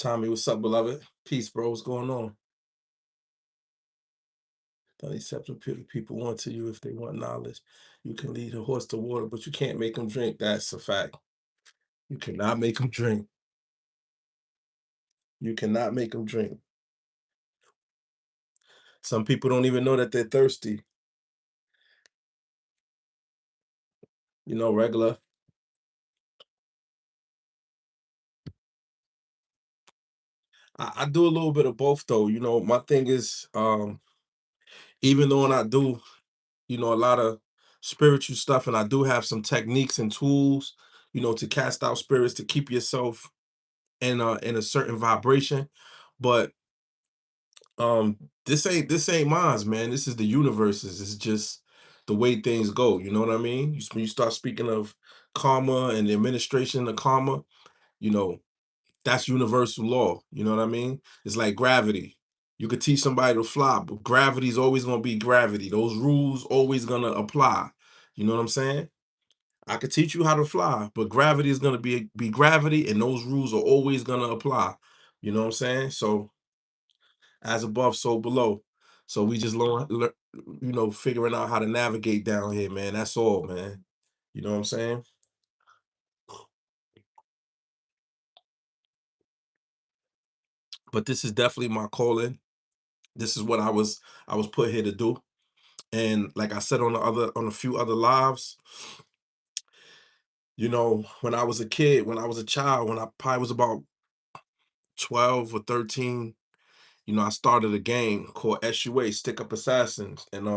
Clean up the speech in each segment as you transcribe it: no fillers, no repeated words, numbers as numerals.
Tommy, what's up, beloved? Peace, bro. What's going on? Don't accept what people want to you if they want knowledge. You can lead a horse to water, but you can't make them drink. That's a fact. You cannot make them drink. You cannot make them drink. Some people don't even know that they're thirsty. Regular. I do a little bit of both though. My thing is, even though I do, a lot of spiritual stuff, and I do have some techniques and tools, to cast out spirits to keep yourself in a certain vibration. But this ain't mine, man. This is the universe's. It's just the way things go. You know what I mean? When you start speaking of karma and the administration of karma, you know that's universal law. You know what I mean? It's like gravity. You could teach somebody to fly, but gravity's always gonna be gravity. Those rules always gonna apply. You know what I'm saying? I could teach you how to fly, but gravity is gonna be gravity, and those rules are always gonna apply. You know what I'm saying? So as above, so below. So we just figuring out how to navigate down here, man. That's all, man. You know what I'm saying? But this is definitely my calling. This is what I was put here to do. And like I said on a few other lives, when I was a kid, when I was a child, when I probably was about 12 or 13, I started a game called SUA, Stick Up Assassins. And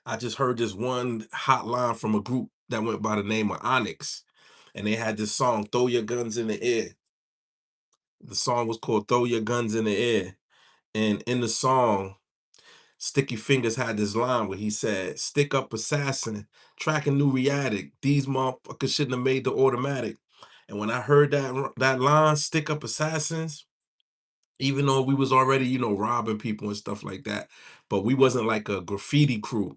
I just heard this one hot line from a group that went by the name of Onyx. And they had this song, Throw Your Guns in the Air. The song was called Throw Your Guns in the Air. And in the song, Sticky Fingers had this line where he said, Stick up assassin, tracking new reality. These motherfuckers shouldn't have made the automatic. And when I heard that line, Stick Up Assassins, even though we was already, robbing people and stuff like that, but we wasn't like a graffiti crew.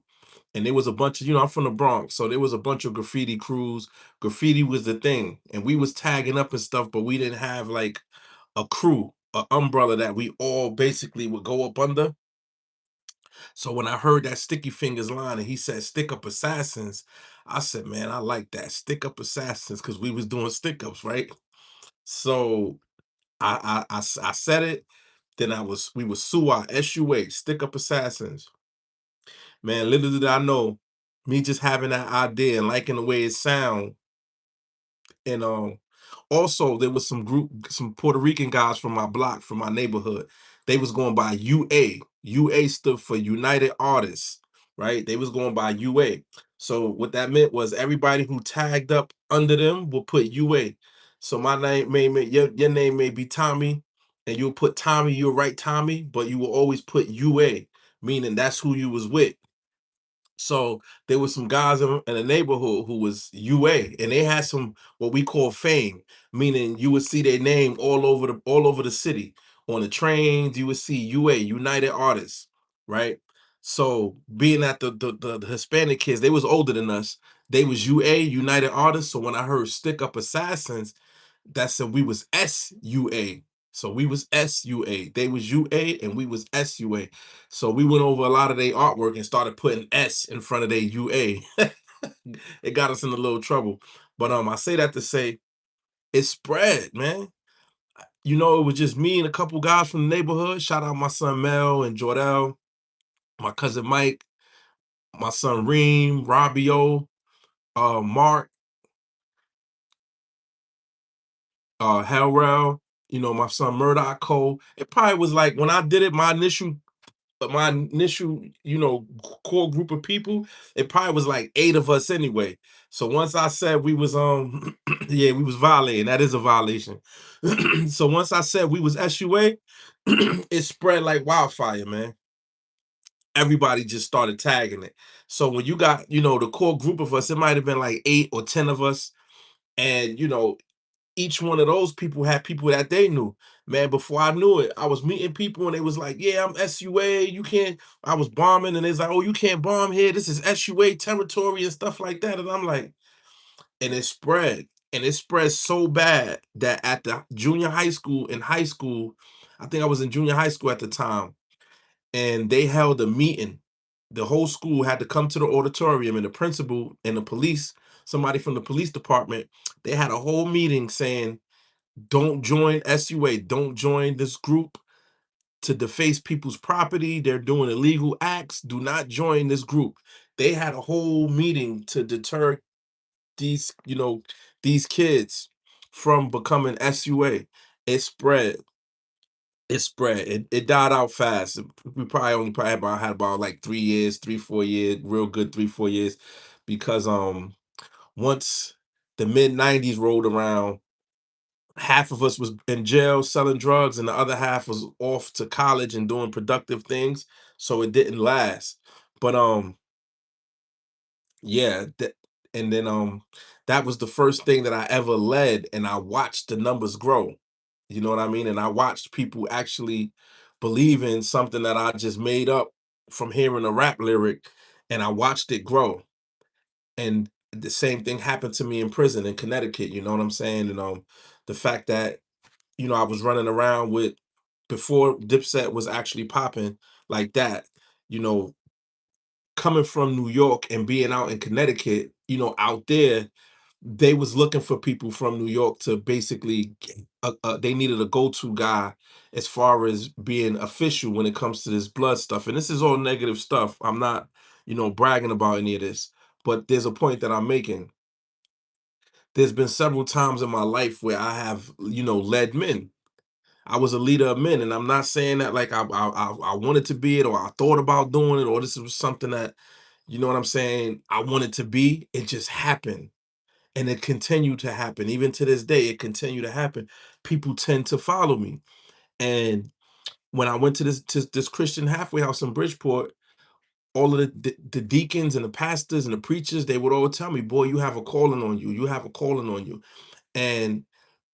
And there was a bunch of, I'm from the Bronx, so there was a bunch of graffiti crews. Graffiti was the thing, and we was tagging up and stuff, but we didn't have like a crew, a umbrella that we all basically would go up under. So when I heard that Sticky Fingers line and he said stick up assassins, I said, man, I like that. Stick up assassins, because we was doing stick ups, right? So I said it. Then we was SUA, SUA, stick up assassins. Man, little did I know, me just having that idea and liking the way it sound. And also there was some Puerto Rican guys from my block, from my neighborhood. They was going by UA. UA stood for United Artists, right? They was going by UA. So what that meant was everybody who tagged up under them will put UA. So my name your name may be Tommy, and you'll put Tommy, you'll write Tommy, but you will always put UA, meaning that's who you was with. So there was some guys in the neighborhood who was UA, and they had some what we call fame, meaning you would see their name all over the city. On the trains, you would see UA, United Artists, right? So being that the Hispanic kids, they was older than us, they was UA, United Artists. So when I heard Stick Up Assassins, that said we was SUA. So we was SUA. They was UA and we was SUA. So we went over a lot of their artwork and started putting S in front of their UA. It got us in a little trouble. But I say that to say it spread, man. It was just me and a couple guys from the neighborhood. Shout out my son Mel and Jordell, my cousin Mike, my son Reem, Robbio, Mark, Hellrell, my son Murdoch Cole. It probably was like when I did it, my initial, core group of people, it probably was like 8 of us anyway. So once I said we was yeah, we was violating. That is a violation. So once I said we was SUA, it spread like wildfire, man. Everybody just started tagging it. So when you got, the core group of us, it might have been like 8 or 10 of us. And each one of those people had people that they knew. Man, before I knew it, I was meeting people and they was like, yeah, I'm SUA. You can't, I was bombing and it's like, oh, you can't bomb here. This is SUA territory and stuff like that. And I'm like, and it spread. And it spread so bad that at the junior high school and high school, I think I was in junior high school at the time, and they held a meeting. The whole school had to come to the auditorium, and the principal and the police, somebody from the police department, they had a whole meeting saying, don't join SUA, don't join this group to deface people's property. They're doing illegal acts. Do not join this group. They had a whole meeting to deter these, these kids from becoming SUA. It spread. It spread. It died out fast. We probably had about like 3 years, 3, 4 years, real good 3, 4 years, because once the mid 90s rolled around, half of us was in jail selling drugs, and the other half was off to college and doing productive things. So it didn't last. But yeah, and then that was the first thing that I ever led, and I watched the numbers grow. You know what I mean? And I watched people actually believe in something that I just made up from hearing a rap lyric, and I watched it grow. And the same thing happened to me in prison in Connecticut, you know what I'm saying? And the fact that, I was running around with, before Dipset was actually popping like that, you know, coming from New York and being out in Connecticut, out there, they was looking for people from New York to basically, they needed a go-to guy as far as being official when it comes to this blood stuff. And this is all negative stuff. I'm not, bragging about any of this, but there's a point that I'm making. There's been several times in my life where I have, led men. I was a leader of men, and I'm not saying that like I wanted to be it, or I thought about doing it, or this was something that, you know what I'm saying, I wanted to be. It just happened, and it continued to happen. Even to this day, it continued to happen. People tend to follow me, and when I went to this Christian halfway house in Bridgeport, all of the deacons and the pastors and the preachers, they would all tell me, "Boy, you have a calling on you. You have a calling on you." And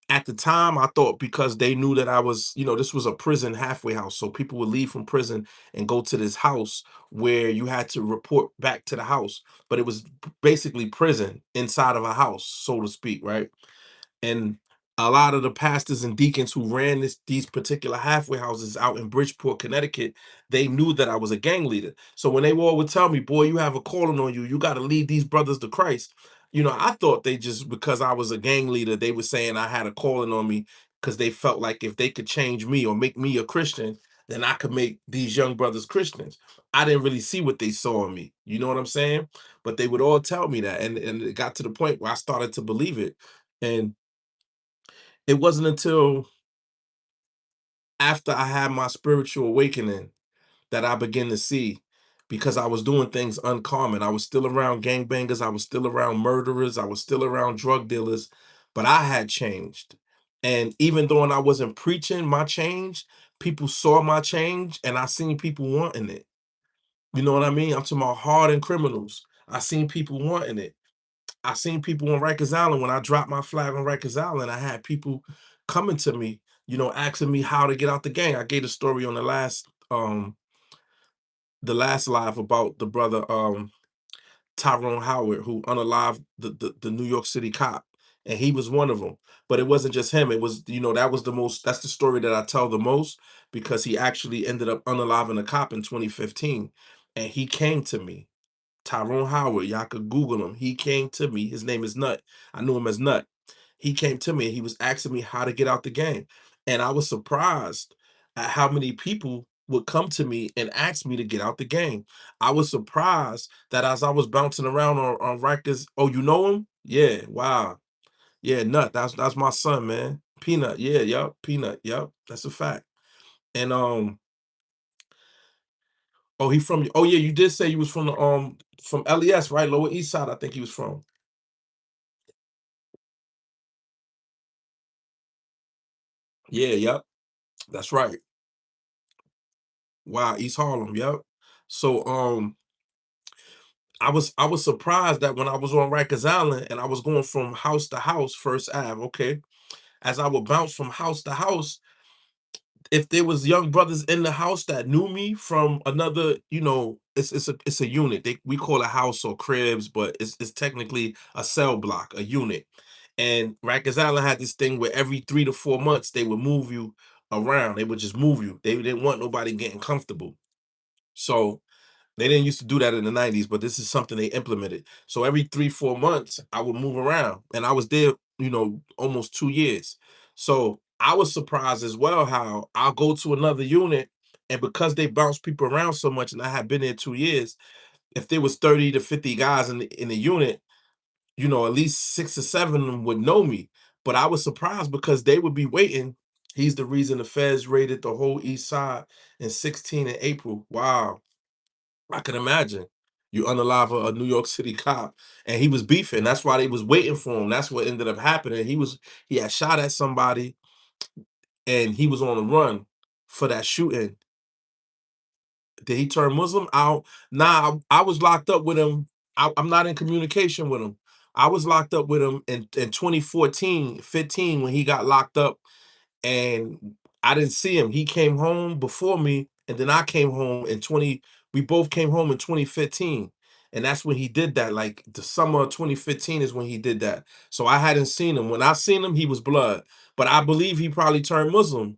at the time, I thought because they knew that I was, this was a prison halfway house. So people would leave from prison and go to this house where you had to report back to the house. But it was basically prison inside of a house, so to speak, right? And a lot of the pastors and deacons who ran these particular halfway houses out in Bridgeport, Connecticut, they knew that I was a gang leader. So when they all would tell me, "Boy, you have a calling on you. You got to lead these brothers to Christ." I thought they just, because I was a gang leader, they were saying I had a calling on me because they felt like if they could change me or make me a Christian, then I could make these young brothers Christians. I didn't really see what they saw in me. You know what I'm saying? But they would all tell me that, and it got to the point where I started to believe it. And it wasn't until after I had my spiritual awakening that I began to see, because I was doing things uncommon. I was still around gangbangers, I was still around murderers, I was still around drug dealers, but I had changed. And even though I wasn't preaching my change, people saw my change, and I seen people wanting it. You know what I mean? I'm talking about hardened criminals. I seen people wanting it. I seen people on Rikers Island when I dropped my flag on Rikers Island. I had people coming to me, asking me how to get out the gang. I gave a story on the last live about the brother Tyrone Howard, who unalived the New York City cop, and he was one of them. But it wasn't just him. It was, that's the story that I tell the most, because he actually ended up unaliving a cop in 2015, and he came to me. Tyrone Howard, y'all could Google him. He came to me. His name is Nut. I knew him as Nut. He came to me and he was asking me how to get out the game. And I was surprised at how many people would come to me and ask me to get out the game. I was surprised that as I was bouncing around on Rikers, oh, you know him? Yeah, wow. Yeah, Nut. That's my son, man. Peanut. Yeah, yup. Peanut. Yup. That's a fact. And oh, oh yeah, you did say you was from LES, right? Lower East Side, I think he was from. Yeah, yep, that's right. Wow, East Harlem, yep. So, I was surprised that when I was on Rikers Island and I was going from house to house, First Ave, okay, as I would bounce from house to house, if there was young brothers in the house that knew me from another, it's a unit. We call it house or cribs, but it's technically a cell block, a unit. And Rikers Island had this thing where every 3 to 4 months they would move you around. They would just move you. They didn't want nobody getting comfortable. So they didn't used to do that in the 90s, but this is something they implemented. So every 3, 4 months, I would move around. And I was there, almost 2 years. So I was surprised as well how I'll go to another unit. And because they bounce people around so much, and I had been there 2 years, if there was 30 to 50 guys in the unit, at least 6 or 7 of them would know me. But I was surprised because they would be waiting. He's the reason the feds raided the whole east side in 16 in April. Wow. I can imagine. You unalive a New York City cop, and he was beefing. That's why they was waiting for him. That's what ended up happening. He had shot at somebody, and he was on the run for that shooting. Did he turn Muslim? Out? Nah, I was locked up with him. I'm not in communication with him. I was locked up with him in 2014, 15 when he got locked up, and I didn't see him. He came home before me, and then I came home in 20 we both came home in 2015. And that's when he did that. Like the summer of 2015 is when he did that. So I hadn't seen him. When I seen him, he was blood. But I believe he probably turned Muslim.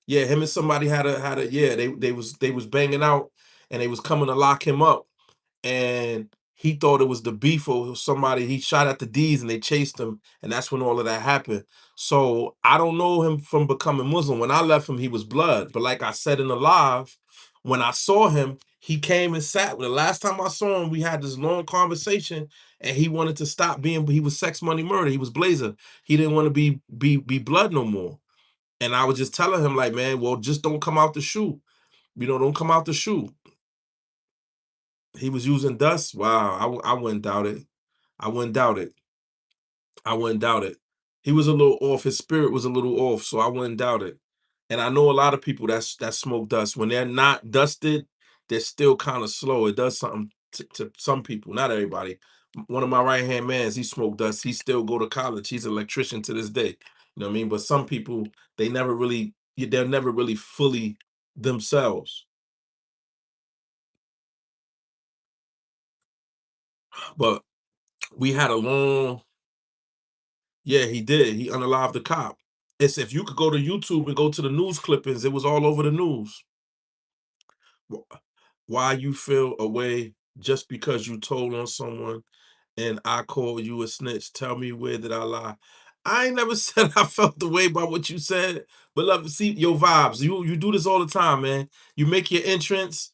Yeah, him and somebody had a yeah, they was banging out and they was coming to lock him up. And he thought it was the beef or somebody. He shot at the D's and they chased him, and that's when all of that happened. So I don't know him from becoming Muslim. When I left him, he was blood. But like I said in the live, when I saw him, he came and sat. The last time I saw him, we had this long conversation, and he wanted to stop being. He was sex, money, murder. He was Blazer. He didn't want to be blood no more. And I was just telling him like, man, well, just don't come out the shoe. Don't come out the shoe. He was using dust. Wow, I wouldn't doubt it. I wouldn't doubt it. I wouldn't doubt it. He was a little off. His spirit was a little off, so I wouldn't doubt it. And I know a lot of people that smoke dust. When they're not dusted, they're still kind of slow. It does something to some people, not everybody. One of my right hand mans, he smoked dust. He still go to college. He's an electrician to this day. You know what I mean? But some people, they're never really fully themselves. But we had a long Yeah, he did. He unalived the cop. It's if you could go to YouTube and go to the news clippings, it was all over the news. Wh- Why you feel a way just because you told on someone and I call you a snitch. Tell me where did I lie? I ain't never said I felt the way about what you said, but love see your vibes. You do this all the time, man. You make your entrance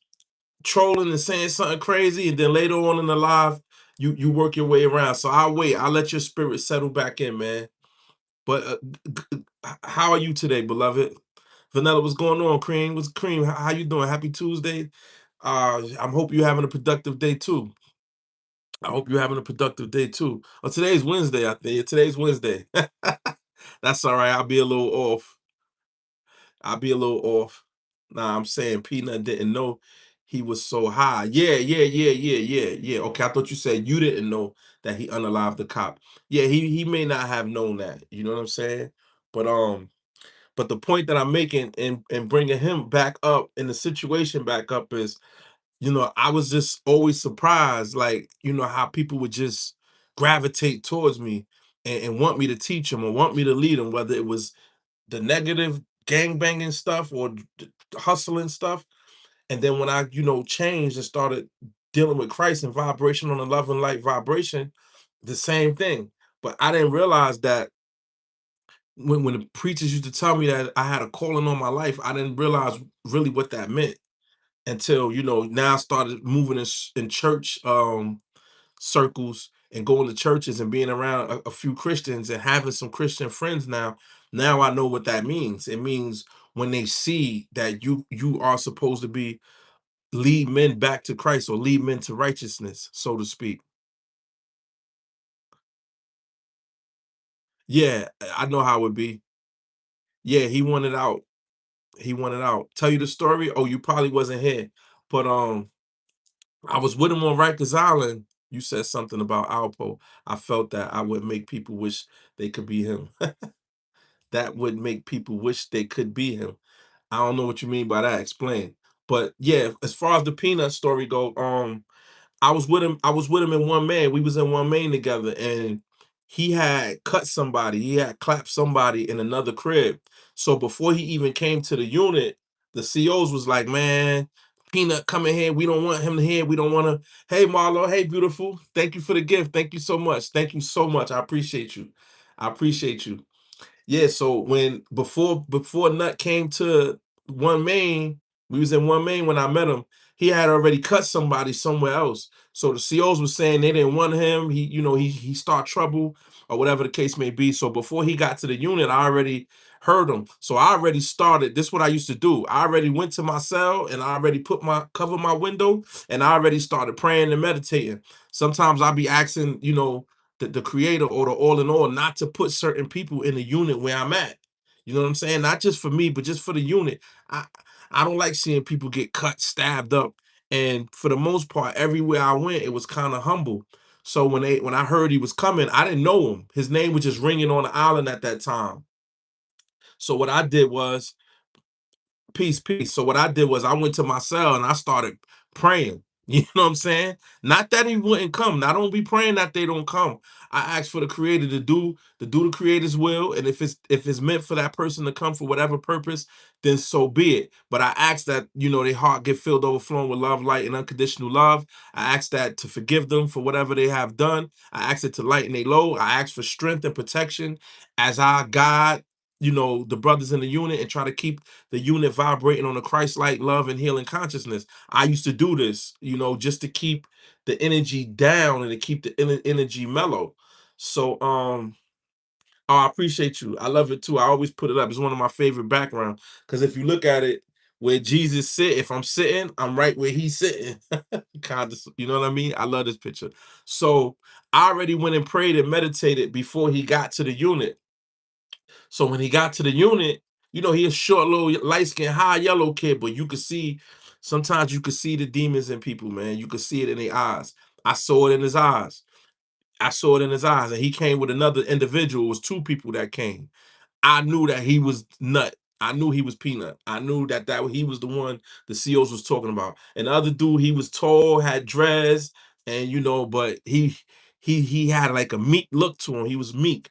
trolling and saying something crazy, and then later on in the live, you work your way around. So I'll wait. I'll let your spirit settle back in, man. But how are you today, beloved? Vanilla, what's going on? Cream, what's Cream? How you doing? Happy Tuesday. I hope you're having a productive day too. I hope you're having a productive day too. Today's Wednesday, I think. Today's Wednesday. That's all right. I'll be a little off. I'll be a little off. Nah, I'm saying Peanut didn't know he was so high. Yeah, yeah, yeah, yeah, yeah, yeah. Okay, I thought you said you didn't know that he unalived the cop. Yeah, he may not have known that. You know what I'm saying? But but the point that I'm making and bringing him back up and the situation back up is, I was just always surprised, like, how people would just gravitate towards me and want me to teach them or want me to lead them, whether it was the negative gang banging stuff or hustling stuff. And then when I, changed and started dealing with Christ and vibration on the love and light vibration, the same thing. But I didn't realize that when the preachers used to tell me that I had a calling on my life, I didn't realize really what that meant until now I started moving in church circles and going to churches and being around a few Christians and having some Christian friends now. Now I know what that means. It means when they see that you are supposed to be lead men back to Christ or lead men to righteousness, so to speak. Yeah, I know how it would be. Yeah, he wanted out. He wanted out. Tell you the story? Oh, you probably wasn't here. But I was with him on Rikers Island. You said something about Alpo. I felt that I would make people wish they could be him. That would make people wish they could be him. I don't know what you mean by that. Explain. But yeah, as far as the peanut story go, I was with him in One Man. We was in One Man together, and he had cut somebody. He had clapped somebody in another crib. So before he even came to the unit, the COs was like, "Man, Peanut coming here. We don't want him here. We don't want to. Hey, Marlo. Hey, beautiful. Thank you for the gift. Thank you so much. Thank you so much. I appreciate you. I appreciate you." Yeah, so when before Nut came to One Main, we was in One Main when I met him. He had already cut somebody somewhere else. So the COs was saying they didn't want him. He start trouble or whatever the case may be. So before he got to the unit, I already heard him. So I already started. This is what I used to do. I already went to my cell and I already put my cover my window and I already started praying and meditating. Sometimes I'll be asking, the creator or the all in all not to put certain people in the unit where I'm at. You know what I'm saying? Not just for me, but just for the unit. I I don't like seeing people get cut, stabbed up. And for the most part, everywhere I went, it was kind of humble. So when I heard he was coming, I didn't know him. His name was just ringing on the island at that time. So what I did was peace, peace. So what I did was I went to my cell and I started praying. You know what I'm saying? Not that he wouldn't come. I don't be praying that they don't come. I ask for the creator to do the creator's will. And if it's meant for that person to come for whatever purpose, then so be it. But I ask that, their heart get filled overflowing with love, light, and unconditional love. I ask that to forgive them for whatever they have done. I ask it to lighten their load. I ask for strength and protection as I guide, the brothers in the unit and try to keep the unit vibrating on a Christ-like love and healing consciousness. I used to do this, just to keep the energy down and to keep the energy mellow. So, oh, I appreciate you. I love it too. I always put it up. It's one of my favorite backgrounds because if you look at it, where Jesus sit, if I'm sitting, I'm right where he's sitting. Kind of, you know what I mean? I love this picture. So I already went and prayed and meditated before he got to the unit. So when he got to the unit, he a short, little, light skinned, high yellow kid, but you could see, sometimes you could see the demons in people, man. You could see it in their eyes. I saw it in his eyes. I saw it in his eyes. And he came with another individual. It was two people that came. I knew that he was Nut. I knew he was Peanut. I knew that he was the one the COs was talking about. And the other dude, he was tall, had dreads, and but he had like a meek look to him. He was meek.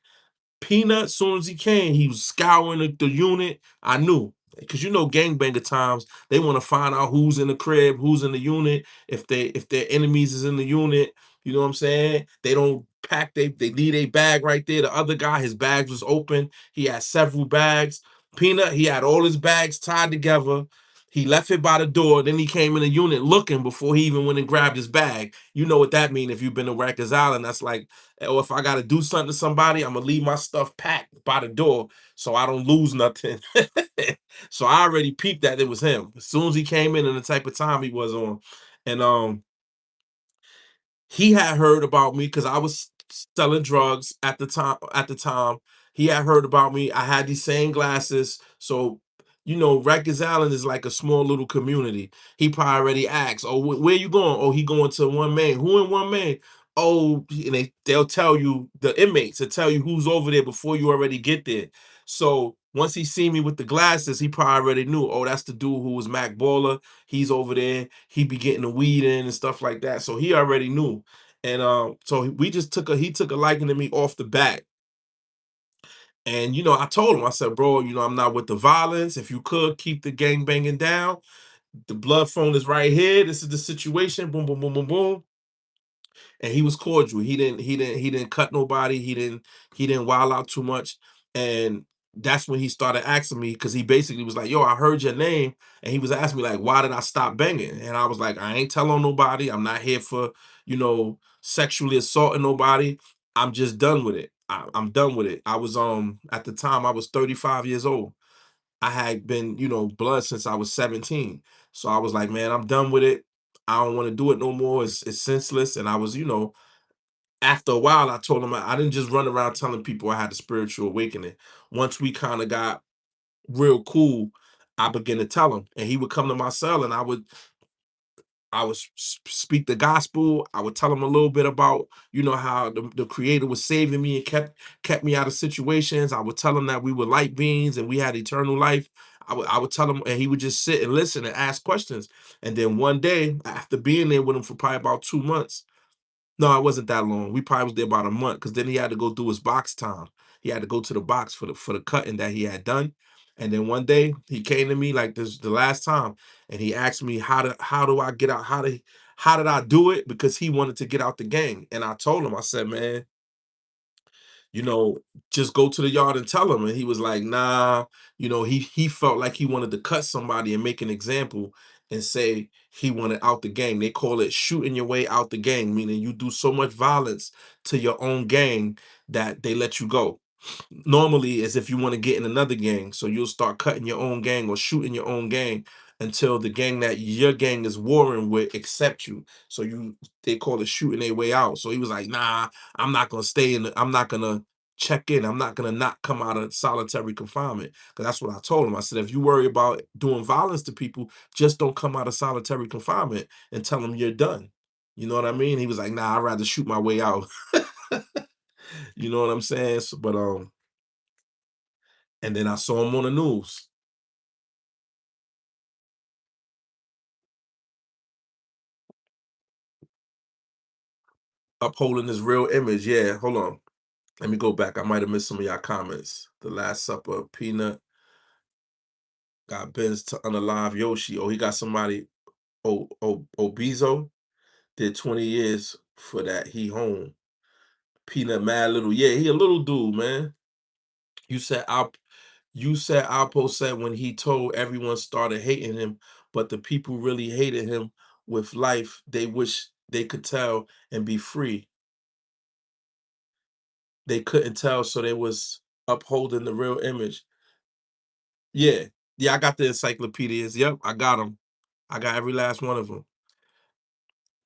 Peanut, soon as he came, he was scouring the unit. I knew. Because gangbanger times, they want to find out who's in the crib, who's in the unit, if their enemies is in the unit. You know what I'm saying? They don't pack, they leave a bag right there. The other guy, his bags was open. He had several bags. Peanut, he had all his bags tied together. He left it by the door. Then he came in the unit looking before he even went and grabbed his bag. You know what that means if you've been to Rikers Island. That's like, or if I got to do something to somebody, I'm gonna leave my stuff packed by the door so I don't lose nothing. So I already peeped that it was him as soon as he came in and the type of time he was on, and he had heard about me because I was selling drugs at the time. He had heard about me. I had these same glasses, so Rikers Island is like a small little community. He probably already asked, "Oh, where you going?" "Oh, he going to One Man." "Who in One Man?" "Oh," and they'll tell you, the inmates will tell you who's over there before you already get there. So once he seen me with the glasses, he probably already knew. Oh, that's the dude who was Mac Baller. He's over there. He be getting the weed in and stuff like that. So he already knew. And so he took a liking to me off the bat. And I told him, I said, "Bro, I'm not with the violence. If you could keep the gang banging down, the blood phone is right here. This is the situation. Boom, boom, boom, boom, boom." And he was cordial. He didn't cut nobody. He didn't wild out too much. And that's when he started asking me because he basically was like, "Yo, I heard your name," and he was asking me like, "Why did I stop banging?" And I was like, "I ain't telling nobody. I'm not here for sexually assaulting nobody. I'm just done with it. I'm done with it." I was at the time I was 35 years old. I had been, blood since I was 17. So I was like, "Man, I'm done with it. I don't want to do it no more. It's senseless." And I was, after a while, I told him I didn't just run around telling people I had a spiritual awakening. Once we kind of got real cool, I began to tell him, and he would come to my cell, and I would speak the gospel. I would tell him a little bit about, how the creator was saving me and kept me out of situations. I would tell him that we were light beings and we had eternal life. I would tell him, and he would just sit and listen and ask questions. And then one day, after being there with him for probably about 2 months, no, it wasn't that long. We probably was there about a month because then he had to go do his box time. He had to go to the box for the cutting that he had done. And then one day he came to me like this the last time, and he asked me how do I get out? How did I do it? Because he wanted to get out the gang. And I told him, I said, man, you know, just go to the yard and tell him. And he was like, nah, he felt like he wanted to cut somebody and make an example and say he wanted out the gang. They call it shooting your way out the gang, meaning you do so much violence to your own gang that they let you go. Normally, as if you want to get in another gang, so you'll start cutting your own gang or shooting your own gang until the gang that your gang is warring with accept you. So they call it shooting their way out. So he was like, nah, I'm not gonna stay in. I'm not gonna check in. I'm not gonna not come out of solitary confinement. Because that's what I told him. I said, if you worry about doing violence to people, just don't come out of solitary confinement and tell them you're done. You know what I mean? He was like, nah, I'd rather shoot my way out. You know what I'm saying? But and then I saw him on the news upholding his real image. Yeah, hold on. Let me go back. I might have missed some of y'all comments. The Last Supper, Peanut got Benz to unalive Yoshi. Oh, he got somebody. Obizo did 20 years for that. He home. Peanut mad little. Yeah, he a little dude, man. You said Alpo said when he told everyone started hating him, but the people really hated him with life. They wish they could tell and be free. They couldn't tell, so they was upholding the real image. Yeah. Yeah, I got the encyclopedias. Yep, I got them. I got every last one of them.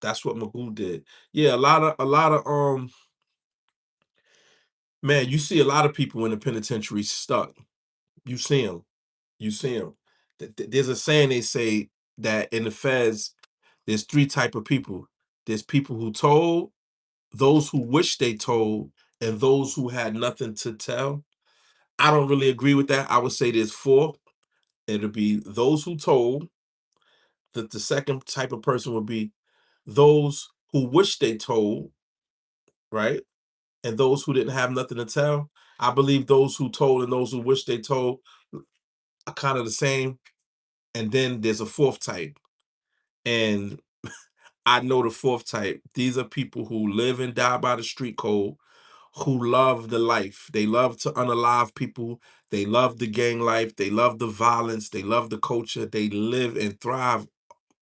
That's what Magoo did. Yeah, a lot of man, you see a lot of people in the penitentiary stuck. You see them. You see them. There's a saying they say that in the feds, there's three type of people. There's people who told, those who wish they told, and those who had nothing to tell. I don't really agree with that. I would say there's four. It'll be those who told. The second type of person would be those who wish they told, right? And those who didn't have nothing to tell. I believe those who told and those who wish they told are kind of the same. And then there's a fourth type. And I know the fourth type. These are people who live and die by the street code, who love the life. They love to unalive people. They love the gang life. They love the violence. They love the culture. They live and thrive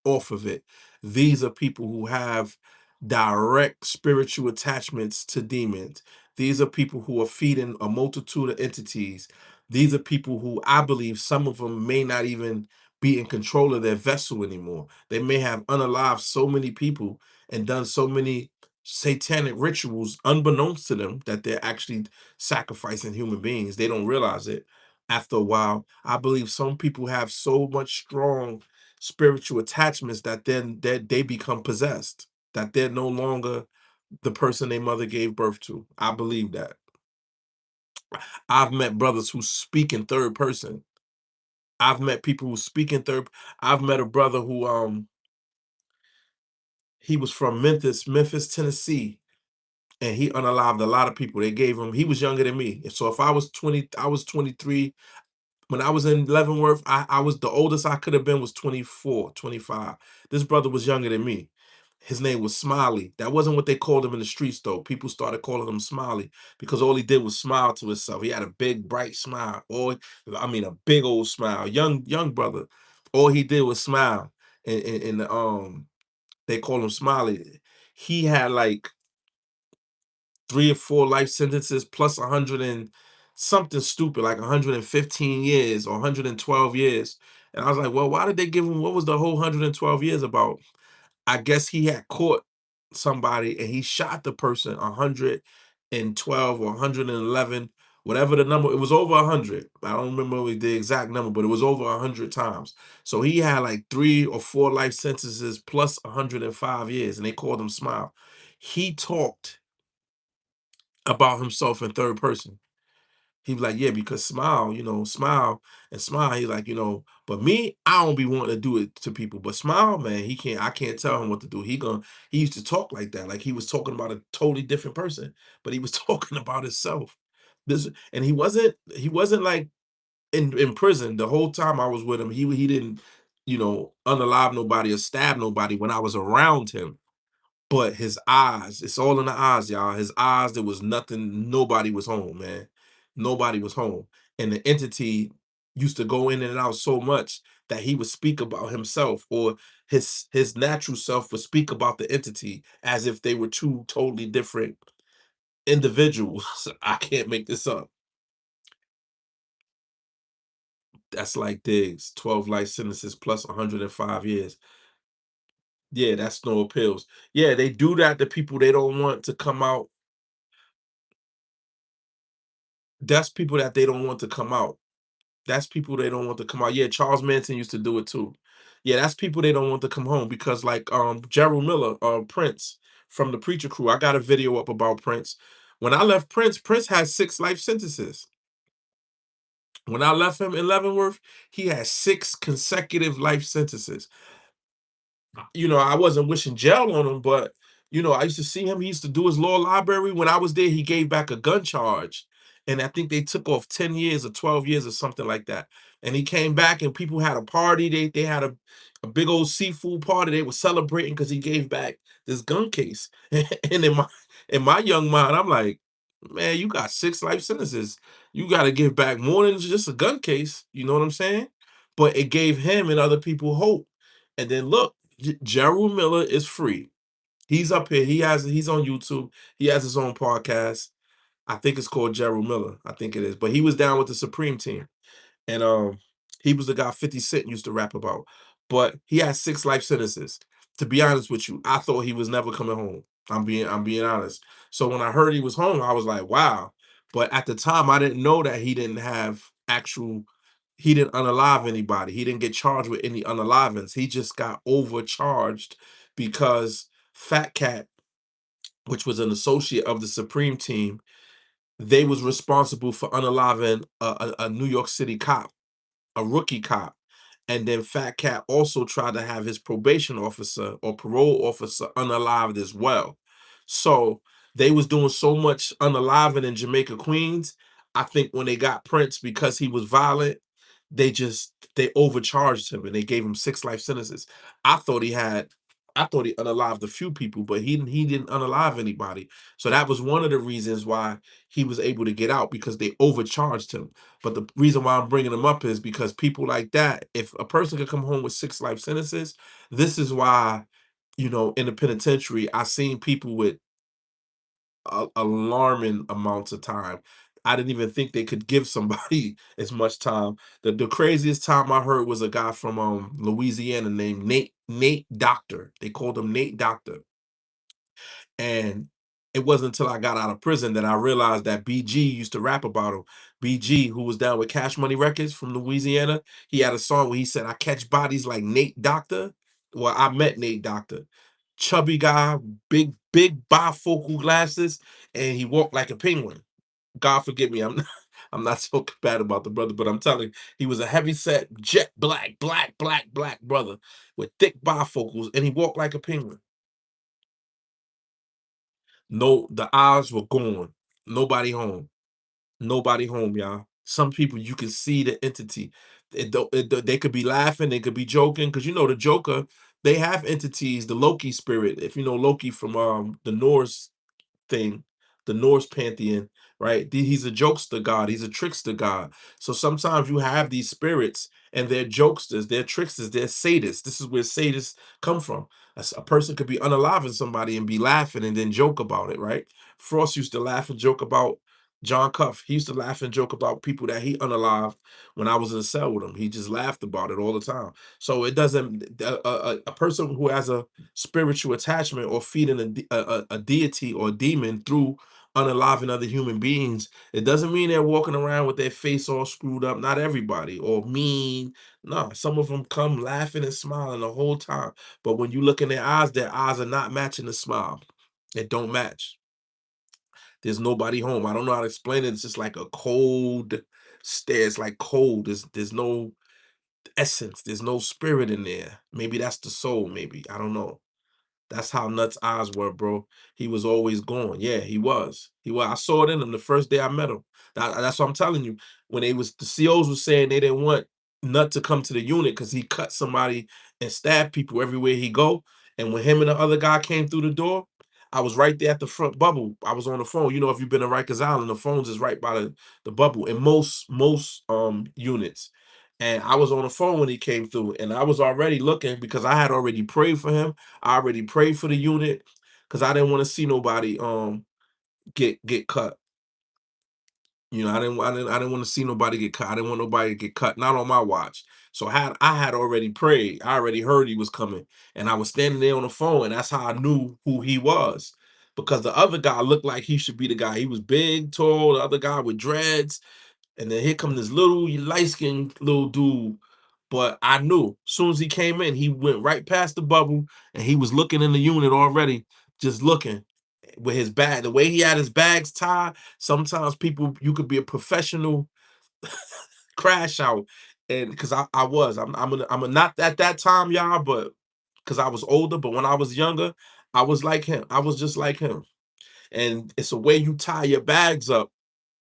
off of it. These are people who have direct spiritual attachments to demons. These are people who are feeding a multitude of entities. These are people who I believe some of them may not even be in control of their vessel anymore. They may have unalived so many people and done so many satanic rituals unbeknownst to them that they're actually sacrificing human beings. They don't realize it after a while. I believe some people have so much strong spiritual attachments that then that they become possessed, that they're no longer the person their mother gave birth to. I believe that. I've met brothers who speak in third person. I've met people who speak in third. I've met a brother who he was from Memphis, Tennessee, and he unalived a lot of people. They gave him, he was younger than me. So if I was 20, I was 23. When I was in Leavenworth, I was the oldest I could have been was 24, 25. This brother was younger than me. His name was Smiley. That wasn't what they called him in the streets, though. People started calling him Smiley because all he did was smile to himself. He had a big, bright smile. I mean, a big old smile. Young brother. All he did was smile. And they call him Smiley. He had like 3 or 4 life sentences plus 100 and something stupid, like 115 years or 112 years. And I was like, well, why did they give him, what was the whole 112 years about? I guess he had caught somebody and he shot the person 112 or 111, whatever the number, it was over 100. I don't remember the exact number, but it was over 100 times. So he had like 3 or 4 life sentences plus 105 years, and they called him Smile. He talked about himself in third person. He was like, "Yeah, because smile, smile and smile." He's like, but me, I don't be wanting to do it to people. But smile, man, he can't. I can't tell him what to do. He used to talk like that, like he was talking about a totally different person, but he was talking about himself. And he wasn't like in prison the whole time I was with him. He didn't, unalive nobody or stab nobody when I was around him. But his eyes, it's all in the eyes, y'all. His eyes, there was nothing, nobody was home, man. Nobody was home. And the entity used to go in and out so much that he would speak about himself, or his natural self would speak about the entity as if they were two totally different individuals. I can't make this up. That's like Diggs, 12 life sentences plus 105 years. Yeah, that's no appeals. Yeah, they do that to people they don't want to come out. That's people that they don't want to come out. That's people they don't want to come out. Yeah, Charles Manson used to do it too. Yeah, that's people they don't want to come home because like Gerald Miller, Prince from the Preacher Crew. I got a video up about Prince. When I left Prince, Prince had 6 life sentences. When I left him in Leavenworth, he had 6 consecutive life sentences. I wasn't wishing jail on him, but I used to see him. He used to do his law library. When I was there, he gave back a gun charge. And I think they took off 10 years or 12 years or something like that. And he came back and people had a party. They had a big old seafood party. They were celebrating because he gave back this gun case. And in my young mind, I'm like, man, you got 6 life sentences. You got to give back more than just a gun case. You know what I'm saying? But it gave him and other people hope. And then look, Gerald Miller is free. He's up here. He's on YouTube. He has his own podcast. I think it's called Gerald Miller. I think it is. But he was down with the Supreme Team. And he was the guy 50 Cent used to rap about. But he had 6 life sentences. To be honest with you, I thought he was never coming home. I'm being honest. So when I heard he was home, I was like, wow. But at the time, I didn't know that he didn't unalive anybody. He didn't get charged with any unalivings. He just got overcharged because Fat Cat, which was an associate of the Supreme Team, they was responsible for unaliving a New York City cop, a rookie cop. And then Fat Cat also tried to have his probation officer or parole officer unalived as well. So they was doing so much unaliving in Jamaica, Queens. I think when they got Prince because he was violent, they overcharged him and they gave him 6 life sentences. I thought he had I thought he unalived a few people, but he didn't unalive anybody. So that was one of the reasons why he was able to get out because they overcharged him. But the reason why I'm bringing them up is because people like that, if a person could come home with 6 life sentences, this is why, in the penitentiary, I seen people with alarming amounts of time. I didn't even think they could give somebody as much time. The craziest time I heard was a guy from Louisiana named Nate Doctor. They called him Nate Doctor. And it wasn't until I got out of prison that I realized that BG used to rap about him. BG, who was down with Cash Money Records from Louisiana, he had a song where he said, "I catch bodies like Nate Doctor." Well, I met Nate Doctor. Chubby guy, big bifocal glasses, and he walked like a penguin. God forgive me, I'm not so bad about the brother, but I'm telling you, he was a heavy set, jet black brother with thick bifocals, and he walked like a penguin. No, the eyes were gone. Nobody home. Nobody home, y'all. Some people you can see the entity. They could be laughing, they could be joking, because the Joker, they have entities, the Loki spirit. If you know Loki from the Norse thing, the Norse pantheon, right? He's a jokester god, he's a trickster god. So sometimes you have these spirits and they're jokesters, they're tricksters, they're sadists. This is where sadists come from. A person could be unaliving somebody and be laughing and then joke about it, right? Frost used to laugh and joke about John Cuff. He used to laugh and joke about people that he unalived when I was in a cell with him. He just laughed about it all the time. So it doesn't, a person who has a spiritual attachment or feeding a deity or a demon through unaliving other human beings, it doesn't mean they're walking around with their face all screwed up. Not everybody, or mean. No, some of them come laughing and smiling the whole time. But when you look in their eyes are not matching the smile. It don't match. There's nobody home. I don't know how to explain it. It's just like a cold stare. It's like cold. There's no essence. There's no spirit in there. Maybe that's the soul. Maybe I don't know. That's how nuts eyes were, bro. He was always gone. Yeah, he was. He was. I saw it in him the first day I met him. That's what I'm telling you. When the COs was saying they didn't want Nut to come to the unit because he cut somebody and stabbed people everywhere he go. And when him and the other guy came through the door, I was right there at the front bubble. I was on the phone. You know, if you've been to Rikers Island, the phones is right by the bubble in most units. And I was on the phone when he came through, and I was already looking because I had already prayed for him. I already prayed for the unit because I didn't want to see nobody get cut. You know, I didn't want to see nobody get cut. I didn't want nobody to get cut, not on my watch. So I had already prayed. I already heard he was coming. And I was standing there on the phone, and that's how I knew who he was. Because the other guy looked like he should be the guy. He was big, tall, the other guy with dreads. And then here come this little light-skinned little dude. But I knew as soon as he came in, he went right past the bubble and he was looking in the unit already, just looking with his bag. The way he had his bags tied, sometimes people you could be a professional crash out. And because I was, I'm a not at that time, y'all, but because I was older, but when I was younger, I was like him. I was just like him. And it's a way you tie your bags up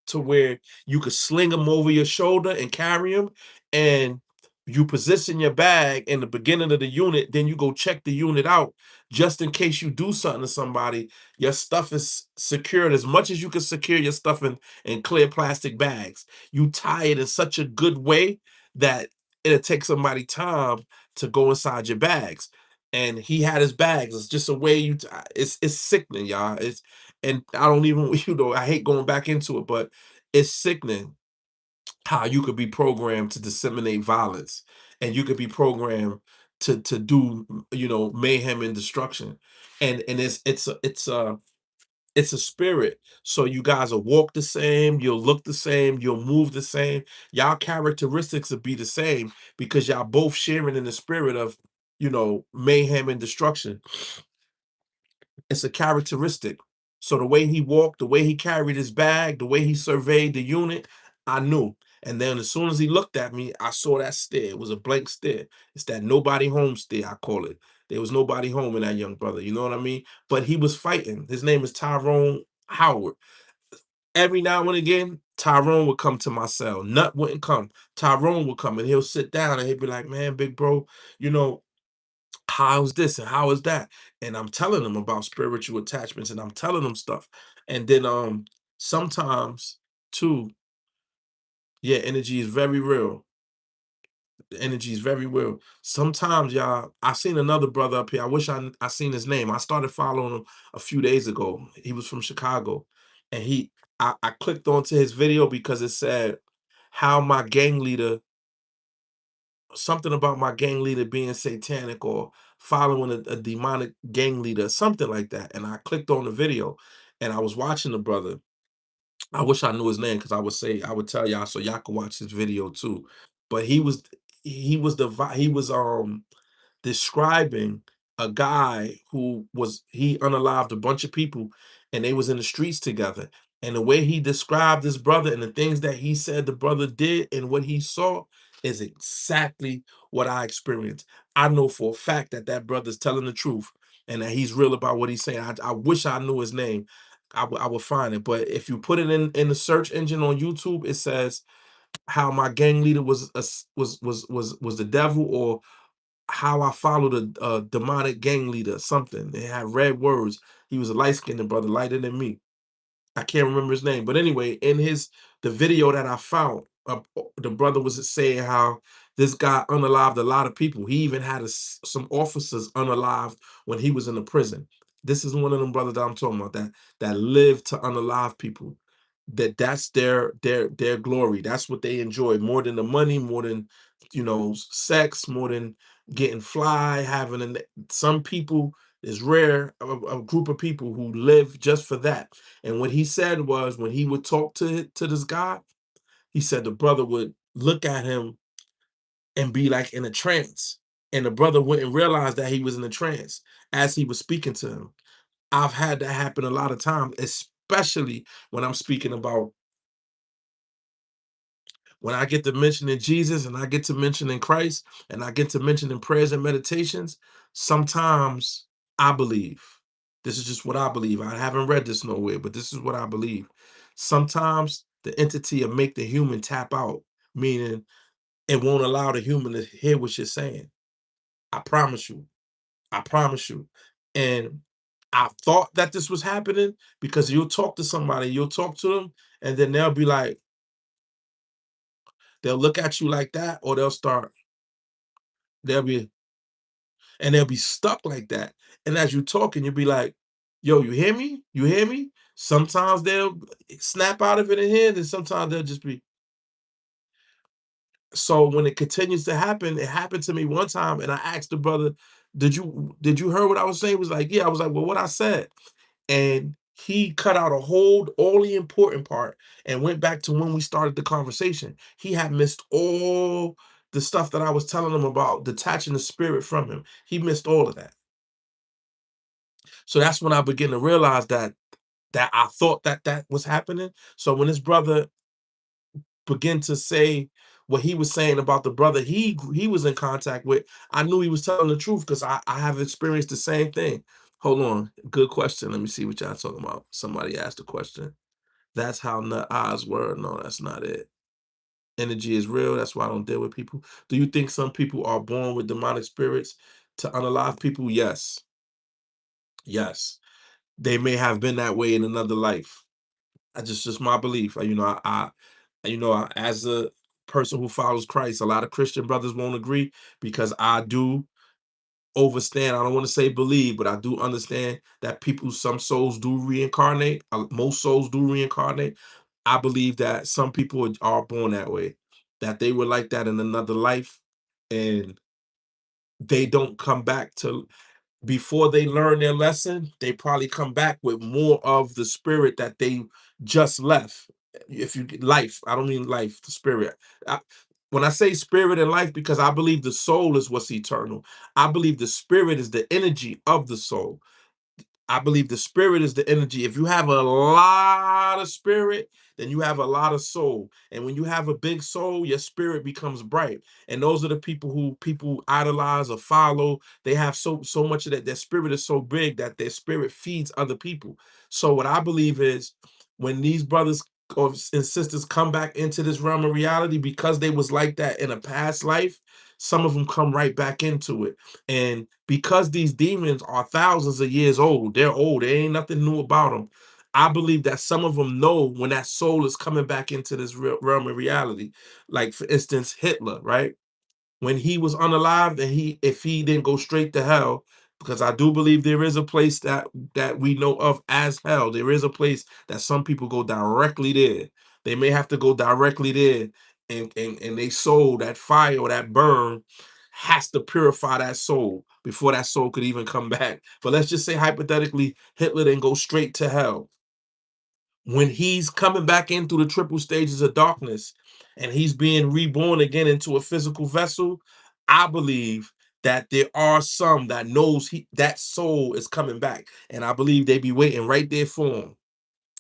to where you could sling them over your shoulder and carry them, and you position your bag in the beginning of the unit, then you go check the unit out just in case you do something to somebody. Your stuff is secured as much as you can secure your stuff in clear plastic bags. You tie it in such a good way that it'll take somebody time to go inside your bags. And he had his bags. It's just a way it's sickening, y'all. And I don't even, I hate going back into it, but it's sickening how you could be programmed to disseminate violence and you could be programmed to do mayhem and destruction. And it's a spirit. So you guys will walk the same, you'll look the same, you'll move the same. Y'all characteristics will be the same because y'all both sharing in the spirit of mayhem and destruction. It's a characteristic. So the way he walked, the way he carried his bag, the way he surveyed the unit, I knew. And then as soon as he looked at me, I saw that stare. It was a blank stare. It's that nobody home stare, I call it. There was nobody home in that young brother. You know what I mean? But he was fighting. His name is Tyrone Howard. Every now and again, Tyrone would come to my cell. Nut wouldn't come. Tyrone would come and he'll sit down and he'd be like, man, big bro, you know, how's this and how is that? And I'm telling them about spiritual attachments and I'm telling them stuff. And then sometimes too, yeah, energy is very real. The energy is very real. Sometimes, y'all, I seen another brother up here. I wish I seen his name. I started following him a few days ago. He was from Chicago. And I clicked onto his video because it said how my gang leader something about my gang leader being satanic or following a demonic gang leader, something like that. And I clicked on the video and I was watching the brother. I wish I knew his name because I would tell y'all so y'all could watch his video too. But he was describing a guy who he unalived a bunch of people and they was in the streets together. And the way he described his brother and the things that he said the brother did and what he saw is exactly what I experienced. I know for a fact that that brother's telling the truth and that he's real about what he's saying. I wish I knew his name. I would find it. But if you put it in the search engine on YouTube, it says how my gang leader was the devil, or how I followed a demonic gang leader, something. They had red words. He was a light-skinned brother, lighter than me. I can't remember his name. But anyway, in the video that I found, the brother was saying how this guy unalived a lot of people. He even had some officers unalived when he was in the prison. This is one of them brothers that I'm talking about that lived to unalive people. That's their glory. That's what they enjoy more than the money, more than sex, more than getting fly, having some people is rare, a group of people who live just for that. And what he said was when he would talk to this guy, he said the brother would look at him and be like in a trance. And the brother wouldn't realize that he was in a trance as he was speaking to him. I've had that happen a lot of times, especially when I'm speaking about when I get to mentioning Jesus and I get to mentioning Christ and I get to mentioning prayers and meditations, sometimes I believe. This is just what I believe. I haven't read this nowhere, but this is what I believe. Sometimes the entity will make the human tap out, meaning it won't allow the human to hear what you're saying. I promise you. I promise you. And I thought that this was happening because you'll talk to somebody, you'll talk to them, and then they'll be like, they'll look at you like that, or they'll be, they'll be stuck like that. And as you talking, you'll be like, yo, you hear me? You hear me? Sometimes they'll snap out of it in here, and sometimes they'll just be. So when it continues to happen, it happened to me one time, and I asked the brother, did you hear what I was saying? He was like, yeah. I was like, well, what I said. And he cut out a whole all the important part and went back to when we started the conversation. He had missed all the stuff that I was telling him about detaching the spirit from him. He missed all of that. So that's when I began to realize that I thought that that was happening. So when his brother began to say what he was saying about the brother he was in contact with, I knew he was telling the truth because I have experienced the same thing. Hold on, good question. Let me see what y'all talking about. Somebody asked a question. That's how nut eyes were. No, that's not it. Energy is real. That's why I don't deal with people. Do you think some people are born with demonic spirits to unalive people? Yes. Yes. They may have been that way in another life. I just my belief. As a person who follows Christ, a lot of Christian brothers won't agree because I do overstand. I don't want to say believe, but I do understand that some souls do reincarnate. Most souls do reincarnate. I believe that some people are born that way, that they were like that in another life, and they don't come back to before they learn their lesson, they probably come back with more of the spirit that they just left. If you life, I don't mean life, the spirit. I, when I say spirit and life, because I believe the soul is what's eternal. I believe the spirit is the energy of the soul. I believe the spirit is the energy. If you have a lot of spirit, then you have a lot of soul. And when you have a big soul, your spirit becomes bright. And those are the people who people idolize or follow. They have so much of that. Their spirit is so big that their spirit feeds other people. So what I believe is when these brothers and sisters come back into this realm of reality because they was like that in a past life, some of them come right back into it. And because these demons are thousands of years old, they're old, there ain't nothing new about them. I believe that some of them know when that soul is coming back into this realm of reality. Like, for instance, Hitler, right? When he was unalived and if he didn't go straight to hell, because I do believe there is a place that we know of as hell. There is a place that some people go directly there. They may have to go directly there, and they soul, that fire or that burn has to purify that soul before that soul could even come back. But let's just say hypothetically, Hitler didn't go straight to hell. When he's coming back in through the triple stages of darkness and he's being reborn again into a physical vessel, I believe that there are some that knows that soul is coming back. And I believe they be waiting right there for him.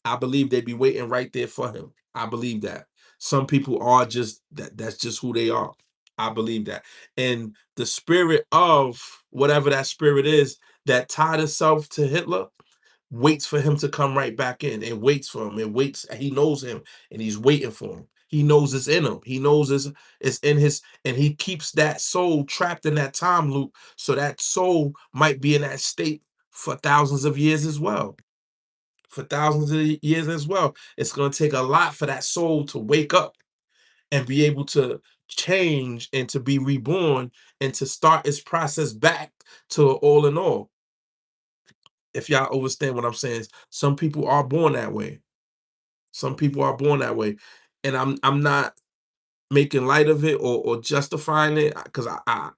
I believe they be waiting right there for him. I believe that. Some people are just that's just who they are. I believe that. And the spirit of whatever that spirit is that tied itself to Hitler waits for him to come right back in and waits for him and waits. He knows him and he's waiting for him. He knows it's in him. He knows it's in his, and he keeps that soul trapped in that time loop. So that soul might be in that state for thousands of years as well. For thousands of years as well. It's going to take a lot for that soul to wake up and be able to change and to be reborn and to start its process back to all in all. If y'all understand what I'm saying, some people are born that way. Some people are born that way, and I'm not making light of it or justifying it because I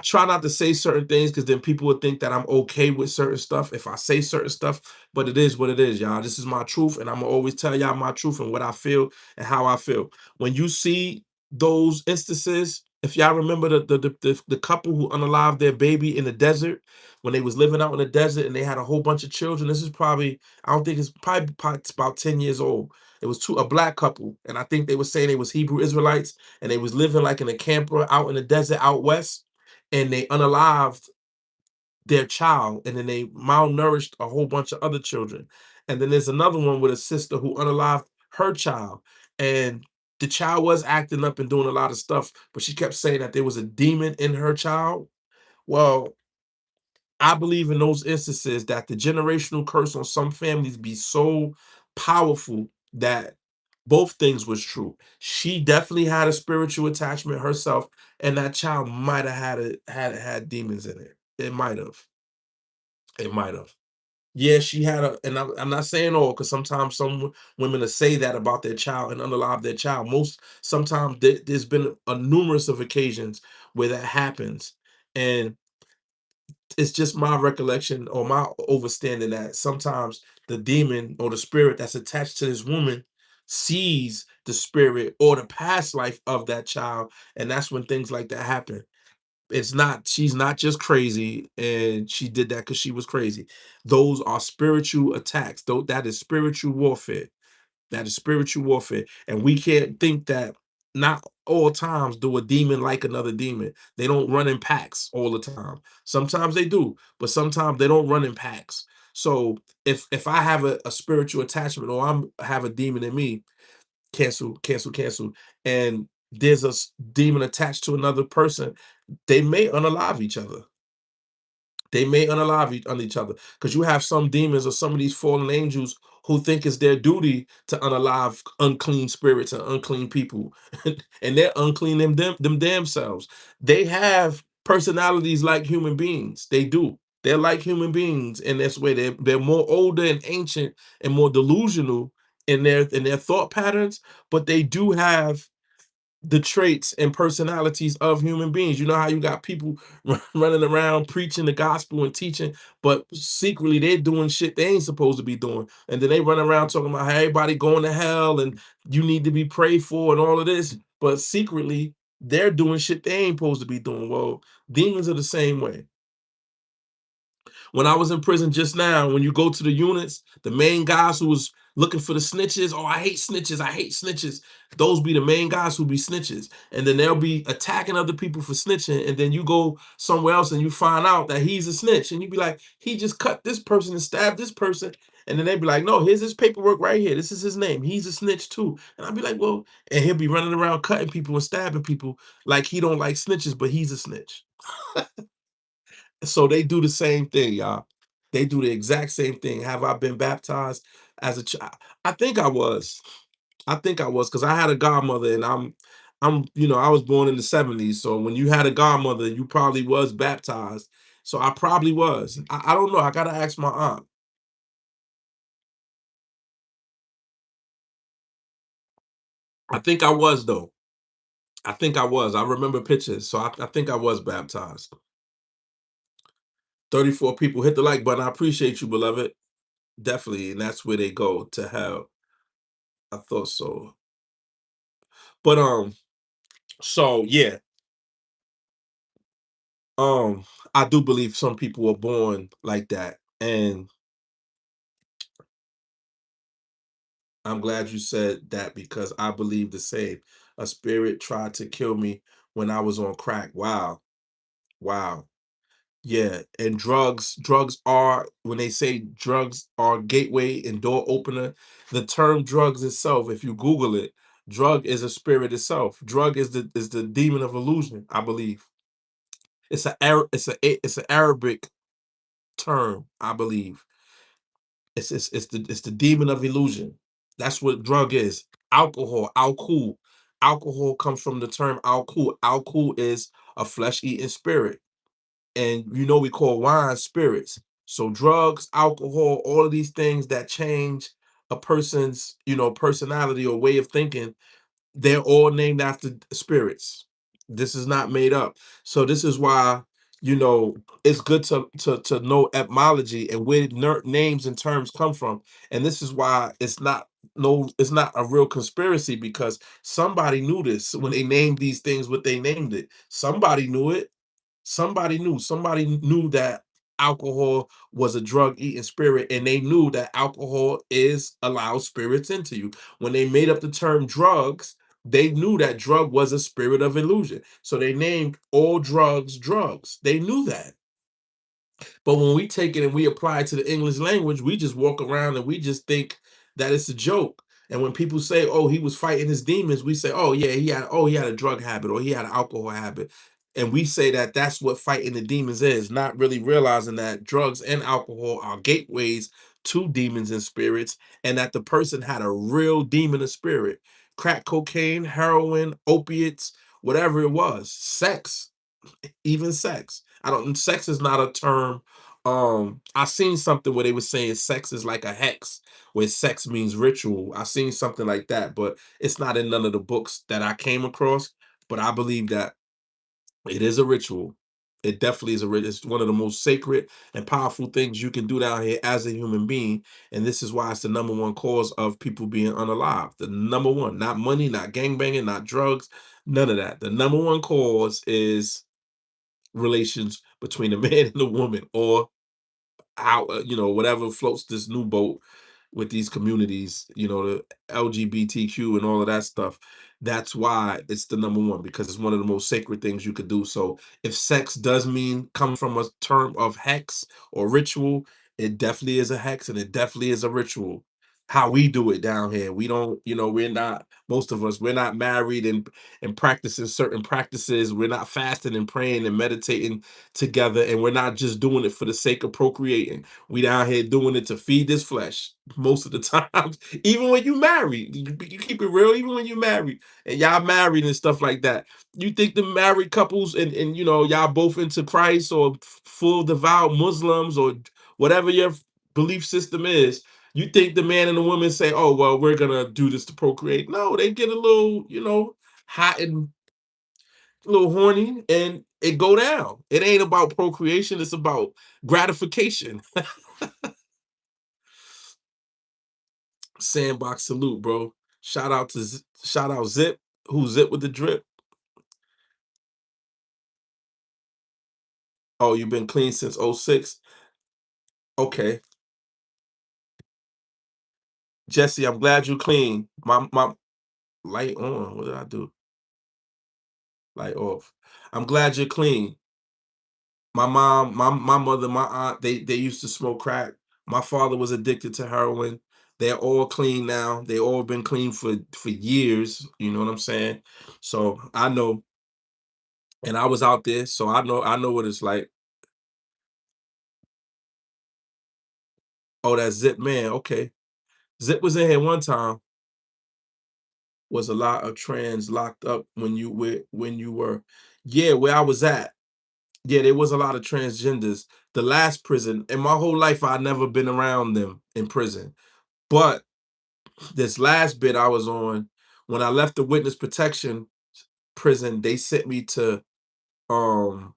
try not to say certain things because then people would think that I'm okay with certain stuff if I say certain stuff. But it is what it is, y'all. This is my truth, and I'm gonna always tell y'all my truth and what I feel and how I feel. When you see those instances If y'all remember the couple who unalived their baby in the desert when they was living out in the desert and they had a whole bunch of children. This is probably, I don't think it's about 10 years old. It was a black couple, and I think they were saying they was Hebrew Israelites, and they was living like in a camper out in the desert out west, and they unalived their child, and then they malnourished a whole bunch of other children. And then there's another one with a sister who unalived her child, and the child was acting up and doing a lot of stuff, but she kept saying that there was a demon in her child. Well, I believe in those instances that the generational curse on some families be so powerful that both things was true. She definitely had a spiritual attachment herself, and that child might have had demons in it. It might have. It might have. Yeah, she had a, and I'm not saying all, because sometimes some women will say that about their child and unalive their child. Sometimes there's been a numerous of occasions where that happens, and it's just my recollection or my overstanding that sometimes the demon or the spirit that's attached to this woman sees the spirit or the past life of that child, and that's when things like that happen. She's not just crazy and she did that because she was crazy. Those are spiritual attacks. Though that is spiritual warfare. That is spiritual warfare. And we can't think that not all times do a demon like another demon. They don't run in packs all the time. Sometimes they do, but sometimes they don't run in packs. So if I have a spiritual attachment or have a demon in me, cancel, cancel, cancel, and there's a demon attached to another person, they may unalive each other. They may unalive on each other, because you have some demons or some of these fallen angels who think it's their duty to unalive unclean spirits and unclean people, and they're unclean them damn selves. They have personalities like human beings. They do. They're like human beings in this way. They're more older and ancient and more delusional in their thought patterns, but they do have the traits and personalities of human beings. You know how you got people running around preaching the gospel and teaching, but secretly they're doing shit they ain't supposed to be doing. And then they run around talking about how everybody going to hell and you need to be prayed for and all of this. But secretly, they're doing shit they ain't supposed to be doing. Well, demons are the same way. When I was in prison just now, when you go to the units, the main guys who was looking for the snitches, oh, I hate snitches, I hate snitches. Those be the main guys who be snitches. And then they'll be attacking other people for snitching. And then you go somewhere else and you find out that he's a snitch. And you be like, he just cut this person and stabbed this person. And then they be like, no, here's his paperwork right here. This is his name. He's a snitch too. And I'd be like, well, and he'll be running around cutting people and stabbing people like he don't like snitches, but he's a snitch. So they do the same thing, y'all. They do the exact same thing. Have I been baptized as a child? I think I was. I think I was, because I had a godmother, and I was born in the 70s. So when you had a godmother, you probably was baptized. So I probably was. I don't know. I gotta ask my aunt. I think I was though. I think I was. I remember pictures. So I think I was baptized. 34 people hit the like button. I appreciate you, beloved. Definitely. And that's where they go to hell. I thought so. But so yeah, um, I do believe some people are born like that, and I'm glad you said that because I believe the same. A spirit tried to kill me when I was on crack. Wow, wow, yeah. And drugs are, when they say drugs are gateway and door opener. The term drugs itself, if you Google it, drug is a spirit itself. Drug is the demon of illusion. I believe it's an Arabic term, I believe. It's the demon of illusion. That's what drug is. Alcohol, alcohol. Alcohol comes from the term alcohol. Alcohol is a flesh-eating spirit. And we call wine spirits. So drugs, alcohol, all of these things that change a person's, personality or way of thinking, they're all named after spirits. This is not made up. So this is why, it's good to know etymology and where names and terms come from. And this is why it's not no, it's not a real conspiracy because somebody knew this when they named these things what they named it. Somebody knew it. Somebody knew that alcohol was a drug eating spirit, and they knew that alcohol is allows spirits into you. When they made up the term drugs, they knew that drug was a spirit of illusion. So they named all drugs drugs. They knew that. But when we take it and we apply it to the English language, we just walk around and we just think that it's a joke. And when people say, "Oh, he was fighting his demons," we say, "Oh yeah, he had a drug habit or he had an alcohol habit." And we say that that's what fighting the demons is, not really realizing that drugs and alcohol are gateways to demons and spirits, and that the person had a real demon or spirit. Crack cocaine, heroin, opiates, whatever it was, sex, even sex. I don't sex is not a term. I seen something where they were saying sex is like a hex, where sex means ritual. I seen something like that, but it's not in none of the books that I came across. But I believe that it is a ritual. It definitely is a ritual. It's one of the most sacred and powerful things you can do down here as a human being. And this is why it's the number one cause of people being unalive. The number one, not money, not gangbanging, not drugs, none of that. The number one cause is relations between a man and a woman, or how whatever floats this new boat with these communities, the LGBTQ and all of that stuff. That's why it's the number one, because it's one of the most sacred things you could do. So if sex does mean come from a term of hex or ritual, it definitely is a hex and it definitely is a ritual. How we do it down here, we don't, we're not, most of us, we're not married and practicing certain practices. We're not fasting and praying and meditating together, and we're not just doing it for the sake of procreating. We down here doing it to feed this flesh most of the times. Even when you married, you keep it real. Even when you married and y'all married and stuff like that, you think the married couples and y'all both into Christ or full devout Muslims or whatever your belief system is. You think the man and the woman say, "Oh well, we're gonna do this to procreate"? No, they get a little, hot and a little horny, and it go down. It ain't about procreation, it's about gratification. Sandbox salute, bro. Shout out Zip. Who Zip with the drip? Oh, you've been clean since '06. Okay. Jesse, I'm glad you clean. My light on. What did I do? Light off. I'm glad you're clean. My mom, my mother, my aunt, they used to smoke crack. My father was addicted to heroin. They're all clean now. They all been clean for years. You know what I'm saying? So I know, and I was out there, so I know what it's like. Oh, that Zip man. Okay, Zip was in here one time. Was a lot of trans locked up when you were, yeah, where I was at. Yeah, there was a lot of transgenders. The last prison in my whole life, I never been around them in prison, but this last bit I was on, when I left the witness protection prison, they sent me to um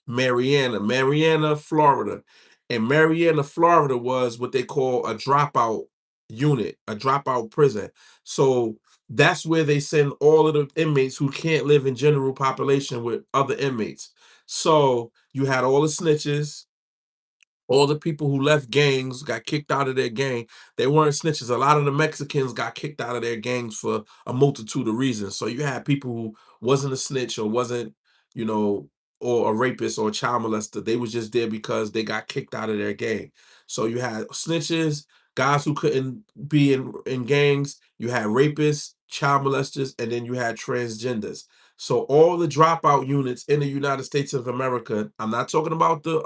Mariana, Florida. And Mariana, Florida was what they call a dropout unit, a dropout prison. So that's where they send all of the inmates who can't live in general population with other inmates. So you had all the snitches, all the people who left gangs, got kicked out of their gang. They weren't snitches. A lot of the Mexicans got kicked out of their gangs for a multitude of reasons. So you had people who wasn't a snitch or wasn't, you know, or a rapist or a child molester. They was just there because they got kicked out of their gang. So you had snitches, guys who couldn't be in gangs. You had rapists, child molesters, and then you had transgenders. So all the dropout units in the United States of America, I'm not talking about the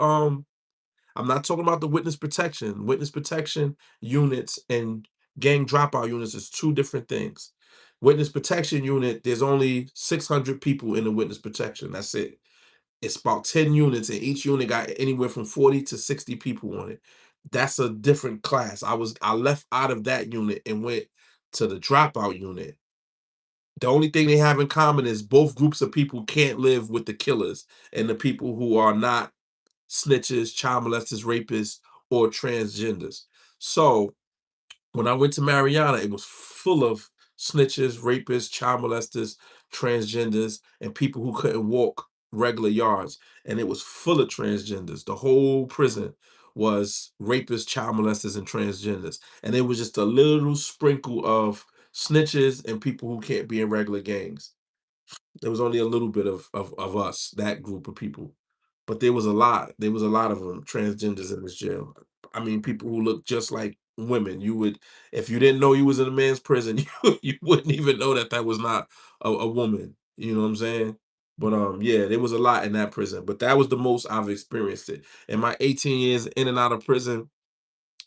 witness protection. Witness protection units and gang dropout units is two different things. Witness protection unit, there's only 600 people in the witness protection. That's it. It's about 10 units, and each unit got anywhere from 40 to 60 people on it. That's a different class. I left out of that unit and went to the dropout unit. The only thing they have in common is both groups of people can't live with the killers and the people who are not snitches, child molesters, rapists, or transgenders. So When I went to Mariana, it was full of snitches, rapists, child molesters, transgenders, and people who couldn't walk regular yards. And it was full of transgenders. The whole prison was rapists, child molesters, and transgenders. And it was just a little sprinkle of snitches and people who can't be in regular gangs. There was only a little bit of us, that group of people. But there was a lot. There was a lot of them, transgenders in this jail. I mean, people who look just like women. You would, if you didn't know you was in a man's prison, you wouldn't even know that that was not a woman. You know what I'm saying? But yeah, there was a lot in that prison. But that was the most I've experienced it. In my 18 years in and out of prison,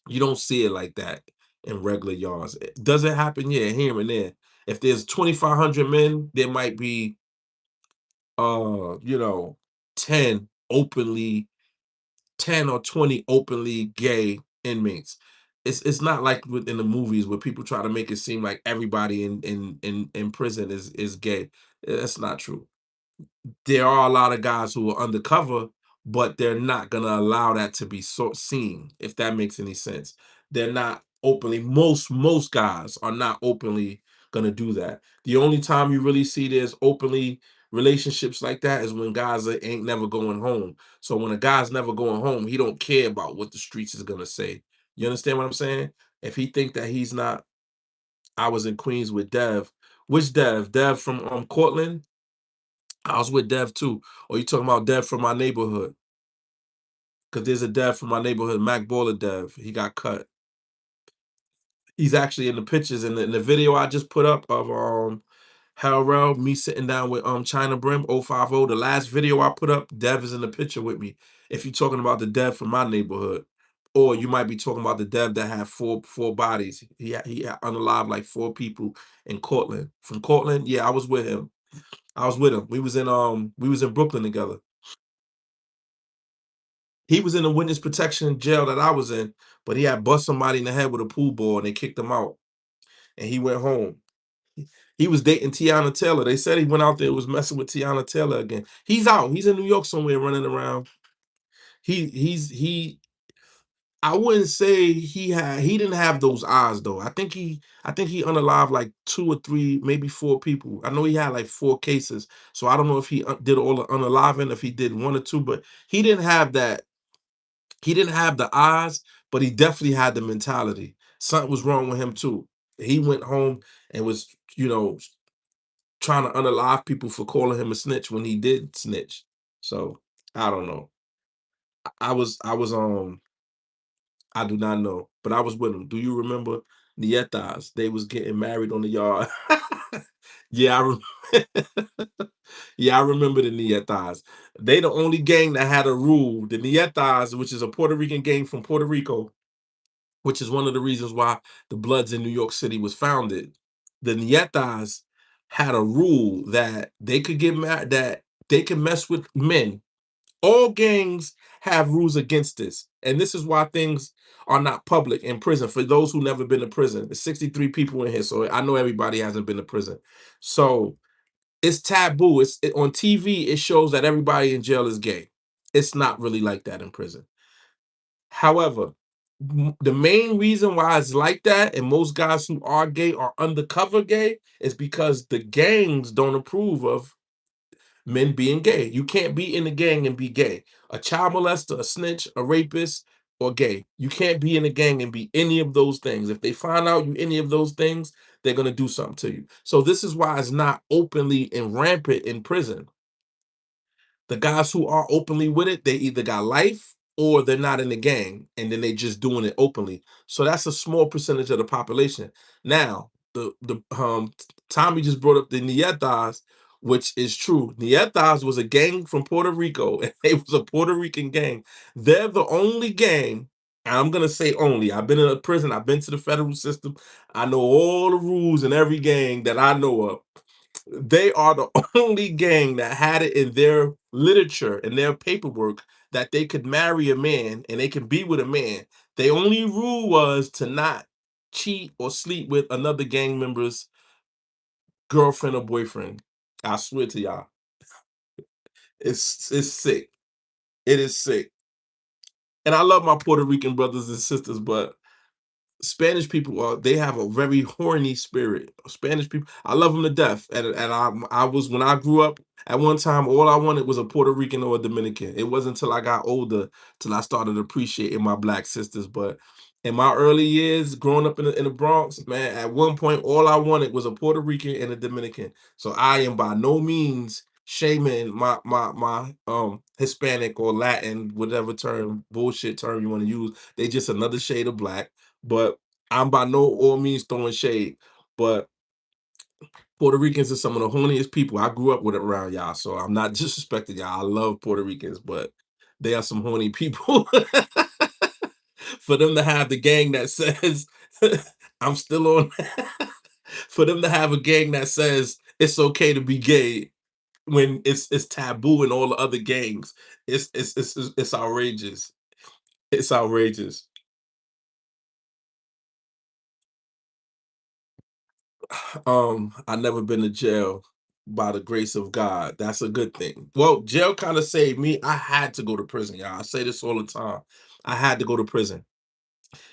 you don't see it like that in regular yards. Does it happen? Yeah, here and there. If there's 2,500 men, there might be you know, 10 openly 10 or 20 openly gay inmates. It's not like within the movies where people try to make it seem like everybody in prison is gay. That's not true. There are a lot of guys who are undercover, but they're not gonna allow that to be seen, if that makes any sense. They're not openly, most guys are not openly gonna do that. The only time you really see there's openly relationships like that is when guys ain't never going home. So when a guy's never going home, he don't care about what the streets is gonna say. You understand what I'm saying? If he think that he's not, I was in Queens with Dev. Which Dev? Dev from Cortland? I was with Dev too. Or you talking about Dev from my neighborhood? Because there's a Dev from my neighborhood, Mac Baller Dev. He got cut. He's actually in the pictures in the video I just put up of Hell Rell, me sitting down with China Brim 050. The last video I put up, Dev is in the picture with me. If you're talking about the Dev from my neighborhood. Or you might be talking about the Dev that had four bodies. He unalived like 4 people in Cortland. From Cortland, yeah, I was with him. I was with him. We was in Brooklyn together. He was in the witness protection jail that I was in, but he had bust somebody in the head with a pool ball and they kicked him out. And he went home. He was dating Tiana Taylor. They said he went out there and was messing with Tiana Taylor again. He's out. He's in New York somewhere running around. He I wouldn't say he didn't have those eyes though. I think he unalived like 2 or 3, maybe 4 people. I know he had like 4 cases. So I don't know if he did all the unaliving, if he did 1 or 2, but he didn't have that. He didn't have the eyes, but he definitely had the mentality. Something was wrong with him too. He went home and was, trying to unalive people for calling him a snitch when he did snitch. So I don't know. I do not know, but I was with him. Do you remember Nietas? They was getting married on the yard. Yeah, yeah, I remember the Nietas. They the only gang that had a rule. The Nietas, which is a Puerto Rican gang from Puerto Rico, which is one of the reasons why the Bloods in New York City was founded. The Nietas had a rule that they could get mad, that they can mess with men. All gangs have rules against this, and this is why things are not public in prison. For those who never been to prison, there's 63 people in here, so I know everybody hasn't been to prison. So it's taboo. On TV. It shows that everybody in jail is gay. It's not really like that in prison. However, the main reason why it's like that, and most guys who are gay are undercover gay, is because the gangs don't approve of men being gay. You can't be in the gang and be gay. A child molester, a snitch, a rapist, or gay. You can't be in a gang and be any of those things. If they find out you any of those things, they're gonna do something to you. So this is why it's not openly and rampant in prison. The guys who are openly with it, they either got life or they're not in the gang, and then they just doing it openly. So that's a small percentage of the population. Now, Tommy just brought up the Nietas, which is true. Nietas was a gang from Puerto Rico, and it was a Puerto Rican gang. They're the only gang. And I'm gonna say only. I've been in a prison. I've been to the federal system. I know all the rules in every gang that I know of. They are the only gang that had it in their literature, in their paperwork, that they could marry a man and they can be with a man. The only rule was to not cheat or sleep with another gang member's girlfriend or boyfriend. I swear to y'all. It's sick. It is sick. And I love my Puerto Rican brothers and sisters, but Spanish people are they have a very horny spirit. Spanish people, I love them to death. And I was when I grew up at one time, all I wanted was a Puerto Rican or a Dominican. It wasn't until I got older till I started appreciating my black sisters. But in my early years, growing up in the Bronx, man, at one point, all I wanted was a Puerto Rican and a Dominican. So I am by no means shaming my Hispanic or Latin, whatever term, bullshit term you want to use. They just another shade of black. But I'm by no all means throwing shade, but Puerto Ricans are some of the horniest people. I grew up with it around y'all, so I'm not disrespecting y'all. I love Puerto Ricans, but they are some horny people. For them to have the gang that says, I'm still on, for them to have a gang that says it's okay to be gay when it's taboo in all the other gangs, it's outrageous. It's outrageous. I never been to jail by the grace of God. That's a good thing. Well, jail kind of saved me. I had to go to prison, y'all. I say this all the time. I had to go to prison.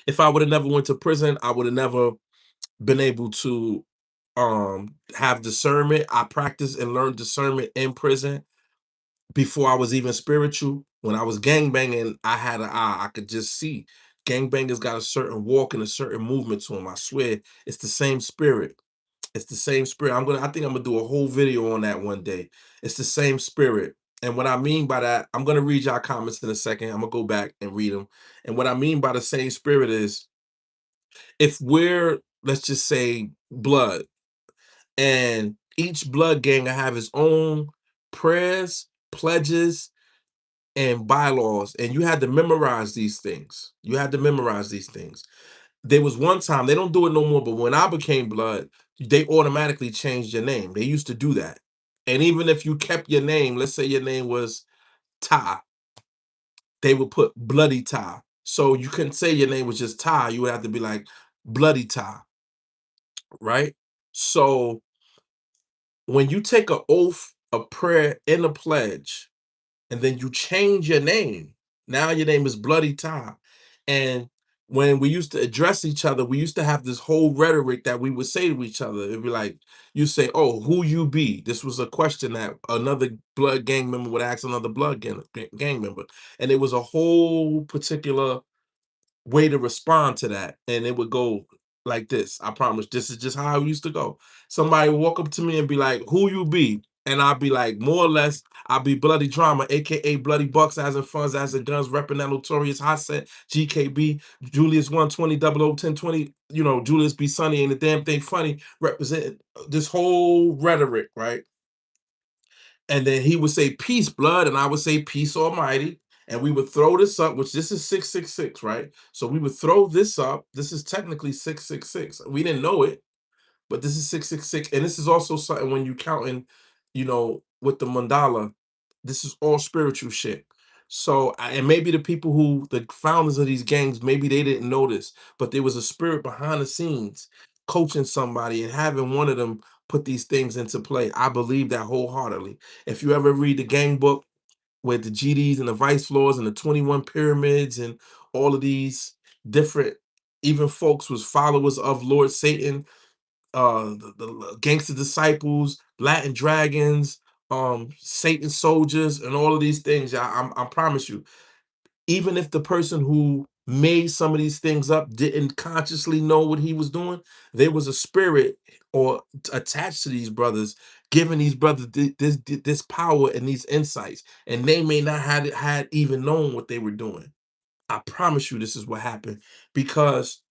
If I would have never went to prison, I would have never been able to have discernment. I practiced and learned discernment in prison before I was even spiritual. When I was gang banging, I had an eye. I could just see. Gangbangers got a certain walk and a certain movement to them. I swear, it's the same spirit. It's the same spirit. I think I'm gonna do a whole video on that one day. It's the same spirit. And what I mean by that, I'm gonna read y'all comments in a second. I'm gonna go back and read them. And what I mean by the same spirit is if we're, let's just say, blood, and each blood gang will have its own prayers, pledges, and bylaws, and you had to memorize these things. You had to memorize these things. There was one time, they don't do it no more, but when I became blood, they automatically changed your name. They used to do that. And even if you kept your name, let's say your name was Ty, they would put Bloody Ty. So you couldn't say your name was just Ty. You would have to be like Bloody Ty, right? So when you take an oath, a prayer, and a pledge, and then you change your name. Now your name is Bloody Tom. And when we used to address each other, we used to have this whole rhetoric that we would say to each other. It'd be like, you say, "Oh, who you be?" This was a question that another blood gang member would ask another blood gang member. And it was a whole particular way to respond to that. And it would go like this. I promise. This is just how it used to go. Somebody would walk up to me and be like, "Who you be?" And I'd be like, more or less, I'll be Bloody Drama, aka Bloody Bucks, as in funds, as in guns, repping that notorious hot set, GKB, Julius 120, 1020, Julius B. Sunny, ain't a damn thing funny, represent this whole rhetoric, right? And then he would say, "Peace, blood," and I would say, "Peace, Almighty." And we would throw this up, which this is 666, right? So we would throw this up. This is technically 666. We didn't know it, but this is 666. And this is also something when you counting, with the mandala, this is all spiritual shit. So, and maybe the people the founders of these gangs, maybe they didn't know this, but there was a spirit behind the scenes coaching somebody and having one of them put these things into play. I believe that wholeheartedly. If you ever read the gang book with the GDs and the vice floors and the 21 pyramids and all of these different, even folks was followers of Lord Satan, the gangster disciples, Latin dragons, Satan soldiers, and all of these things. I promise you, even if the person who made some of these things up didn't consciously know what he was doing, there was a spirit or attached to these brothers, giving these brothers this power and these insights, and they may not had even known what they were doing. I promise you, this is what happened because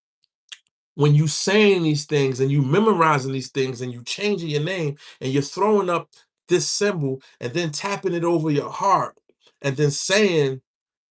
when you saying these things and you memorizing these things and you changing your name and you're throwing up this symbol and then tapping it over your heart and then saying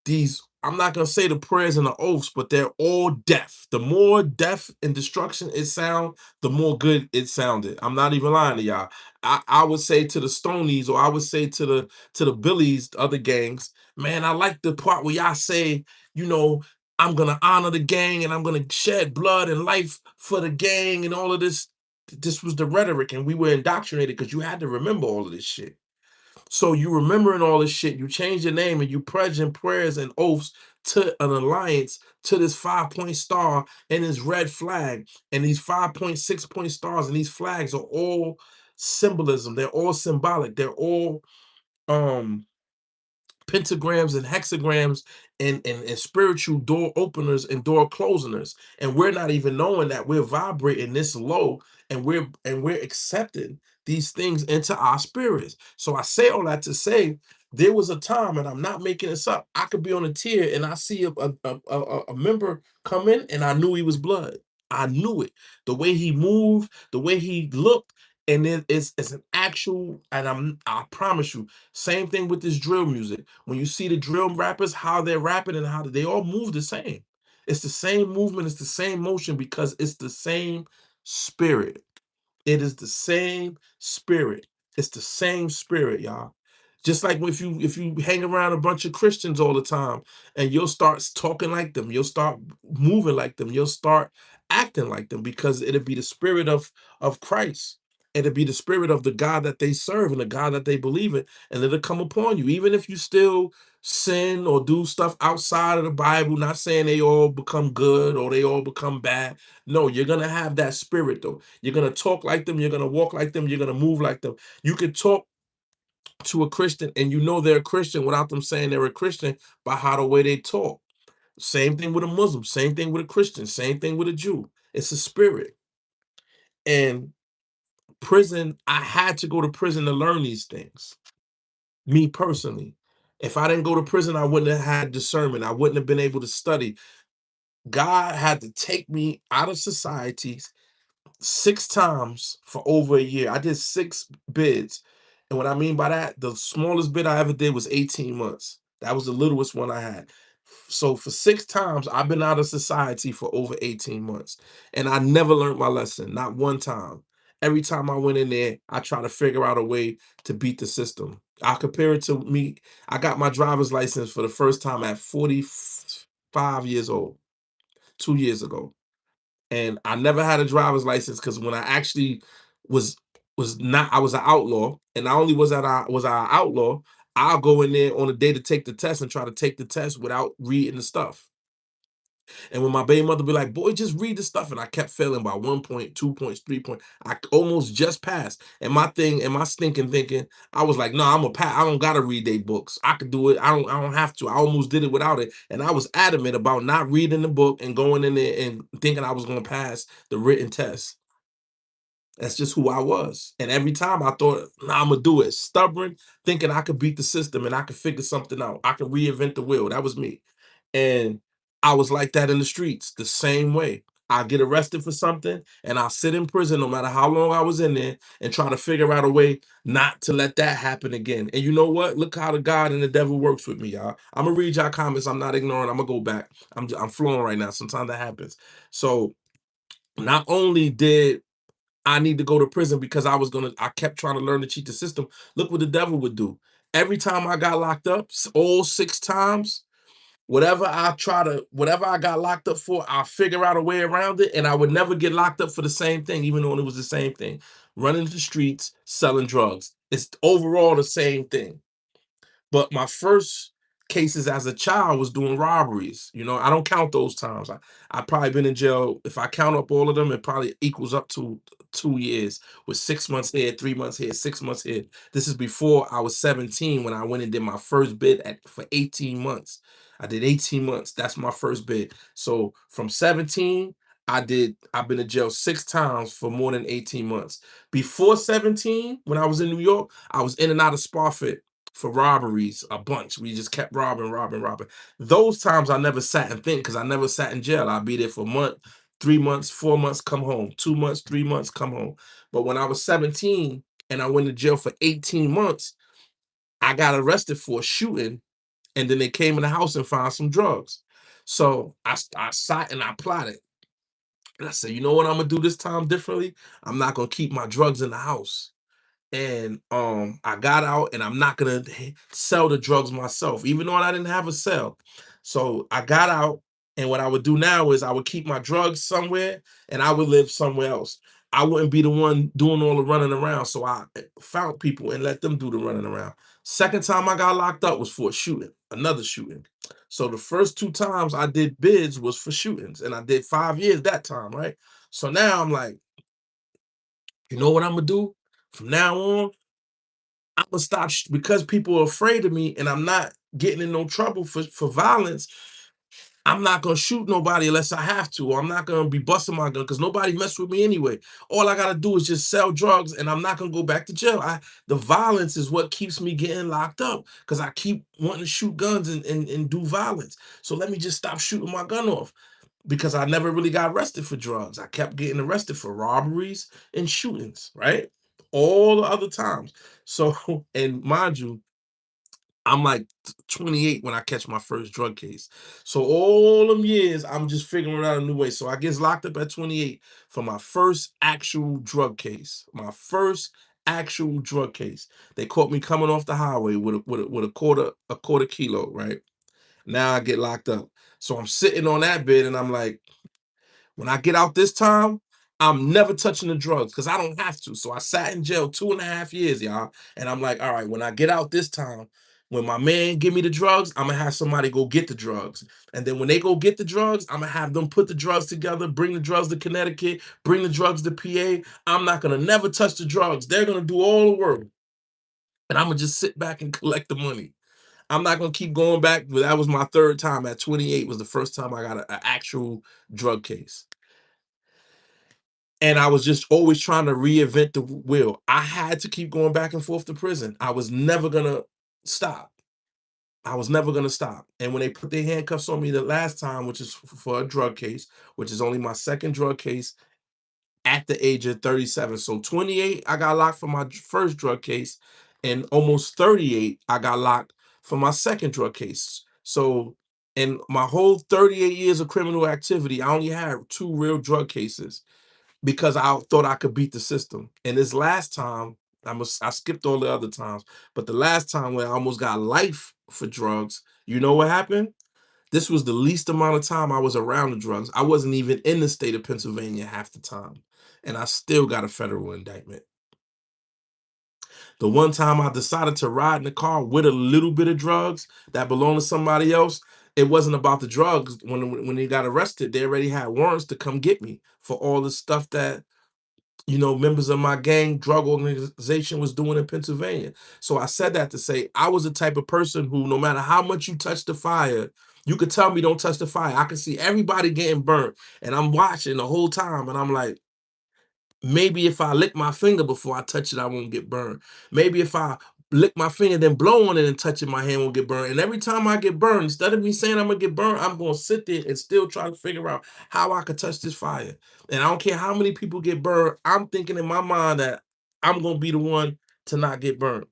these, I'm not gonna say the prayers and the oaths, but they're all death. The more death and destruction it sound, the more good it sounded. I'm not even lying to y'all. I would say to the Stonies, or I would say to the Billies, the other gangs, man, I like the part where y'all say, you know, I'm gonna honor the gang and I'm gonna shed blood and life for the gang and all of this. This was the rhetoric, and we were indoctrinated because you had to remember all of this shit. So you remembering all this shit, you change your name and you pledging prayers and oaths to an alliance to this 5-point star and this red flag. And these 5-point, 6-point stars and these flags are all symbolism. They're all symbolic. They're all um pentagrams and hexagrams and spiritual door openers and door closers, and we're not even knowing that we're vibrating this low, and we're accepting these things into our spirits. So I say all that to say there was a time, and I'm not making this up, I could be on a tier and I see a member come in and I knew he was blood. I knew it, the way he moved, the way he looked. And it's an actual, and I promise you, same thing with this drill music. When you see the drill rappers, how they're rapping and how they all move the same. It's the same movement, it's the same motion because it's the same spirit. It is the same spirit. It's the same spirit, y'all. Just like if you hang around a bunch of Christians all the time and you'll start talking like them, you'll start moving like them, you'll start acting like them because it'll be the spirit of Christ. It'll be the spirit of the God that they serve and the God that they believe in, and it'll come upon you. Even if you still sin or do stuff outside of the Bible, not saying they all become good or they all become bad. No, you're gonna have that spirit though. You're gonna talk like them, you're gonna walk like them, you're gonna move like them. You could talk to a Christian and you know they're a Christian without them saying they're a Christian by how the way they talk. Same thing with a Muslim, same thing with a Christian, same thing with a Jew. It's a spirit. And prison, I had to go to prison to learn these things. Me personally. If I didn't go to prison, I wouldn't have had discernment. I wouldn't have been able to study. God had to take me out of society 6 times for over a year. I did 6 bids, and what I mean by that, the smallest bid I ever did was 18 months. That was the littlest one I had. So for 6 times, I've been out of society for over 18 months, and I never learned my lesson, not one time. Every time I went in there, I try to figure out a way to beat the system. I compare it to me. I got my driver's license for the first time at 45 years old, 2 years ago. And I never had a driver's license because when I actually was was not I was an outlaw, and not only was I an outlaw, I'll go in there on a day to take the test and try to take the test without reading the stuff. And when my baby mother be like, "Boy, just read the stuff," and I kept failing by 1 point, 2 points, 3 point. I almost just passed. And my thing, and my stinking thinking, I was like, "No, I'm a pass. I don't gotta read they books. I could do it. I don't have to." I almost did it without it. And I was adamant about not reading the book and going in there and thinking I was gonna pass the written test. That's just who I was. And every time I thought, nah, I'm gonna do it. Stubborn, thinking I could beat the system and I could figure something out. I could reinvent the wheel. That was me. And I was like that in the streets, the same way. I get arrested for something and I'll sit in prison no matter how long I was in there and try to figure out a way not to let that happen again. And you know what? Look how the God and the devil works with me, y'all. I'm gonna read y'all comments. I'm not ignoring. I'm gonna go back. I'm flowing right now. Sometimes that happens. So not only did I need to go to prison because I kept trying to learn to cheat the system. Look what the devil would do. Every time I got locked up, all 6 times, whatever I got locked up for, I'll figure out a way around it, and I would never get locked up for the same thing, even though it was the same thing. Running the streets, selling drugs. It's overall the same thing. But my first cases as a child was doing robberies. I don't count those times. I probably been in jail. If I count up all of them, it probably equals up to 2 years with 6 months here, 3 months here, 6 months here. This is before I was 17 when I went and did my first bid for 18 months. I did 18 months. That's my first bid. So from 17, I've been in jail 6 times for more than 18 months. Before 17, when I was in New York, I was in and out of Spofford for robberies a bunch. We just kept robbing, robbing, robbing. Those times I never sat and think because I never sat in jail. I'd be there for a month, 3 months, 4 months, come home, 2 months, 3 months, come home. But when I was 17 and I went to jail for 18 months, I got arrested for a shooting, and then they came in the house and found some drugs. So I sat and I plotted. And I said, you know what I'm gonna do this time differently? I'm not gonna keep my drugs in the house. And I got out and I'm not gonna sell the drugs myself, even though I didn't have a cell. So I got out, and what I would do now is I would keep my drugs somewhere and I would live somewhere else. I wouldn't be the one doing all the running around. So I found people and let them do the running around. Second time I got locked up was for a shooting, another shooting. So the first 2 times I did bids was for shootings, and I did 5 years that time, right? So now I'm like, "You know what Imma do? From now on, Imma stop because people are afraid of me and I'm not getting in no trouble for violence. I'm not gonna shoot nobody unless I have to, or I'm not gonna be busting my gun because nobody mess with me anyway. All I gotta do is just sell drugs and I'm not gonna go back to jail. The violence is what keeps me getting locked up because I keep wanting to shoot guns and do violence. So let me just stop shooting my gun off because I never really got arrested for drugs. I kept getting arrested for robberies and shootings, right? All the other times. So, and mind you, I'm like 28 when I catch my first drug case. So all them years, I'm just figuring out a new way. So I gets locked up at 28 for my first actual drug case. My first actual drug case. They caught me coming off the highway with a quarter kilo, right? Now I get locked up. So I'm sitting on that bed and I'm like, when I get out this time, I'm never touching the drugs because I don't have to. So I sat in jail 2.5 years, y'all. And I'm like, all right, when I get out this time, when my man give me the drugs, I'm gonna have somebody go get the drugs. And then when they go get the drugs, I'm gonna have them put the drugs together, bring the drugs to Connecticut, bring the drugs to PA. I'm not gonna never touch the drugs. They're gonna do all the work. And I'm gonna just sit back and collect the money. I'm not gonna keep going back, but that was my third time at 28 was the first time I got an actual drug case. And I was just always trying to reinvent the wheel. I had to keep going back and forth to prison. I was never gonna stop. I was never gonna stop. And when they put their handcuffs on me the last time, which is for a drug case, which is only my second drug case at the age of 37. So 28, I got locked for my first drug case, and almost 38, I got locked for my second drug case. So in my whole 38 years of criminal activity, I only had 2 real drug cases because I thought I could beat the system. And this last time, I skipped all the other times, but the last time when I almost got life for drugs, you know what happened? This was the least amount of time I was around the drugs. I wasn't even in the state of Pennsylvania half the time, and I still got a federal indictment. The one time I decided to ride in the car with a little bit of drugs that belonged to somebody else, it wasn't about the drugs. When they got arrested, they already had warrants to come get me for all the stuff that members of my gang drug organization was doing in Pennsylvania. So I said that to say I was the type of person who, no matter how much you touch the fire, you could tell me don't touch the fire. I could see everybody getting burnt, and I'm watching the whole time, and I'm like, maybe if I lick my finger before I touch it, I won't get burned. Maybe if I lick my finger, then blow on it and touch it, my hand won't get burned. And every time I get burned, instead of me saying I'm gonna get burned, I'm gonna sit there and still try to figure out how I could touch this fire. And I don't care how many people get burned, I'm thinking in my mind that I'm gonna be the one to not get burned.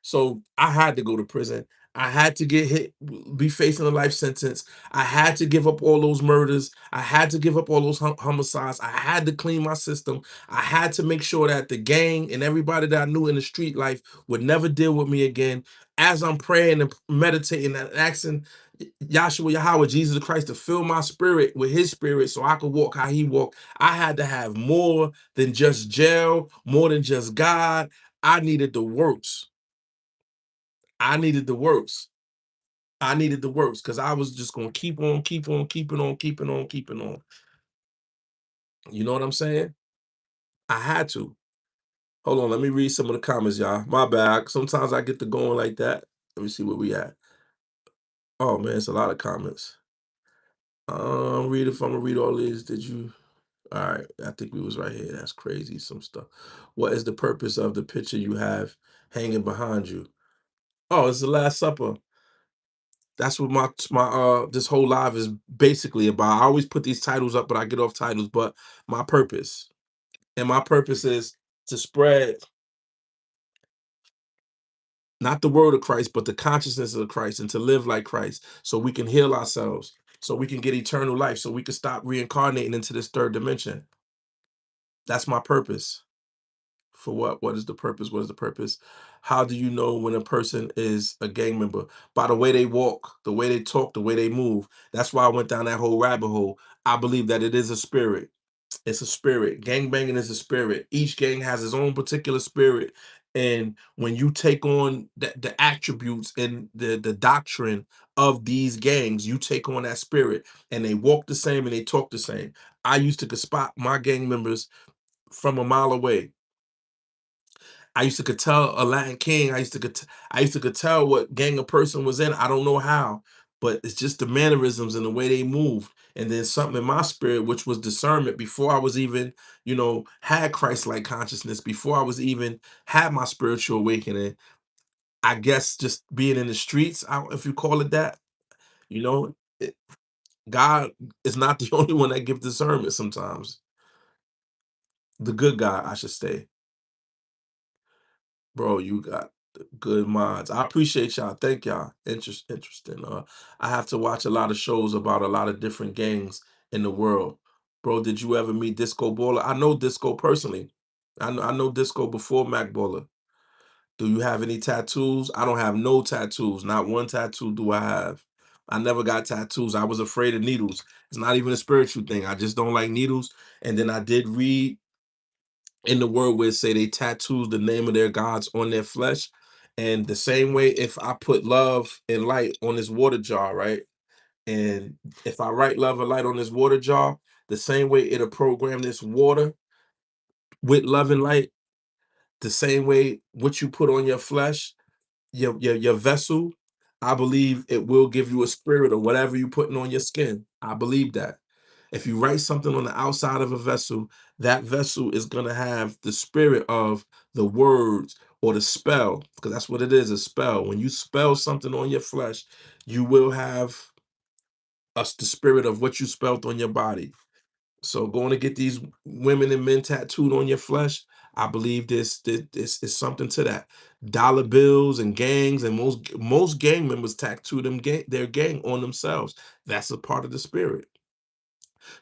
So I had to go to prison. I had to get hit, be facing a life sentence. I had to give up all those murders. I had to give up all those homicides. I had to clean my system. I had to make sure that the gang and everybody that I knew in the street life would never deal with me again. As I'm praying and meditating and asking Yahshua Yahweh, Jesus Christ, to fill my spirit with his spirit so I could walk how he walked, I had to have more than just jail, more than just God. I needed the works. I needed the works. I needed the works because I was just gonna keep on, keep on, keeping on, keeping on, keeping on. You know what I'm saying? I had to. Hold on, let me read some of the comments, y'all. My bad. Sometimes I get to going like that. Let me see where we at. Oh man, it's a lot of comments. Read if I'm gonna read all these. Did you? All right, I think we was right here. That's crazy. Some stuff. What is the purpose of the picture you have hanging behind you? Oh, it's the Last Supper. That's what my this whole live is basically about. I always put these titles up, but I get off titles. But my purpose, and my purpose is to spread not the word of Christ, but the consciousness of Christ, and to live like Christ, so we can heal ourselves, so we can get eternal life, so we can stop reincarnating into this third dimension. That's my purpose. For what? What is the purpose? What is the purpose? How do you know when a person is a gang member? By the way they walk, the way they talk, the way they move. That's why I went down that whole rabbit hole. I believe that it is a spirit. It's a spirit. Gang banging is a spirit. Each gang has its own particular spirit, And when you take on the attributes and the doctrine of these gangs, you take on that spirit, and they walk the same and they talk the same. I used to could spot my gang members from a mile away. I used to could tell a Latin king. I used to could tell what gang a person was in. I don't know how, but it's just the mannerisms and the way they moved. And then something in my spirit, which was discernment before I was even, had Christ-like consciousness, before I was even had my spiritual awakening. I guess just being in the streets, if you call it that, you know, it, God is not the only one that gives discernment sometimes. The good guy, I should say. Bro, you got good minds. I appreciate y'all. Thank y'all. Interesting. I have to watch a lot of shows about a lot of different gangs in the world. Bro, did you ever meet Disco Baller? I know Disco personally. I know Disco before Mac Baller. Do you have any tattoos? I don't have no tattoos. Not one tattoo do I have. I never got tattoos. I was afraid of needles. It's not even a spiritual thing. I just don't like needles. And then I did read in the word where it say they tattoos the name of their gods on their flesh. And the same way, if I put love and light on this water jar, right? And if I write love and light on this water jar, the same way it'll program this water with love and light, the same way what you put on your flesh, your vessel, I believe it will give you a spirit or whatever you putting on your skin. I believe that. If you write something on the outside of a vessel, that vessel is going to have the spirit of the words or the spell, because that's what it is, a spell. When you spell something on your flesh, you will have us the spirit of what you spelt on your body. So going to get these women and men tattooed on your flesh, I believe this is something to that. Dollar bills and gangs, and most gang members tattoo their gang on themselves. That's a part of the spirit.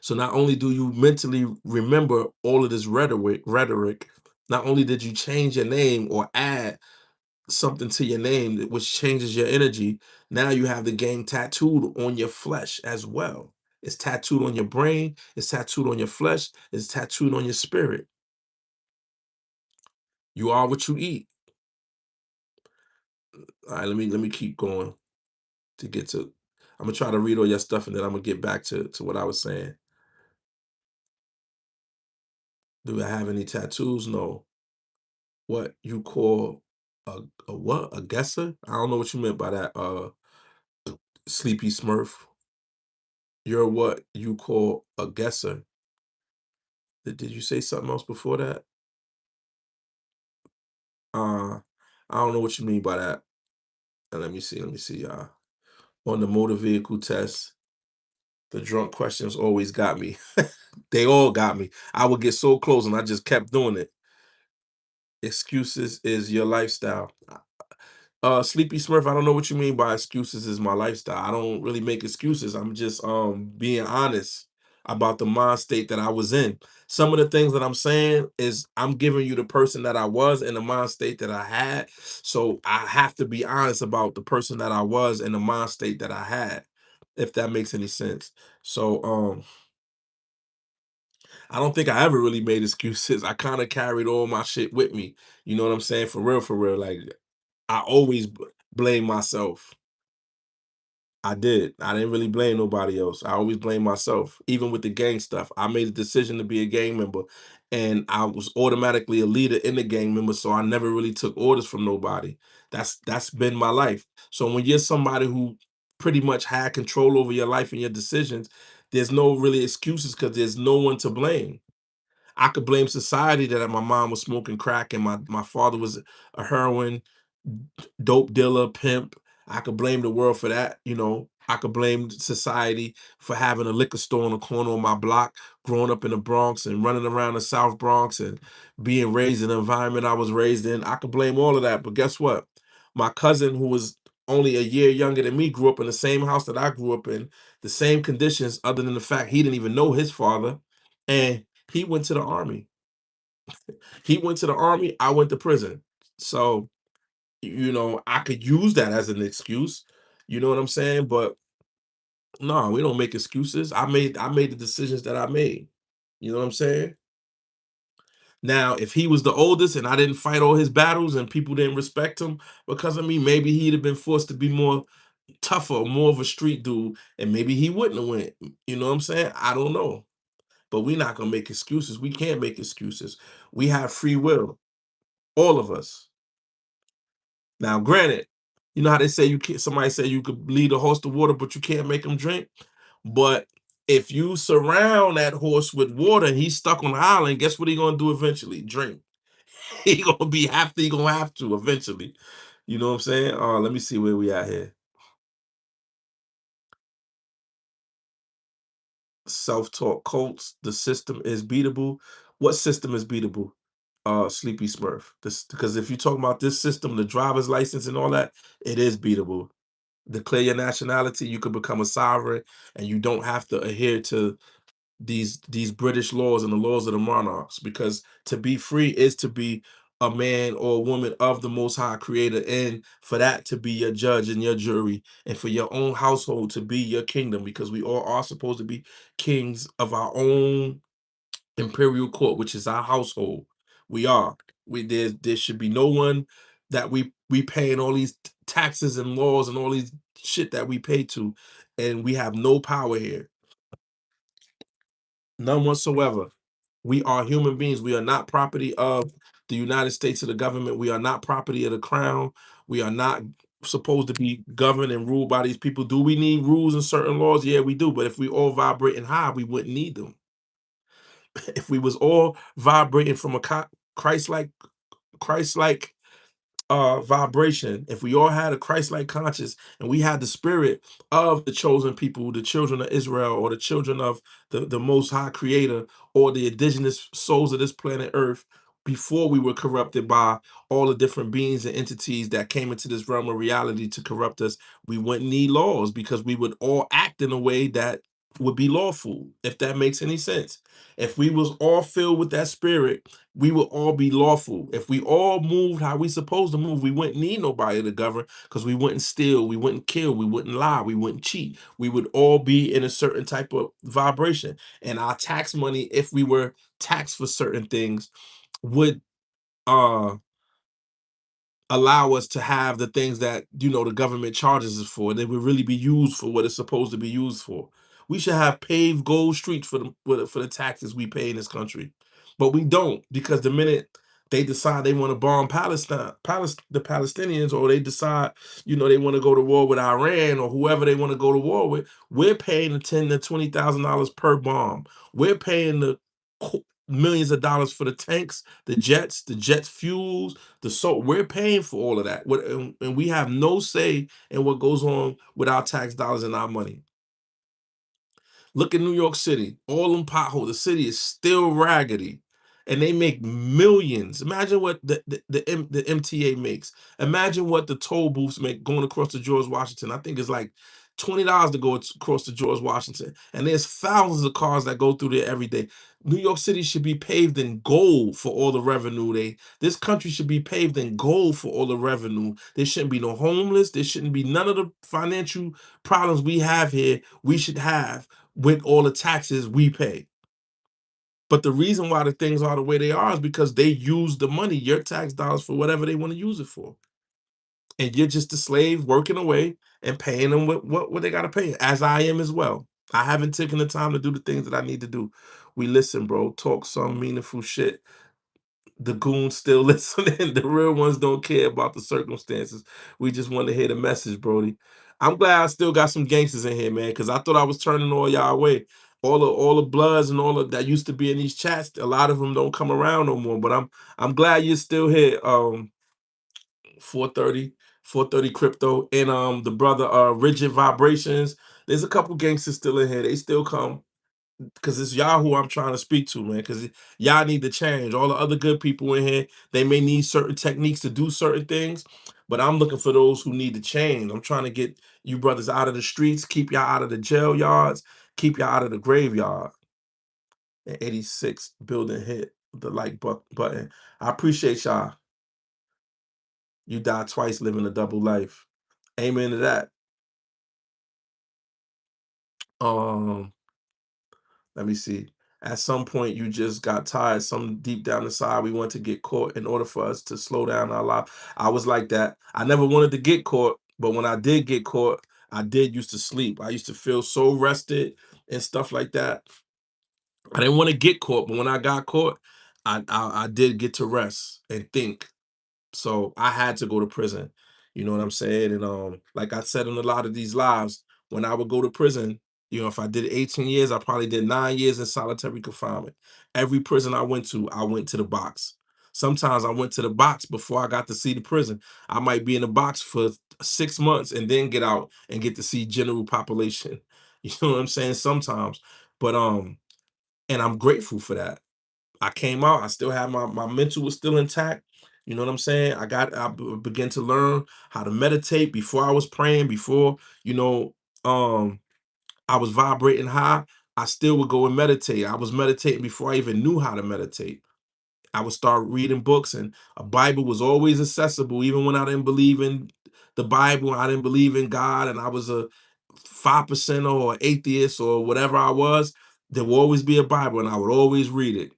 So not only do you mentally remember all of this rhetoric, not only did you change your name or add something to your name which changes your energy, now you have the gang tattooed on your flesh as well. It's tattooed on your brain, it's tattooed on your flesh, it's tattooed on your spirit. You are what you eat. All right, let me keep going to get to. I'm gonna try to read all your stuff and then I'm gonna get back to what I was saying. Do I have any tattoos? No. What you call a what? A guesser? I don't know what you meant by that. Sleepy Smurf. You're what you call a guesser. Did you say something else before that? Uh, I don't know what you mean by that. Let me see. Let me see. On the motor vehicle test, the drunk questions always got me. They all got me. I would get so close and I just kept doing it. Excuses is your lifestyle. Sleepy Smurf, I don't know what you mean by excuses is my lifestyle. I don't really make excuses. I'm just being honest about the mind state that I was in. Some of the things that I'm saying is I'm giving you the person that I was and the mind state that I had. So I have to be honest about the person that I was and the mind state that I had, if that makes any sense. So I don't think I ever really made excuses. I kind of carried all my shit with me. You know what I'm saying? For real, for real. Like I always blame myself. I did. I didn't really blame nobody else. I always blame myself. Even with the gang stuff, I made a decision to be a gang member, and I was automatically a leader in the gang member, so I never really took orders from nobody. That's been my life. So when you're somebody who pretty much had control over your life and your decisions, there's no really excuses because there's no one to blame. I could blame society that my mom was smoking crack and my father was a heroin dope dealer, pimp. I could blame the world for that, you know. I could blame society for having a liquor store on the corner of my block, growing up in the Bronx and running around the South Bronx and being raised in the environment I was raised in. I could blame all of that. But guess what? My cousin, who was only a year younger than me, grew up in the same house that I grew up in, the same conditions, other than the fact he didn't even know his father. And he went to the army. He went to the army, I went to prison. So I could use that as an excuse. You know what I'm saying? But no, we don't make excuses. I made the decisions that I made. You know what I'm saying? Now, if he was the oldest and I didn't fight all his battles and people didn't respect him because of me, maybe he'd have been forced to be more tougher, more of a street dude, and maybe he wouldn't have went. You know what I'm saying? I don't know. But we're not gonna make excuses. We can't make excuses. We have free will, all of us. Now, granted, you know how they say you can't. Somebody say you could lead a horse to water, but you can't make him drink. But if you surround that horse with water and he's stuck on the island, guess what he gonna do eventually? Drink. He gonna have to eventually. You know what I'm saying? Let me see where we at here. Self-taught cults. The system is beatable. What system is beatable? Sleepy Smurf. This because if you're talking about this system, the driver's license and all that, it is beatable. Declare your nationality, you could become a sovereign, and you don't have to adhere to these British laws and the laws of the monarchs. Because to be free is to be a man or a woman of the Most High Creator, and for that to be your judge and your jury, and for your own household to be your kingdom. Because we all are supposed to be kings of our own imperial court, which is our household. We are. There should be no one that we paying all these taxes and laws and all these shit that we pay to, and we have no power here, none whatsoever. We are human beings. We are not property of the United States or the government. We are not property of the crown. We are not supposed to be governed and ruled by these people. Do we need rules and certain laws? Yeah, we do. But if we all vibrating high, we wouldn't need them. If we was all vibrating from a Christ-like Christ-like vibration, if we all had a Christ-like conscience and we had the spirit of the chosen people, the children of Israel, or the children of the Most High Creator, or the indigenous souls of this planet Earth, before we were corrupted by all the different beings and entities that came into this realm of reality to corrupt us, we wouldn't need laws because we would all act in a way that would be lawful, if that makes any sense. If we was all filled with that spirit, we would all be lawful. If we all moved how we supposed to move, we wouldn't need nobody to govern, because we wouldn't steal, we wouldn't kill, we wouldn't lie, we wouldn't cheat. We would all be in a certain type of vibration. And our tax money, if we were taxed for certain things, would uh allow us to have the things that the government charges us for. They would really be used for what it's supposed to be used for. We should have paved gold streets for the taxes we pay in this country, but we don't, because the minute they decide they want to bomb the Palestinians, or they decide they want to go to war with Iran or whoever they want to go to war with, we're paying the $10,000 to $20,000 per bomb. We're paying the millions of dollars for the tanks, the jets fuels, we're paying for all of that. And we have no say in what goes on with our tax dollars and our money. Look at New York City, all them potholes. The city is still raggedy, and they make millions. Imagine what the MTA makes. Imagine what the toll booths make going across the George Washington. I think it's like $20 to go across the George Washington, and there's thousands of cars that go through there every day. New York City should be paved in gold for all the revenue. This country should be paved in gold for all the revenue. There shouldn't be no homeless. There shouldn't be none of the financial problems we have here. We should have with all the taxes we pay. But the reason why the things are the way they are is because they use the money, your tax dollars, for whatever they want to use it for. And you're just a slave working away and paying them what they got to pay, as I am as well. I haven't taken the time to do the things that I need to do. We listen, bro, talk some meaningful shit. The goons still listening. The real ones don't care about the circumstances. We just want to hear the message, Brody. I'm glad I still got some gangsters in here, man, because I thought I was turning all y'all away. All the bloods and all of that used to be in these chats. A lot of them don't come around no more. But I'm glad you're still here. 430, 430 crypto, and the brother Rigid Vibrations. There's a couple gangsters still in here. They still come, because it's y'all who I'm trying to speak to, man, because y'all need to change. All the other good people in here, they may need certain techniques to do certain things, but I'm looking for those who need to change. I'm trying to get you brothers out of the streets, keep y'all out of the jail yards, keep y'all out of the graveyard. And 86 building hit the button. I appreciate y'all. You died twice living a double life. Amen to that. Um, Let me see. at some point you just got tired. Some deep down inside, we want to get caught in order for us to slow down our life. I was like that. I never wanted to get caught, but when I did get caught, I did used to sleep. I used to feel so rested and stuff like that. I didn't want to get caught, but when I got caught, I did get to rest and think. So I had to go to prison. You know what I'm saying? And like I said in a lot of these lives, when I would go to prison, if I did 18 years, I probably did 9 years in solitary confinement. Every prison I went to the box. Sometimes I went to the box before I got to see the prison. I might be in the box for 6 months and then get out and get to see general population. You know what I'm saying? Sometimes. But and I'm grateful for that. I came out, I still had my mental was still intact. You know what I'm saying? Began to learn how to meditate before I was praying, before, you know, um I was vibrating high, I still would go and meditate. I was meditating before I even knew how to meditate. I would start reading books, and a Bible was always accessible, even when I didn't believe in the Bible, I didn't believe in God, and I was a 5% or atheist or whatever I was. There would always be a Bible, and I would always read it.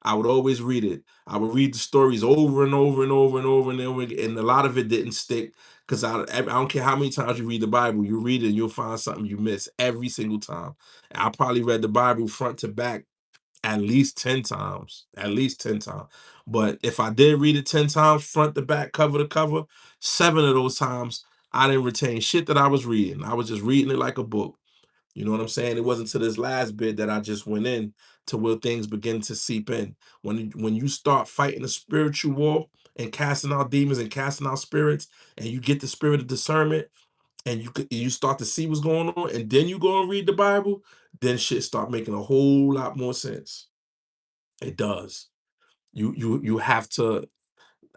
I would always read it. I would read the stories over and over and over and over and over again, and a lot of it didn't stick because I don't care how many times you read the Bible, you read it and you'll find something you miss every single time. I probably read the Bible front to back at least 10 times, at least 10 times. But if I did read it 10 times, front to back, cover to cover, 7 of those times, I didn't retain shit that I was reading. I was just reading it like a book. You know what I'm saying? It wasn't to this last bit that I just went in to where things begin to seep in. When you start fighting a spiritual war and casting out demons and casting out spirits, and you get the spirit of discernment, and you start to see what's going on, and then you go and read the Bible, then shit start making a whole lot more sense. It does. You have to,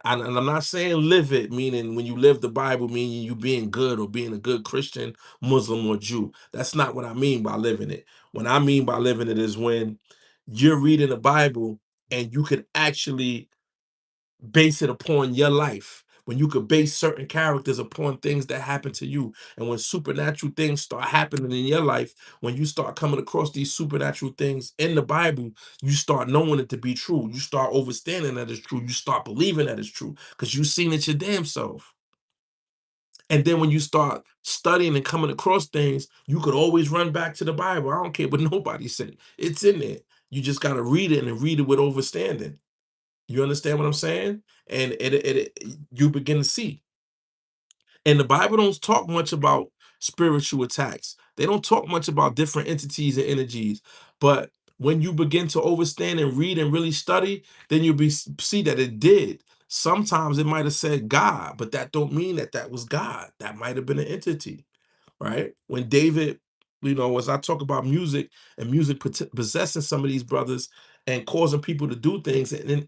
and I'm not saying live it, meaning when you live the Bible, meaning you being good or being a good Christian, Muslim, or Jew. That's not what I mean by living it. What I mean by living it is when you're reading the Bible and you can actually base it upon your life. When you could base certain characters upon things that happen to you. And when supernatural things start happening in your life, when you start coming across these supernatural things in the Bible, you start knowing it to be true. You start understanding that it's true. You start believing that it's true because you've seen it your damn self. And then when you start studying and coming across things, you could always run back to the Bible. I don't care what nobody said. It's in there. You just got to read it and read it with understanding. You understand what I'm saying? And you begin to see. And the Bible don't talk much about spiritual attacks. They don't talk much about different entities and energies. But when you begin to understand and read and really study, then see that it did. Sometimes it might have said God, but that don't mean that that was God. That might have been an entity, right? When David, as I talk about music and music possessing some of these brothers and causing people to do things and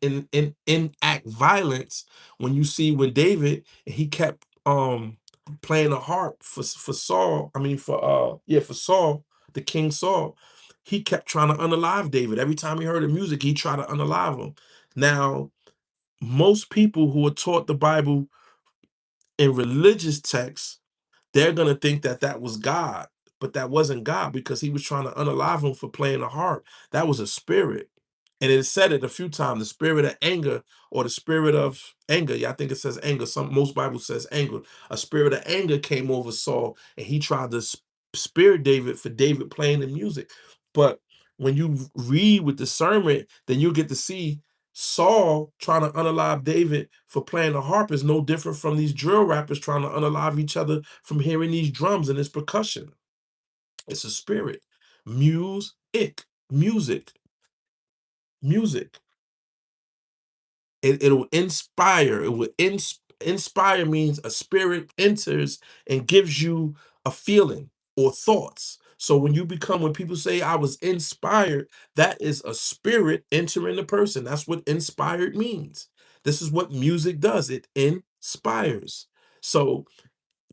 enact violence, when David, he kept playing a harp for Saul, I mean for Saul, the King Saul, he kept trying to unalive David. Every time he heard the music, he tried to unalive him. Now, most people who are taught the Bible in religious texts, they're gonna think that that was God, but that wasn't God because he was trying to unalive him for playing a harp. That was a spirit. And it said it a few times, the spirit of anger or the spirit of anger. Yeah, I think it says anger. Most Bible says anger. A spirit of anger came over Saul, and he tried to spare David for David playing the music. But when you read with discernment, then you get to see Saul trying to unalive David for playing the harp is no different from these drill rappers trying to unalive each other from hearing these drums and this percussion. It's a spirit. Music, music. It'll inspire. It will inspire means a spirit enters and gives you a feeling or thoughts. So when people say I was inspired, that is a spirit entering the person. That's what inspired means. This is what music does. It inspires. So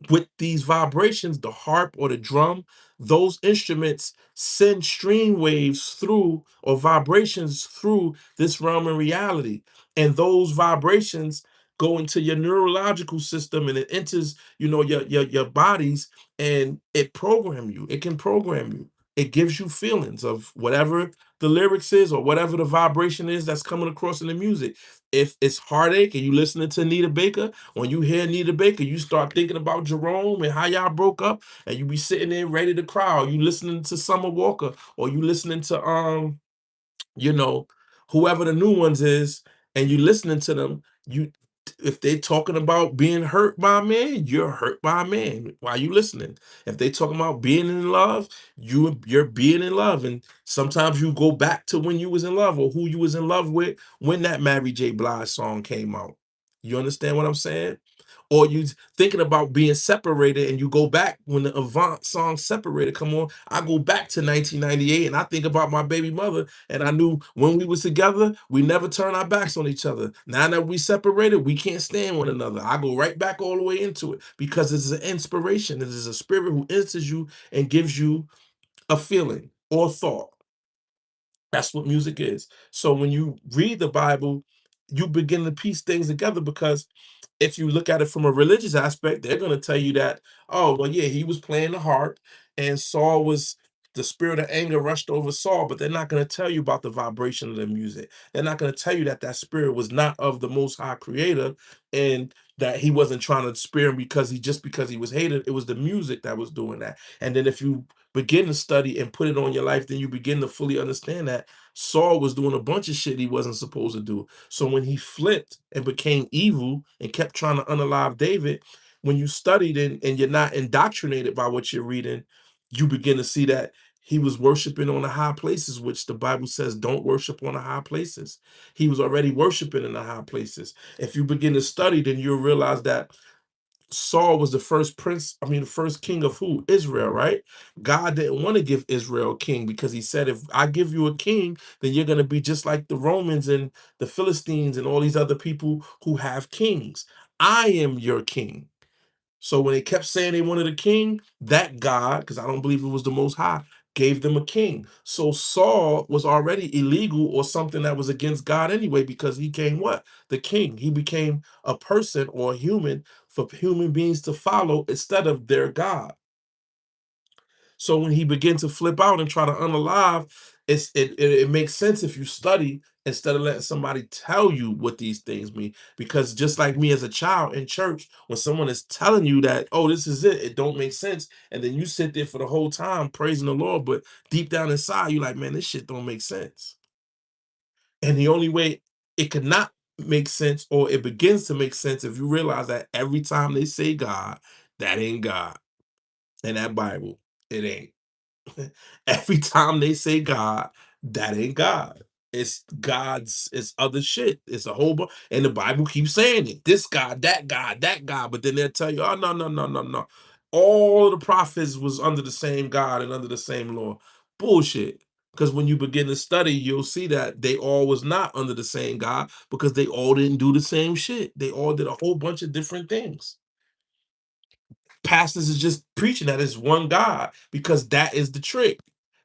with these vibrations, the harp or the drum, those instruments send stream waves through or vibrations through this realm of reality. And those vibrations go into your neurological system and it enters, your bodies and it can program you. it gives you feelings of whatever the lyrics is or whatever the vibration is that's coming across in the music. If it's heartache and you listening to Anita Baker, when you hear Anita Baker, you start thinking about Jerome and how y'all broke up, and you be sitting there ready to cry. Or you listening to Summer Walker, or you listening to you know, whoever the new ones is, and you listening to them, you if they talking about being hurt by a man, you're hurt by a man while you listening. If they talking about being in love, you're being in love. And sometimes you go back to when you was in love or who you was in love with when that Mary J. Blige song came out. You understand what I'm saying? Or you thinking about being separated and you go back when the Avant song Separated come on. I go back to 1998 and I think about my baby mother, and I knew when we was together, we never turn our backs on each other. Now that we separated, we can't stand one another. I go right back all the way into it because it's an inspiration. It is a spirit who enters you and gives you a feeling or thought. That's what music is. So when you read the Bible, you begin to piece things together because if you look at it from a religious aspect, they're going to tell you that, oh, well, yeah, he was playing the harp and Saul was, the spirit of anger rushed over Saul, but they're not going to tell you about the vibration of the music. They're not going to tell you that that spirit was not of the Most High Creator and that he wasn't trying to spare him because he was hated. It was the music that was doing that. And then if you begin to study and put it on your life, then you begin to fully understand that Saul was doing a bunch of shit he wasn't supposed to do. So when he flipped and became evil and kept trying to unalive David, when you studied and you're not indoctrinated by what you're reading, you begin to see that he was worshiping on the high places, which the Bible says don't worship on the high places. He was already worshiping in the high places. If you begin to study, then you'll realize that Saul was the first prince, I mean, the first king of who? Israel, right? God didn't want to give Israel a king because he said, if I give you a king, then you're going to be just like the Romans and the Philistines and all these other people who have kings. I am your king. So when they kept saying they wanted a king, that God, because I don't believe it was the Most High, gave them a king. So Saul was already illegal or something that was against God anyway, because he became what? The king. He became a person or a human for human beings to follow instead of their God. So when he began to flip out and try to unalive, it makes sense if you study instead of letting somebody tell you what these things mean. Because just like me as a child in church, when someone is telling you that, oh, this is it, it don't make sense, and then you sit there for the whole time praising the Lord, but deep down inside, you're like, man, this shit don't make sense. And the only way it could not make sense or it begins to make sense if you realize that every time they say God, that ain't God. In that Bible, it ain't. Every time they say God, that ain't God. It's God's, it's other shit. It's a whole bunch, and the Bible keeps saying it. This God, that God, that God. But then they'll tell you, oh, no, no, no, no, no. All the prophets was under the same God and under the same law. Bullshit. Because when you begin to study, you'll see that they all was not under the same God because they all didn't do the same shit. They all did a whole bunch of different things. Pastors is just preaching that it's one God because that is the trick.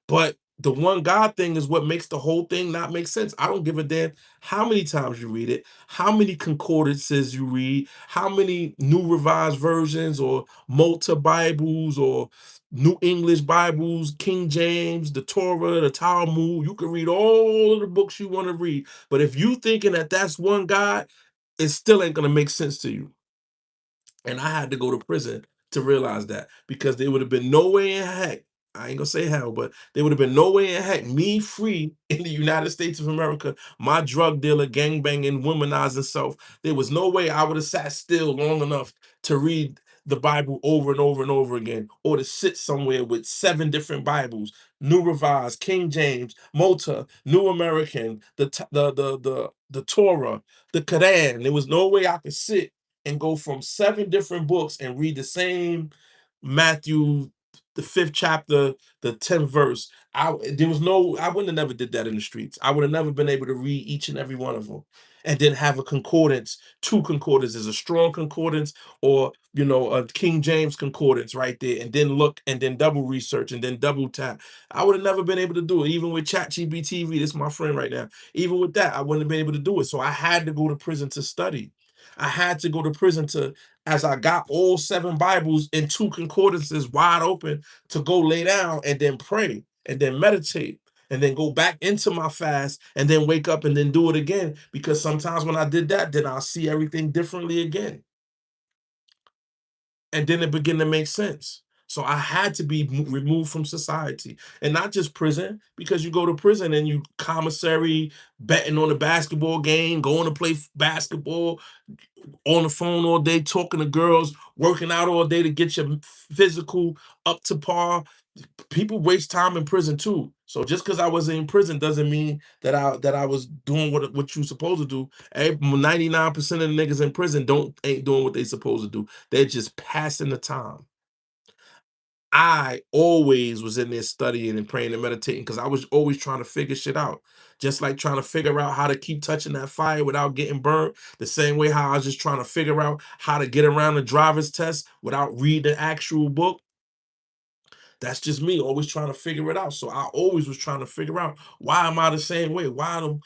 But the one God thing is what makes the whole thing not make sense. I don't give a damn how many times you read it, how many concordances you read, how many New Revised Versions or Malta Bibles or New English Bibles, King James, the Torah, the Talmud. You can read all of the books you want to read. But if you thinking that that's one God, it still ain't going to make sense to you. And I had to go to prison to realize that because there would have been no way in heck, I ain't gonna say hell, but there would have been no way in heck, me free in the United States of America, my drug dealer, gangbanging, womanizing self. There was no way I would have sat still long enough to read the Bible over and over and over again, or to sit somewhere with 7 different Bibles, New Revised, King James, Malta, New American, the Torah, the Quran. There was no way I could sit and go from 7 different books and read the same Matthew, the 5th chapter, the 10th verse. There was no, I wouldn't have never did that in the streets. I would have never been able to read each and every one of them and then have a concordance, 2 concordances, a strong concordance or a King James concordance right there, and then look and then double research and then double tap. I would have never been able to do it, even with ChatGPT. This is my friend right now. Even with that, I wouldn't have been able to do it. So I had to go to prison to study. I had to go to prison to, as I got all 7 Bibles and 2 concordances wide open to go lay down and then pray. and then meditate and then go back into my fast and then wake up and then do it again, because sometimes when I did that, then I'll see everything differently again. And then it began to make sense. So I had to be removed from society, and not just prison, because you go to prison and you commissary, betting on a basketball game, going to play basketball, on the phone all day, talking to girls, working out all day to get your physical up to par. People waste time in prison too. So just because I was in prison doesn't mean that I was doing what you supposed to do. 99% of the niggas in prison don't ain't doing what they supposed to do. They're just passing the time. I always was in there studying and praying and meditating because I was always trying to figure shit out. Just like trying to figure out how to keep touching that fire without getting burnt. The same way how I was just trying to figure out how to get around the driver's test without reading the actual book. That's just me always trying to figure it out. So I always was trying to figure out, why am I the same way? Why do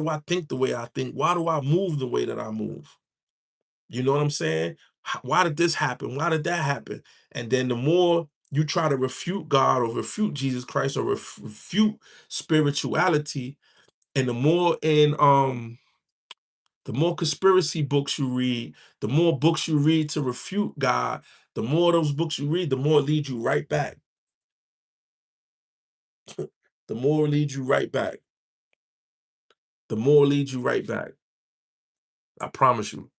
I think the way I think? Why do I move the way that I move? You know what I'm saying? Why did this happen? Why did that happen? And then the more you try to refute God or refute Jesus Christ or refute spirituality, and the more conspiracy books you read, the more books you read to refute God, the more those books you read, the more it leads you right back. The more it leads you right back. The more it leads you right back. I promise you.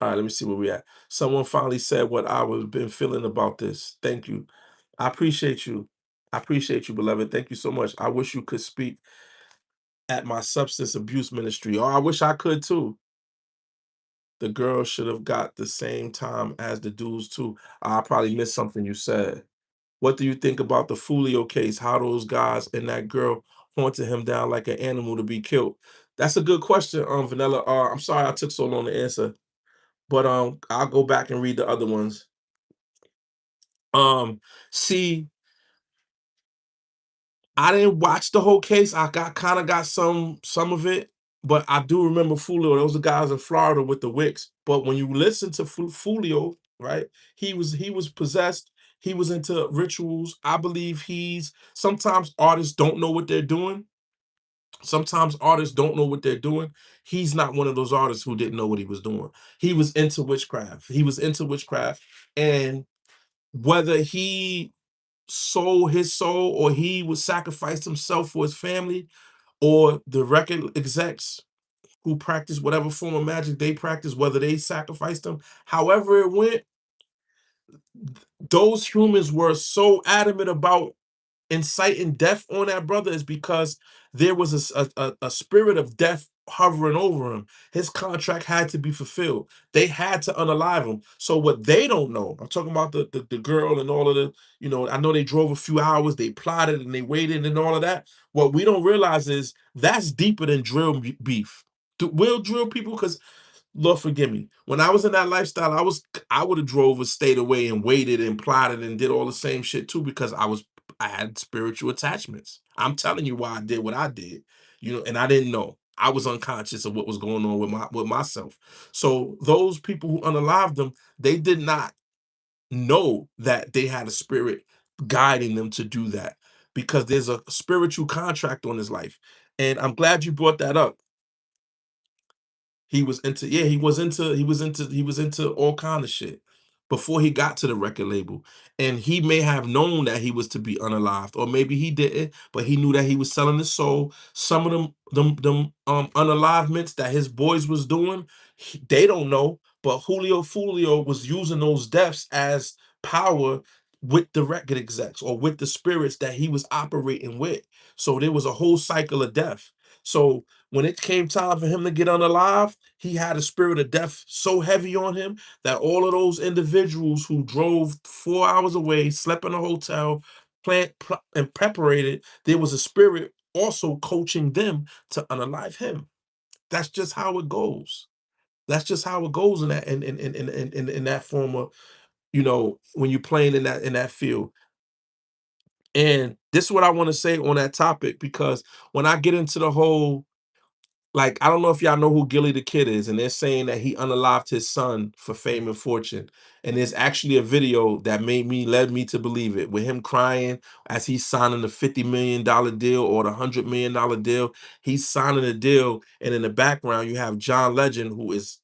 All right, let me see where we at. Someone finally said what I was been feeling about this. Thank you. I appreciate you. I appreciate you, beloved. Thank you so much. I wish you could speak at my substance abuse ministry. Or I wish I could too. The girls should have got the same time as the dudes too. I probably missed something you said. What do you think about the Fulio case? How those guys and that girl haunted him down like an animal to be killed? That's a good question, Vanilla. I'm sorry I took so long to answer, but I'll go back and read the other ones. Um, See, I didn't watch the whole case. I got some of it, but I do remember Fulio. Those are guys in Florida with the wicks. But when you listen to Fulio, right? He was possessed. He was into rituals. I believe he's sometimes artists don't know what they're doing. Sometimes artists don't know what they're doing. He's not one of those artists who didn't know what he was doing. He was into witchcraft. He was into witchcraft, and whether he sold his soul or he would sacrifice himself for his family, or the record execs who practice whatever form of magic they practice, whether they sacrificed them, however it went, those humans were so adamant about inciting death on that brother is because there was a spirit of death hovering over him. His contract had to be fulfilled. They had to unalive him. So what they don't know, I'm talking about the girl and all of the, I know they drove a few hours, they plotted and they waited and all of that. What we don't realize is that's deeper than drill beef. Will drill people, because Lord forgive me. When I was in that lifestyle, I would have drove and stayed away and waited and plotted and did all the same shit too, because I had spiritual attachments. I'm telling you why I did what I did, and I didn't know. I was unconscious of what was going on with myself. So those people who unalived them, they did not know that they had a spirit guiding them to do that, because there's a spiritual contract on his life. And I'm glad you brought that up. He was into, yeah, he was into all kind of shit before he got to the record label. And he may have known that he was to be unalived, or maybe he didn't, but he knew that he was selling his soul. Some of them unalivements that his boys was doing, they don't know, but Julio Fulio was using those deaths as power with the record execs or with the spirits that he was operating with. So there was a whole cycle of death. So when it came time for him to get unalive, he had a spirit of death so heavy on him that all of those individuals who drove 4 hours away, slept in a hotel, and preparated, there was a spirit also coaching them to unalive him. That's just how it goes. That's just how it goes in that in that form of, when you're playing in that field. And this is what I want to say on that topic, because when I get into the whole Like, I don't know if y'all know who Gilly the Kid is, and they're saying that he unalived his son for fame and fortune. And there's actually a video that led me to believe it, with him crying as he's signing the $50 million deal or the $100 million deal. He's signing a deal, and in the background you have John Legend, who is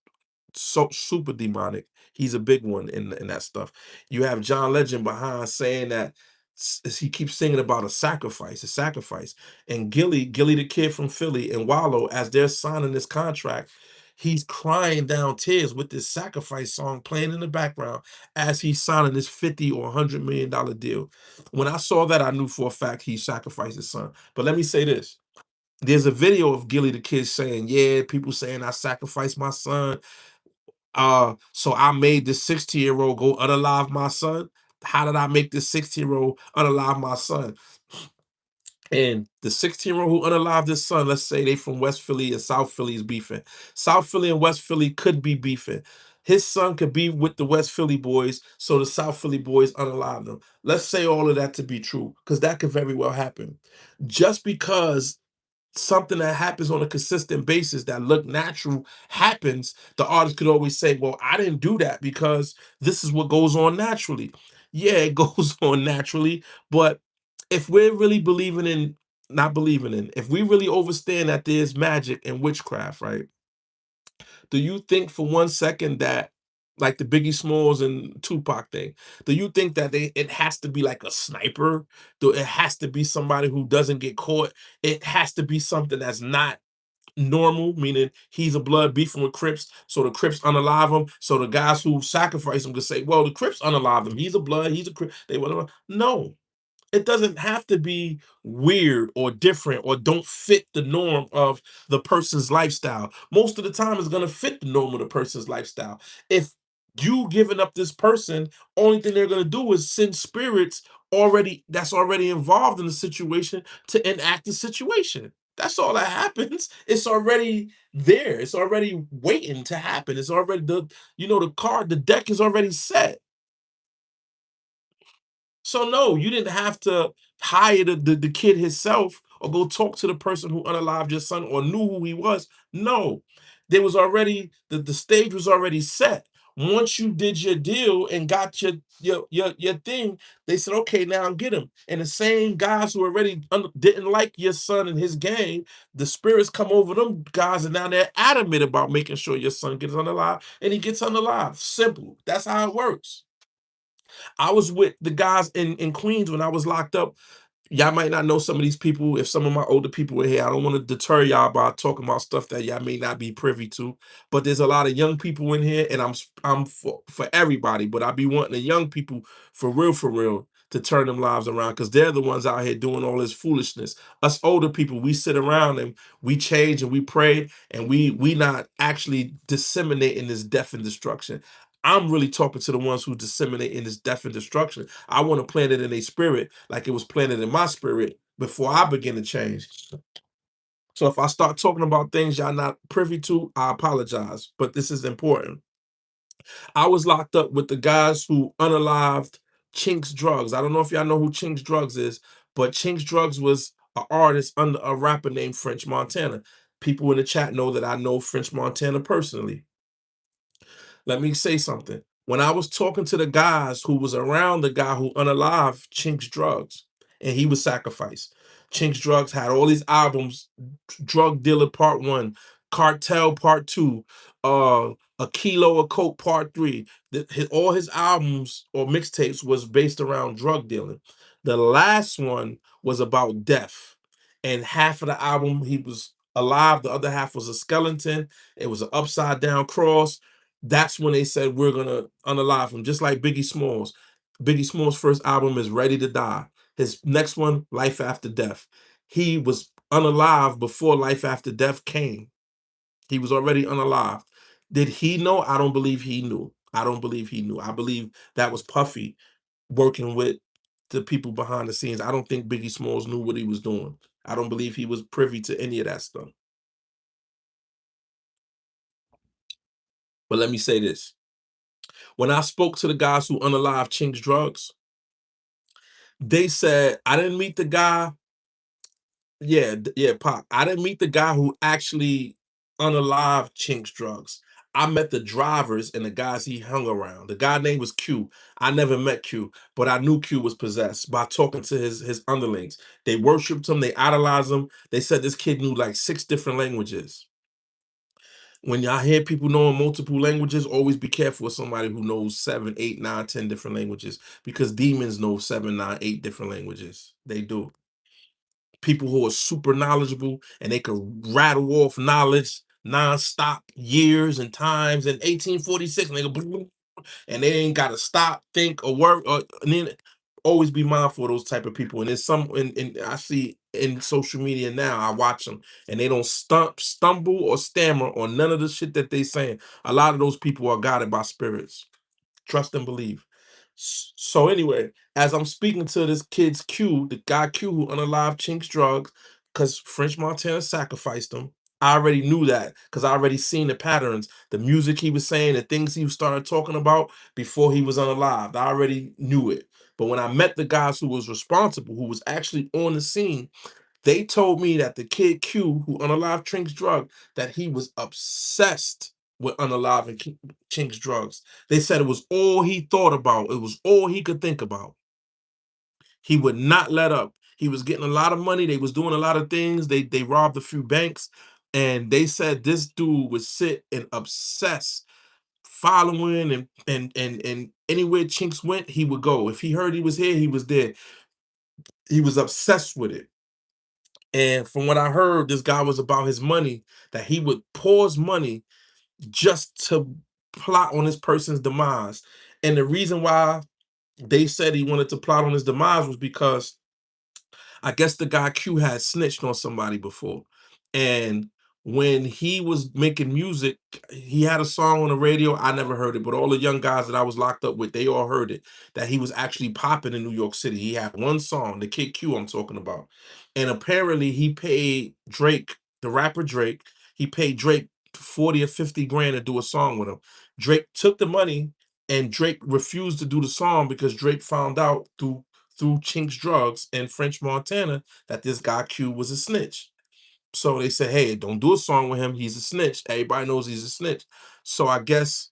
so super demonic. He's a big one in that stuff. You have John Legend behind saying that he keeps singing about a sacrifice. And Gilly the Kid from Philly and Wallow, as they're signing this contract, he's crying down tears with this sacrifice song playing in the background as he's signing this 50 or $100 million deal. When I saw that, I knew for a fact he sacrificed his son. But let me say this. There's a video of Gilly the Kid saying, yeah, people saying I sacrificed my son, so I made this 16-year-old go unalive my son. How did I make this 16-year-old unalive my son? And the 16-year-old who unalived his son, let's say they from West Philly and South Philly is beefing. South Philly and West Philly could be beefing. His son could be with the West Philly boys, so the South Philly boys unalive them. Let's say all of that to be true, because that could very well happen. Just because something that happens on a consistent basis that look natural happens, the artist could always say, well, I didn't do that because this is what goes on naturally. Yeah, it goes on naturally, but if we're really believing in, not believing in, if we really understand that there's magic and witchcraft, right? Do you think for 1 second that, like the Biggie Smalls and Tupac thing, do you think that it has to be like a sniper? Do it has to be somebody who doesn't get caught? It has to be something that's not normal, meaning he's a blood beefing with Crips, so the Crips unalive him. So the guys who sacrifice him could say, well, the Crips unalive him. He's a blood, he's a Crip. They whatever. No, it doesn't have to be weird or different or don't fit the norm of the person's lifestyle. Most of the time, it's going to fit the norm of the person's lifestyle. If you giving up this person, only thing they're going to do is send spirits already involved in the situation to enact the situation. That's all that happens. It's already there. It's already waiting to happen. It's already the deck is already set. So no, you didn't have to hire the kid himself or go talk to the person who unalived your son or knew who he was. No, there was already the stage was already set. Once you did your deal and got your thing, they said, okay, now get him. And the same guys who already didn't like your son and his gang, the spirits come over them guys, and now they're adamant about making sure your son gets unalive and he gets unalive. Simple. That's how it works. I was with the guys in Queens when I was locked up. Y'all might not know some of these people. If some of my older people were here, I don't want to deter y'all by talking about stuff that y'all may not be privy to. But there's a lot of young people in here, and I'm for everybody. But I be wanting the young people for real, to turn them lives around, because they're the ones out here doing all this foolishness. Us older people, we sit around and we change and we pray, and we not actually disseminating this death and destruction. I'm really talking to the ones who disseminate in this death and destruction. I want to plant it in their spirit like it was planted in my spirit before I begin to change. So if I start talking about things y'all not privy to, I apologize, but this is important. I was locked up with the guys who unalived Chinx Drugs. I don't know if y'all know who Chinx Drugs is, but Chinx Drugs was an artist under a rapper named French Montana. People in the chat know that I know French Montana personally. Let me say something. When I was talking to the guys who was around the guy who unalived Chinx Drugs, and he was sacrificed. Chinx Drugs had all these albums: Drug Dealer Part 1, Cartel Part 2, A Kilo of Coke Part 3. All his albums or mixtapes was based around drug dealing. The last one was about death. And half of the album he was alive, the other half was a skeleton. It was an upside down cross. That's when they said we're gonna unalive him, just like Biggie Smalls. Biggie Smalls' first album is Ready to Die. His next one, Life After Death. He was unalive before Life After Death came. He was already unalive. Did he know? I don't believe he knew. I don't believe he knew. I believe that was Puffy working with the people behind the scenes. I don't think Biggie Smalls knew what he was doing. I don't believe he was privy to any of that stuff. But let me say this. When I spoke to the guys who unalived Chinx Drugs, they said, I didn't meet the guy Yeah, yeah, Pop. I didn't meet the guy who actually unalived Chink's drugs. I met the drivers and the guys he hung around. The guy name was Q. I never met Q, but I knew Q was possessed by talking to his underlings. They worshipped him, they idolized him. They said this kid knew like 6 different languages. When y'all hear people knowing multiple languages, always be careful with somebody who knows 7, 8, 9, 10 different languages, because demons know 7, 9, 8 different languages. They do. People who are super knowledgeable and they could rattle off knowledge nonstop, years and times. In 1846, and they go, and they ain't got to stop, think, or work. And then always be mindful of those type of people. And there's some, and I see in social media now, I watch them, and they don't stumble or stammer on none of the shit that they saying. A lot of those people are guided by spirits. Trust and believe. So anyway, as I'm speaking to this kid's Q, the guy Q who unalived Chink's drugs, because French Montana sacrificed him. I already knew that because I already seen the patterns, the music he was saying, the things he started talking about before he was unalived. I already knew it. But when I met the guys who was responsible, who was actually on the scene, they told me that the kid Q, who unalived Chink's drug, that he was obsessed with unaliving Chink's drugs. They said it was all he thought about. It was all he could think about. He would not let up. He was getting a lot of money. They was doing a lot of things. They robbed a few banks, and they said this dude would sit and obsess, following and anywhere Chinks went, he would go. If he heard he was here, he was there. He was obsessed with it. And from what I heard, this guy was about his money, that he would pause money just to plot on this person's demise. And the reason why they said he wanted to plot on his demise was because I guess the guy Q had snitched on somebody before. And when he was making music, he had a song on the radio. I never heard it, but all the young guys that I was locked up with, they all heard it. That he was actually popping in New York City. He had one song, the Kid Q I'm talking about. And apparently he paid Drake, the rapper Drake, he paid Drake 40 or 50 grand to do a song with him. Drake took the money, and Drake refused to do the song because Drake found out through Chink's drugs in French Montana that this guy Q was a snitch. So they said, hey, don't do a song with him. He's a snitch. Everybody knows he's a snitch. So I guess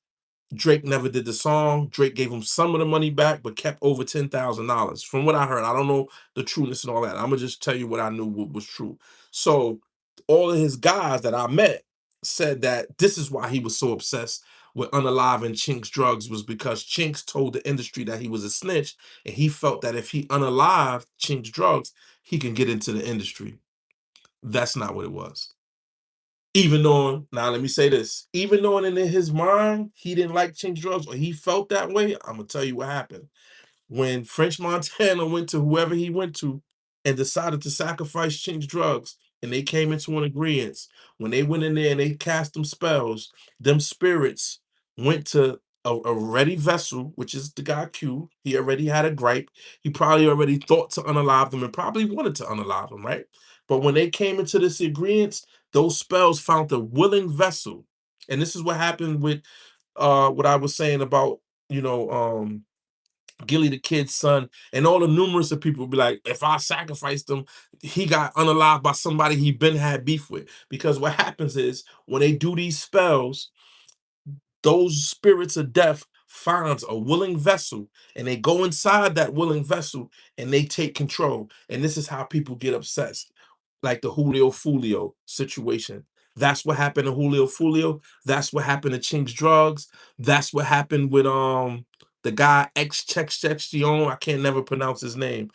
Drake never did the song. Drake gave him some of the money back, but kept over $10,000. From what I heard, I don't know the trueness and all that. I'm gonna just tell you what I knew was true. So all of his guys that I met said that this is why he was so obsessed with unaliving Chink's drugs, was because Chinks told the industry that he was a snitch, and he felt that if he unalived Chink's drugs, he can get into the industry. That's not what it was. Even knowing, now let me say this, even knowing in his mind he didn't like Chink's drugs, or he felt that way, I'm gonna tell you what happened. When French Montana went to whoever he went to and decided to sacrifice Chink's drugs, and they came into an agreement, when they went in there and they cast them spirits went to a ready vessel, which is the guy Q. He already had a gripe. He probably already thought to unalive them and probably wanted to unalive them, right? But when they came into this agreement, those spells found a willing vessel. And this is what happened with what I was saying about, you know, Gilly the Kid's son, and all the numerous of people be like, if I sacrificed him, he got unalived by somebody he been had beef with. Because what happens is when they do these spells, those spirits of death finds a willing vessel, and they go inside that willing vessel and they take control. And this is how people get obsessed, like the Julio Fulio situation. That's what happened to Julio Fulio. That's what happened to Chink's drugs. That's what happened with the guy X Chextion. I can't never pronounce his name.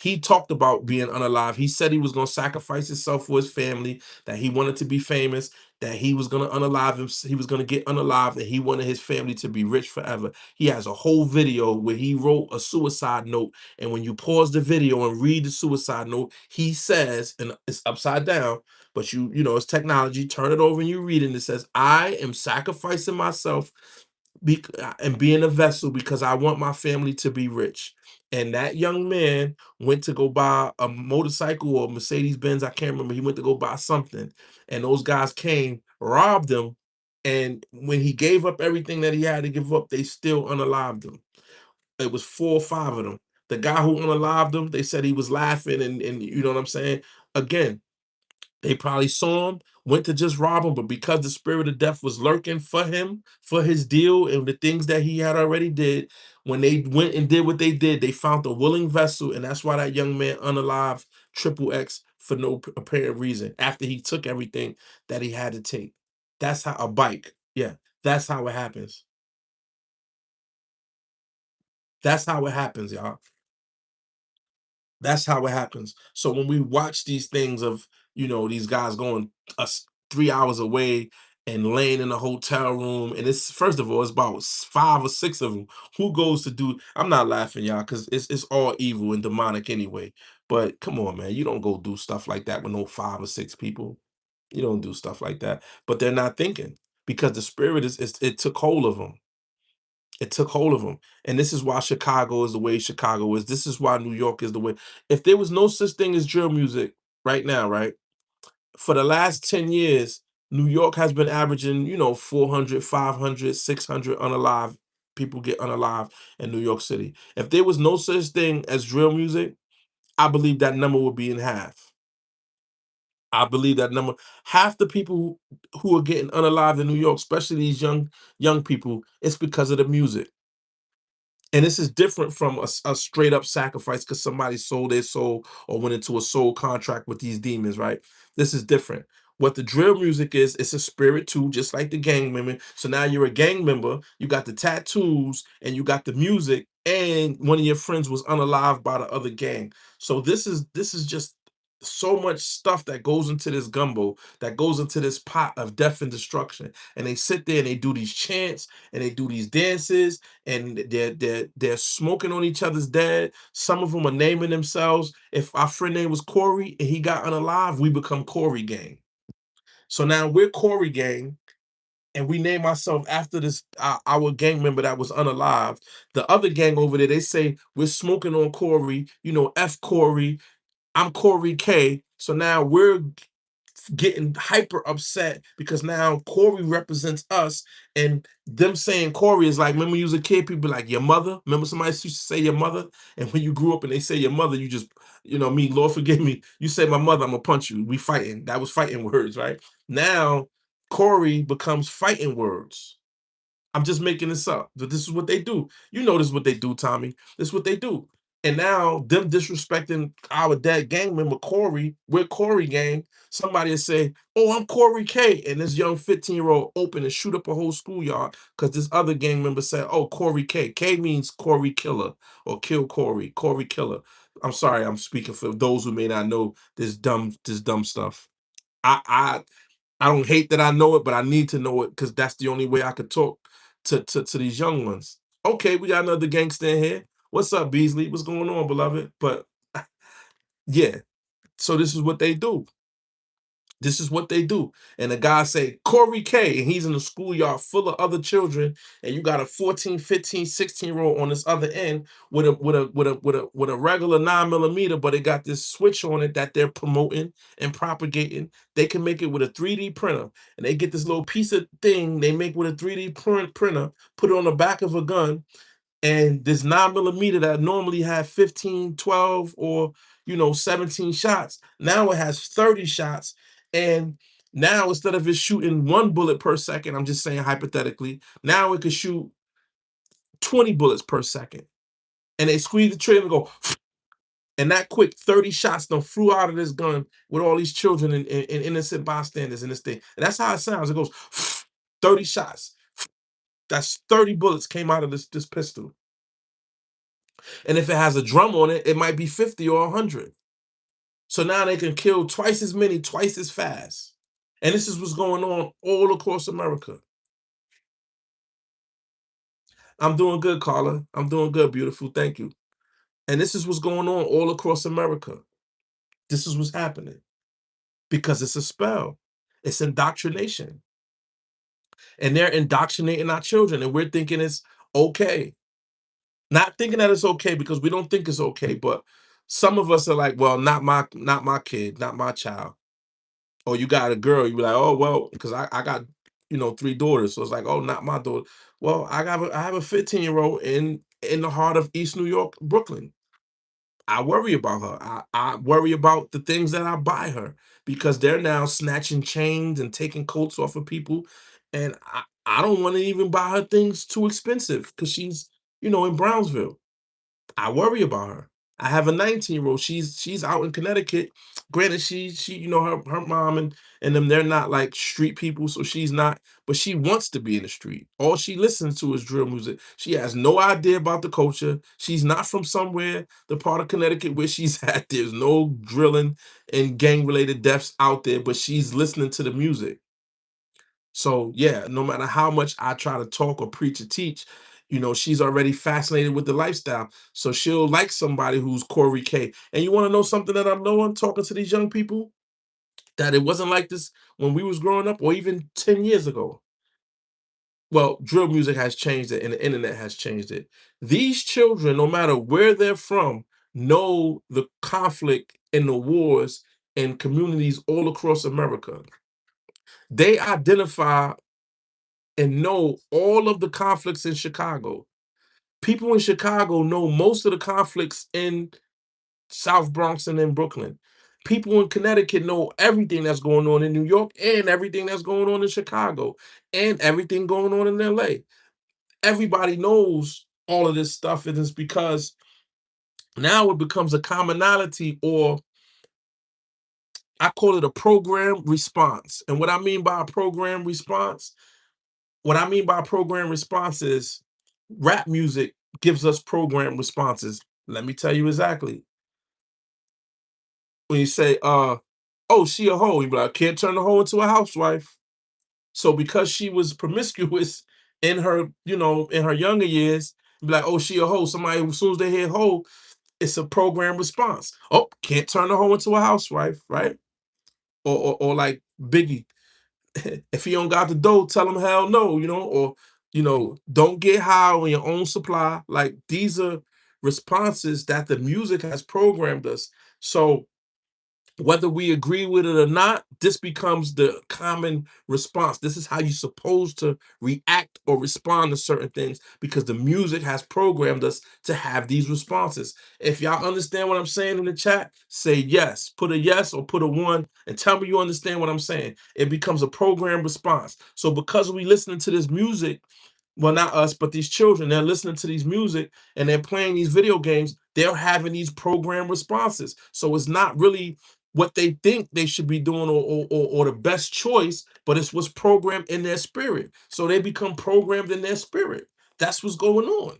He talked about being unalive. He said he was gonna sacrifice himself for his family, that he wanted to be famous, that he was gonna unalive him, he was gonna get unalive, and he wanted his family to be rich forever. He has a whole video where he wrote a suicide note, and when you pause the video and read the suicide note, he says, and it's upside down, but you know, it's technology, turn it over and you read it, and it says, I am sacrificing myself and being a vessel because I want my family to be rich. And that young man went to go buy a motorcycle or Mercedes Benz. I can't remember. He went to go buy something, and those guys came, robbed him. And when he gave up everything that he had to give up, they still unalived him. It was 4 or 5 of them. The guy who unalived him, they said he was laughing and you know what I'm saying? Again, they probably saw him, went to just rob him, but because the spirit of death was lurking for him, for his deal and the things that he had already did, when they went and did what they did, they found a willing vessel, and that's why that young man unalived Triple X for no apparent reason after he took everything that he had to take. That's how a bike. Yeah, that's how it happens. That's how it happens, y'all. That's how it happens. So when we watch these things of, these guys going us 3 hours away and laying in a hotel room, and it's first of all, it's about 5 or 6 of them. Who goes to do? I'm not laughing, y'all, because it's all evil and demonic anyway. But come on, man, you don't go do stuff like that with no 5 or 6 people. You don't do stuff like that. But they're not thinking because the spirit it took hold of them. It took hold of them. And this is why Chicago is the way Chicago is. This is why New York is the way. If there was no such thing as drill music right now, right? For the last 10 years, New York has been averaging, 400, 500, 600 unalive people get unalive in New York City. If there was no such thing as drill music, I believe that number would be in half. I believe that number, half the people who are getting unalive in New York, especially these young people, it's because of the music. And this is different from a straight up sacrifice because somebody sold their soul or went into a soul contract with these demons, right? This is different. What the drill music is, it's a spirit too, just like the gang member. So now you're a gang member, you got the tattoos and you got the music, and one of your friends was unalived by the other gang. So this is just so much stuff that goes into this gumbo, that goes into this pot of death and destruction. And they sit there and they do these chants and they do these dances and they're smoking on each other's dead. Some of them are naming themselves. If our friend name was Corey and he got unalive, we become Corey Gang. So now we're Corey Gang, and we name ourselves after this our gang member that was unalive. The other gang over there, they say we're smoking on Corey. F Corey. I'm Corey K. So now we're getting hyper upset because now Corey represents us, and them saying Corey is like, remember you was a kid, people be like your mother. Remember somebody used to say your mother, and when you grew up and they say your mother, you just, me, Lord forgive me. You say my mother, I'm gonna punch you. We fighting. That was fighting words, right? Now Corey becomes fighting words. I'm just making this up, but this is what they do. This is what they do, Tommy. This is what they do. And now them disrespecting our dead gang member Corey, we're Corey gang. Somebody will say, "Oh, I'm Corey K," and this young 15-year-old open and shoot up a whole schoolyard because this other gang member said, "Oh, Corey K." K means Corey killer or kill Corey, Corey killer. I'm sorry, I'm speaking for those who may not know this dumb stuff. I I don't hate that I know it, but I need to know it because that's the only way I could talk to these young ones. Okay, we got another gangster in here. What's up, Beasley? What's going on, beloved? But yeah, so this is what they do. This is what they do. And the guy say, Corey K, and he's in a schoolyard full of other children, and you got a 14, 15, 16-year-old on this other end with a regular 9 millimeter, but it got this switch on it that they're promoting and propagating. They can make it with a 3D printer, and they get this little piece of thing they make with a 3D printer, put it on the back of a gun, and this 9 millimeter that normally had 15, 12, or 17 shots, now it has 30 shots. And now instead of it shooting 1 bullet per second, I'm just saying hypothetically, now it could shoot 20 bullets per second. And they squeeze the trigger and go, and that quick 30 shots done flew out of this gun with all these children and innocent bystanders in this thing. And that's how it sounds. It goes 30 shots. That's 30 bullets came out of this pistol. And if it has a drum on it, it might be 50 or 100. So now they can kill twice as many, twice as fast. And this is what's going on all across America. I'm doing good, Carla. I'm doing good, beautiful. Thank you. And this is what's going on all across America. This is what's happening because it's a spell. It's indoctrination. And they're indoctrinating our children, and we're thinking it's okay. Not thinking that it's okay because we don't think it's okay, but some of us are like, well, not my kid, not my child. Or you got a girl, you be like, oh well, because I got 3 daughters, so it's like, oh, not my daughter. Well, I have a 15-year-old in the heart of East New York, Brooklyn. I worry about her. I worry about the things that I buy her because they're now snatching chains and taking coats off of people. And I don't want to even buy her things too expensive because she's, in Brownsville. I worry about her. I have a 19-year-old. She's out in Connecticut. Granted, she her mom and them, they're not like street people, so she's not, but she wants to be in the street. All she listens to is drill music. She has no idea about the culture. She's not from somewhere, the part of Connecticut where she's at. There's no drilling and gang-related deaths out there, but she's listening to the music. So yeah, no matter how much I try to talk or preach or teach, she's already fascinated with the lifestyle. So she'll like somebody who's Corey K. And you want to know something that I'm knowing talking to these young people? That it wasn't like this when we was growing up or even 10 years ago. Well, drill music has changed it and the internet has changed it. These children, no matter where they're from, know the conflict and the wars in communities all across America. They identify and know all of the conflicts in Chicago. People in Chicago know most of the conflicts in South Bronx and in Brooklyn. People in Connecticut know everything that's going on in New York and everything that's going on in Chicago and everything going on in LA. Everybody knows all of this stuff, and it's because now it becomes a commonality, or I call it a program response. And what I mean by program response is rap music gives us program responses. Let me tell you exactly. When you say, oh, she a hoe, you be like, can't turn a hoe into a housewife. So because she was promiscuous in her younger years, you be like, oh, she a hoe. Somebody, as soon as they hear hoe, it's a program response. Oh, can't turn a hoe into a housewife, right? Or like Biggie, if he don't got the dough, tell him hell no, or don't get high on your own supply. Like these are responses that the music has programmed us. So whether we agree with it or not, this becomes the common response. This is how you're supposed to react or respond to certain things because the music has programmed us to have these responses. If y'all understand what I'm saying in the chat, say yes. Put a yes or put a one and tell me you understand what I'm saying. It becomes a program response. So because we listening to this music, well, not us, but these children, they're listening to these music and they're playing these video games, they're having these program responses. So it's not really what they think they should be doing or the best choice, but it's what's programmed in their spirit. So they become programmed in their spirit. That's what's going on.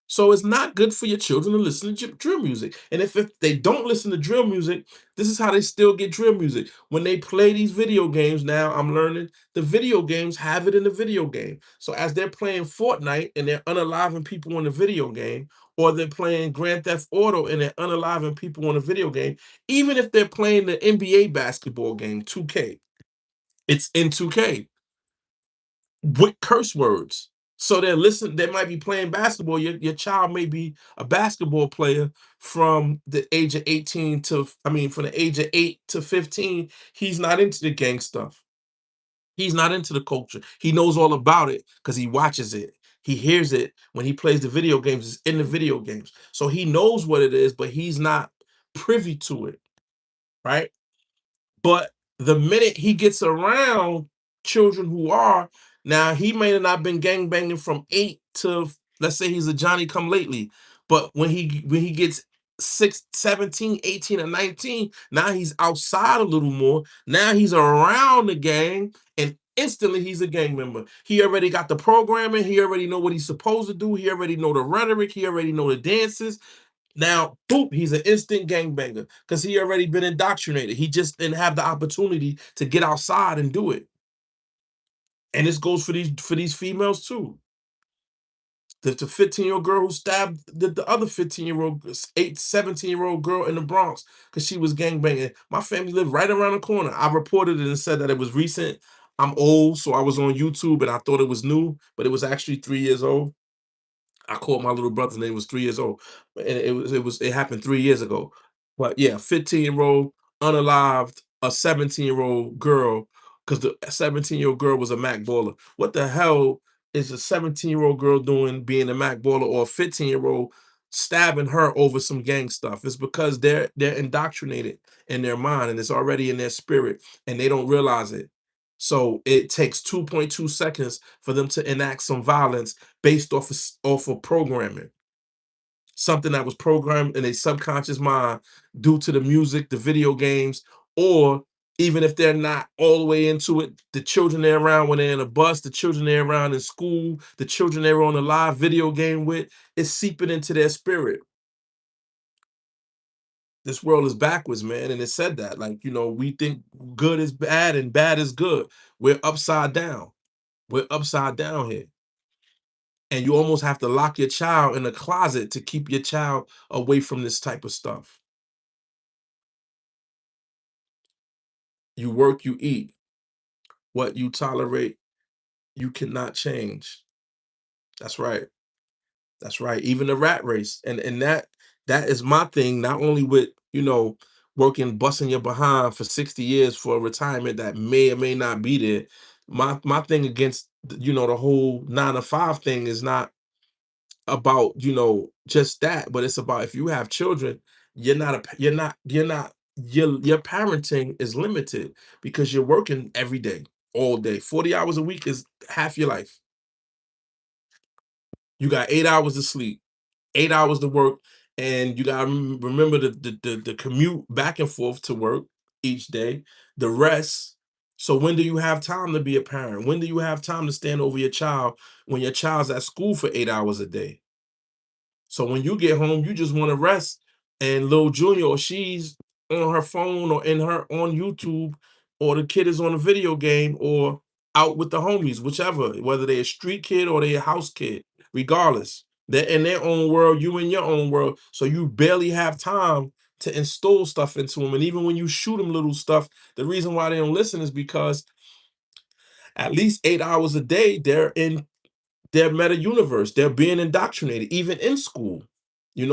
So it's not good for your children to listen to drill music. And if they don't listen to drill music, this is how they still get drill music. When they play these video games, now I'm learning the video games have it in the video game. So as they're playing Fortnite and they're unaliving people in the video game, or they're playing Grand Theft Auto and they're unaliving people in a video game, even if they're playing the NBA basketball game, 2K, it's in 2K with curse words. So they might be playing basketball. Your child may be a basketball player from the age of 18 to, I mean, from the age of 8 to 15. He's not into the gang stuff. He's not into the culture. He knows all about it because he watches it. He hears it when he plays the video games, it's in the video games. So he knows what it is, but he's not privy to it, right? But the minute he gets around children who are, now he may have not been gang banging from 8 to, let's say he's a Johnny come lately, but when he gets 6, 17, 18, or 19, now he's outside a little more. Now he's around the gang and instantly he's a gang member. He already got the programming, he already know what he's supposed to do, he already know the rhetoric, he already know the dances. Now, boop, he's an instant gangbanger because he already been indoctrinated. He just didn't have the opportunity to get outside and do it. And this goes for these females too. The 15-year-old girl who stabbed the other 15-year-old, 17-year-old girl in the Bronx because she was gangbanging. My family lived right around the corner. I reported it and said that it was recent. I'm old, so I was on YouTube and I thought it was new, but it was actually 3 years old. I called my little brother and he was 3 years old. And it happened 3 years ago. But yeah, 15-year-old, unalived, a 17-year-old girl, because the 17-year-old girl was a Mac baller. What the hell is a 17-year-old girl doing being a Mac baller or a 15-year-old? stabbing her over some gang stuff. It's because they're indoctrinated in their mind and it's already in their spirit and they don't realize it. So it takes 2.2 seconds for them to enact some violence based off of programming, something that was programmed in a subconscious mind due to the music, the video games, or even if they're not all the way into it, the children they're around when they're in a bus, the children they're around in school, the children they're on a live video game with, it's seeping into their spirit. This world is backwards, man. And it said that. Like, we think good is bad and bad is good. We're upside down. We're upside down here. And you almost have to lock your child in a closet to keep your child away from this type of stuff. You work, you eat. What you tolerate, you cannot change. That's right. That's right. Even the rat race. And that is my thing, not only with, working, busting your behind for 60 years for a retirement that may or may not be there. My thing against the whole 9 to 5 thing is not about, just that, but it's about if you have children, your parenting is limited because you're working every day, all day. 40 hours a week is half your life. You got 8 hours to sleep, 8 hours to work, and you gotta remember the commute back and forth to work each day, the rest. So when do you have time to be a parent? When do you have time to stand over your child when your child's at school for 8 hours a day? So when you get home, you just want to rest. And little Junior, or she's on her phone or in her on YouTube, or the kid is on a video game or out with the homies, whichever, whether they're a street kid or they're a house kid, regardless. They're in their own world, you in your own world. So you barely have time to install stuff into them. And even when you shoot them little stuff, the reason why they don't listen is because at least 8 hours a day, they're in their meta universe. They're being indoctrinated, even in school.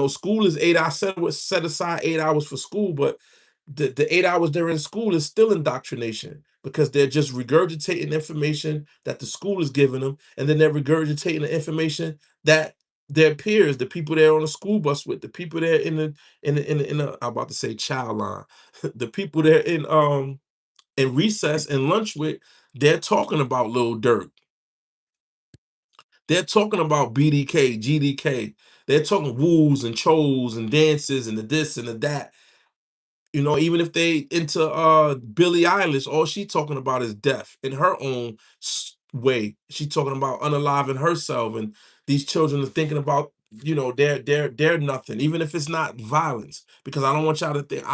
School is 8 hours. Set aside 8 hours for school, but the 8 hours they're in school is still indoctrination because they're just regurgitating information that the school is giving them, and then they're regurgitating the information that their peers, the people they're on the school bus with, the people they're in the I'm about to say child line, the people they're in recess and lunch with, they're talking about Lil Durk. They're talking about BDK, GDK. They're talking woos and chos and dances and the this and the that. Even if they into Billie Eilish, all she talking about is death in her own way. She talking about unaliving herself, and these children are thinking about they're nothing, even if it's not violence. Because I don't want y'all to think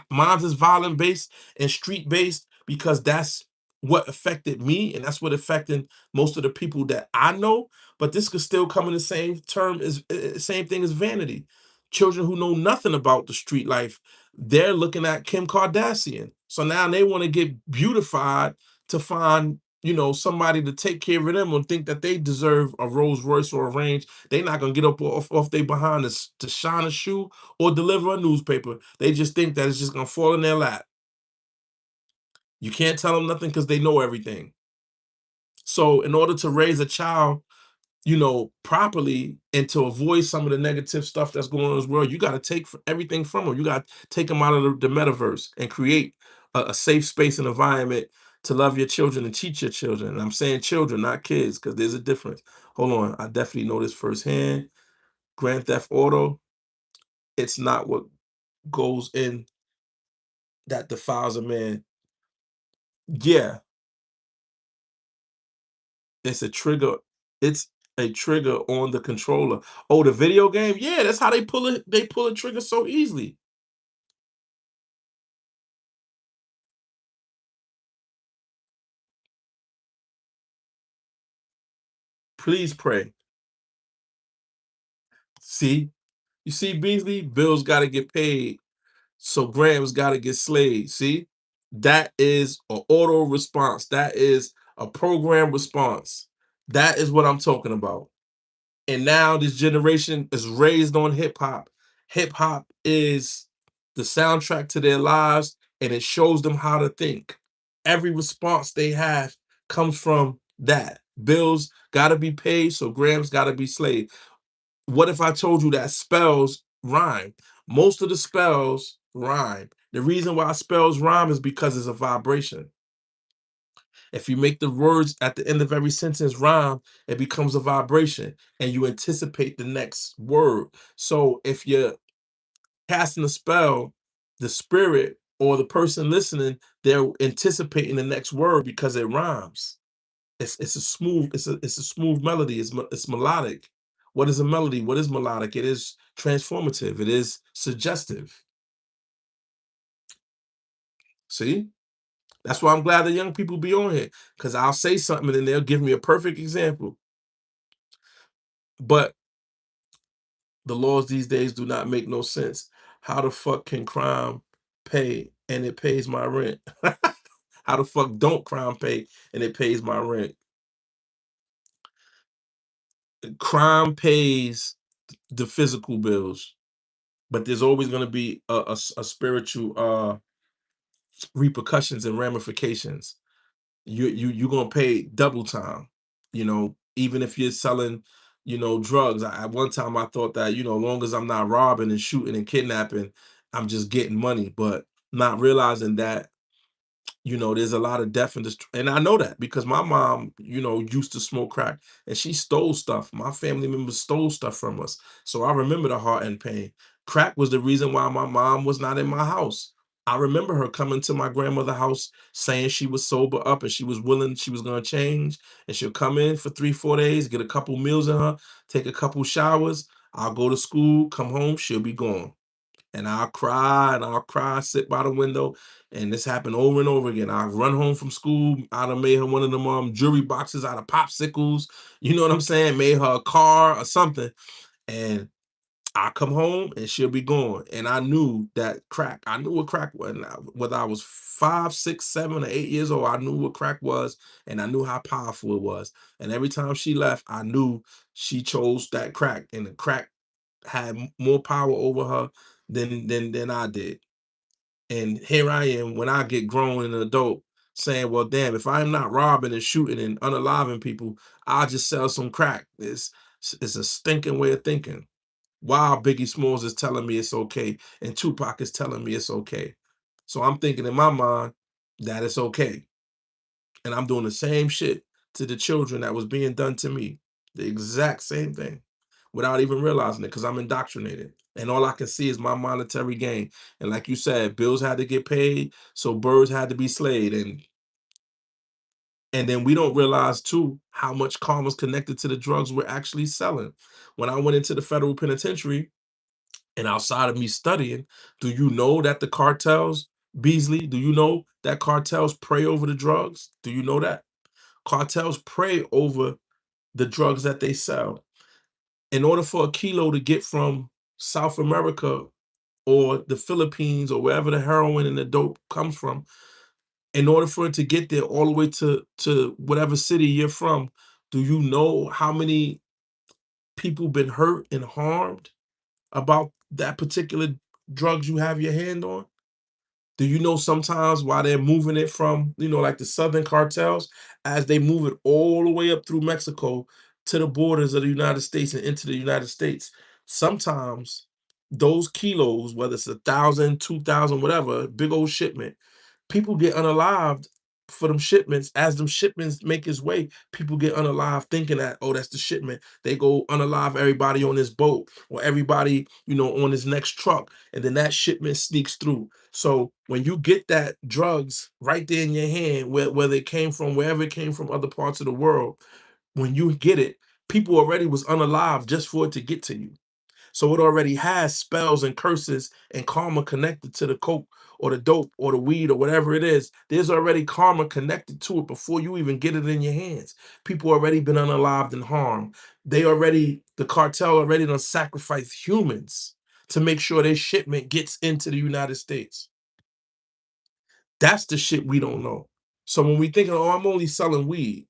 mine's is violent based and street based because that's what affected me and that's what affected most of the people that I know. But this could still come in the same term as same thing as vanity. Children who know nothing about the street life, they're looking at Kim Kardashian. So now they want to get beautified to find, somebody to take care of them and think that they deserve a Rolls Royce or a range. They're not gonna get up off they behind to shine a shoe or deliver a newspaper. They just think that it's just gonna fall in their lap. You can't tell them nothing because they know everything. So in order to raise a child properly and to avoid some of the negative stuff that's going on in this world, you got to take everything from them. You got to take them out of the metaverse and create a safe space and environment to love your children and teach your children. And I'm saying children, not kids, because there's a difference. Hold on. I definitely know this firsthand. Grand Theft Auto, it's not what goes in that defiles a man. Yeah, it's a trigger. It's a trigger on the controller. Oh, the video game? Yeah, that's how they pull it. They pull a trigger so easily. Please pray. See? You see, Beasley? Bills gotta get paid, so Graham's gotta get slayed. See? That is an auto response. That is a program response. That is what I'm talking about. And now this generation is raised on hip hop. Hip hop is the soundtrack to their lives, and it shows them how to think. Every response they have comes from that. Bills gotta be paid, so Graham's gotta be slayed. What if I told you that spells rhyme? Most of the spells rhyme. The reason why spells rhyme is because it's a vibration. If you make the words at the end of every sentence rhyme, it becomes a vibration and you anticipate the next word. So if you're casting a spell, the spirit or the person listening, they're anticipating the next word because it rhymes. It's a smooth, it's a smooth melody. It's melodic. What is a melody? What is melodic? It is transformative. It is suggestive. See? That's why I'm glad that young people be on here. Because I'll say something and then they'll give me a perfect example. But the laws these days do not make no sense. How the fuck can crime pay and it pays my rent? How the fuck don't crime pay and it pays my rent? Crime pays the physical bills, but there's always going to be a spiritual repercussions and ramifications. You're gonna pay double time, even if you're selling, drugs. At one time I thought that, long as I'm not robbing and shooting and kidnapping, I'm just getting money, but not realizing that there's a lot of death in this, and I know that because my mom, used to smoke crack and she stole stuff. My family members stole stuff from us. So I remember the heart and pain. Crack was the reason why my mom was not in my house. I remember her coming to my grandmother's house saying she was sober up and she was willing, she was gonna change, and she'll come in for 3, 4 days, get a couple meals in her, take a couple showers. I'll go to school, come home, she'll be gone, and I'll cry, sit by the window, and this happened over and over again. I run home from school, I'd have made her one of them jewelry boxes out of popsicles, you know what I'm saying? Made her a car or something, and I come home and she'll be gone. And I knew that crack. I knew what crack was. Whether I was 5, 6, 7, or 8 years old, I knew what crack was, and I knew how powerful it was. And every time she left, I knew she chose that crack, and the crack had more power over her than I did. And here I am when I get grown and an adult saying, well, damn, if I'm not robbing and shooting and unaliving people, I'll just sell some crack. It's a stinking way of thinking. While Biggie Smalls is telling me it's okay and Tupac is telling me it's okay. So I'm thinking in my mind that it's okay. And I'm doing the same shit to the children that was being done to me. The exact same thing without even realizing it because I'm indoctrinated. And all I can see is my monetary gain. And like you said, bills had to get paid, so birds had to be slayed. And then we don't realize too how much karma's connected to the drugs we're actually selling. When I went into the federal penitentiary, and outside of me studying, do you know that the cartels, Beasley, do you know that cartels pray over the drugs? Do you know that? Cartels pray over the drugs that they sell. In order for a kilo to get from South America or the Philippines or wherever the heroin and the dope comes from, in order for it to get there all the way to whatever city you're from, do you know how many people been hurt and harmed about that particular drugs you have your hand on? Do you know sometimes why they're moving it from, like the Southern cartels, as they move it all the way up through Mexico to the borders of the United States and into the United States? Sometimes those kilos, whether it's 1,000, 2,000, whatever, big old shipment, people get unalived for them shipments. As them shipments make its way, people get unalived thinking that, oh, that's the shipment. They go unalive everybody on this boat or everybody, on this next truck. And then that shipment sneaks through. So when you get that drugs right there in your hand, whether it came from wherever it came from, other parts of the world, when you get it, people already was unalive just for it to get to you. So it already has spells and curses and karma connected to the coke or the dope or the weed or whatever it is. There's already karma connected to it before you even get it in your hands. People already been unalived and harmed. The cartel already done sacrificed humans to make sure their shipment gets into the United States. That's the shit we don't know. So when we think, oh, I'm only selling weed,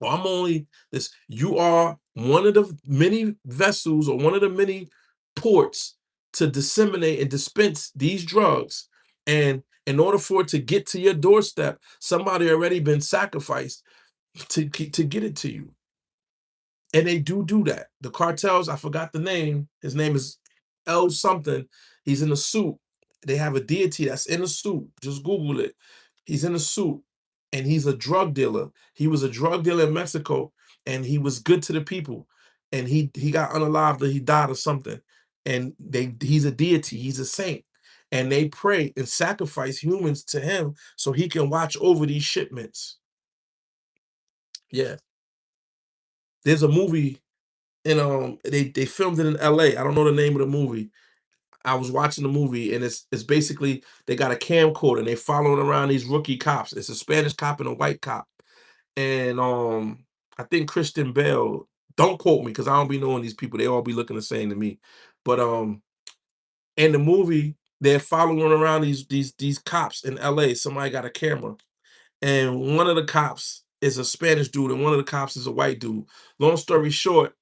or I'm only this, you are one of the many vessels or one of the many ports to disseminate and dispense these drugs. And in order for it to get to your doorstep, somebody already been sacrificed to get it to you. And they do that. The cartels, I forgot the name. His name is L something. He's in a suit. They have a deity that's in a suit. Just Google it. He's in a suit and he's a drug dealer. He was a drug dealer in Mexico and he was good to the people. And he got unalived or he died or something. And he's a deity, he's a saint. And they pray and sacrifice humans to him so he can watch over these shipments. Yeah. There's a movie and they filmed it in LA. I don't know the name of the movie. I was watching the movie and it's basically they got a camcorder and they following around these rookie cops. It's a Spanish cop and a white cop. And I think Christian Bale, don't quote me because I don't be knowing these people. They all be looking the same to me. But in the movie, they're following around these cops in LA. Somebody got a camera. And one of the cops is a Spanish dude and one of the cops is a white dude. Long story short,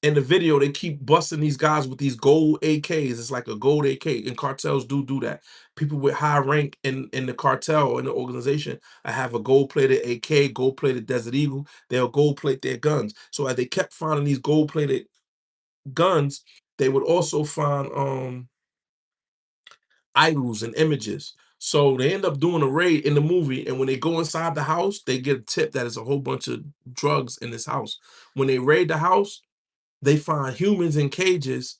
in the video, they keep busting these guys with these gold AKs. It's like a gold AK, and cartels do that. People with high rank in the cartel or in the organization, I have a gold-plated AK, gold-plated Desert Eagle. They'll gold-plate their guns. So as they kept finding these gold-plated guns, they would also find idols and images. So they end up doing a raid in the movie, and when they go inside the house, they get a tip that there's a whole bunch of drugs in this house. When they raid the house, they find humans in cages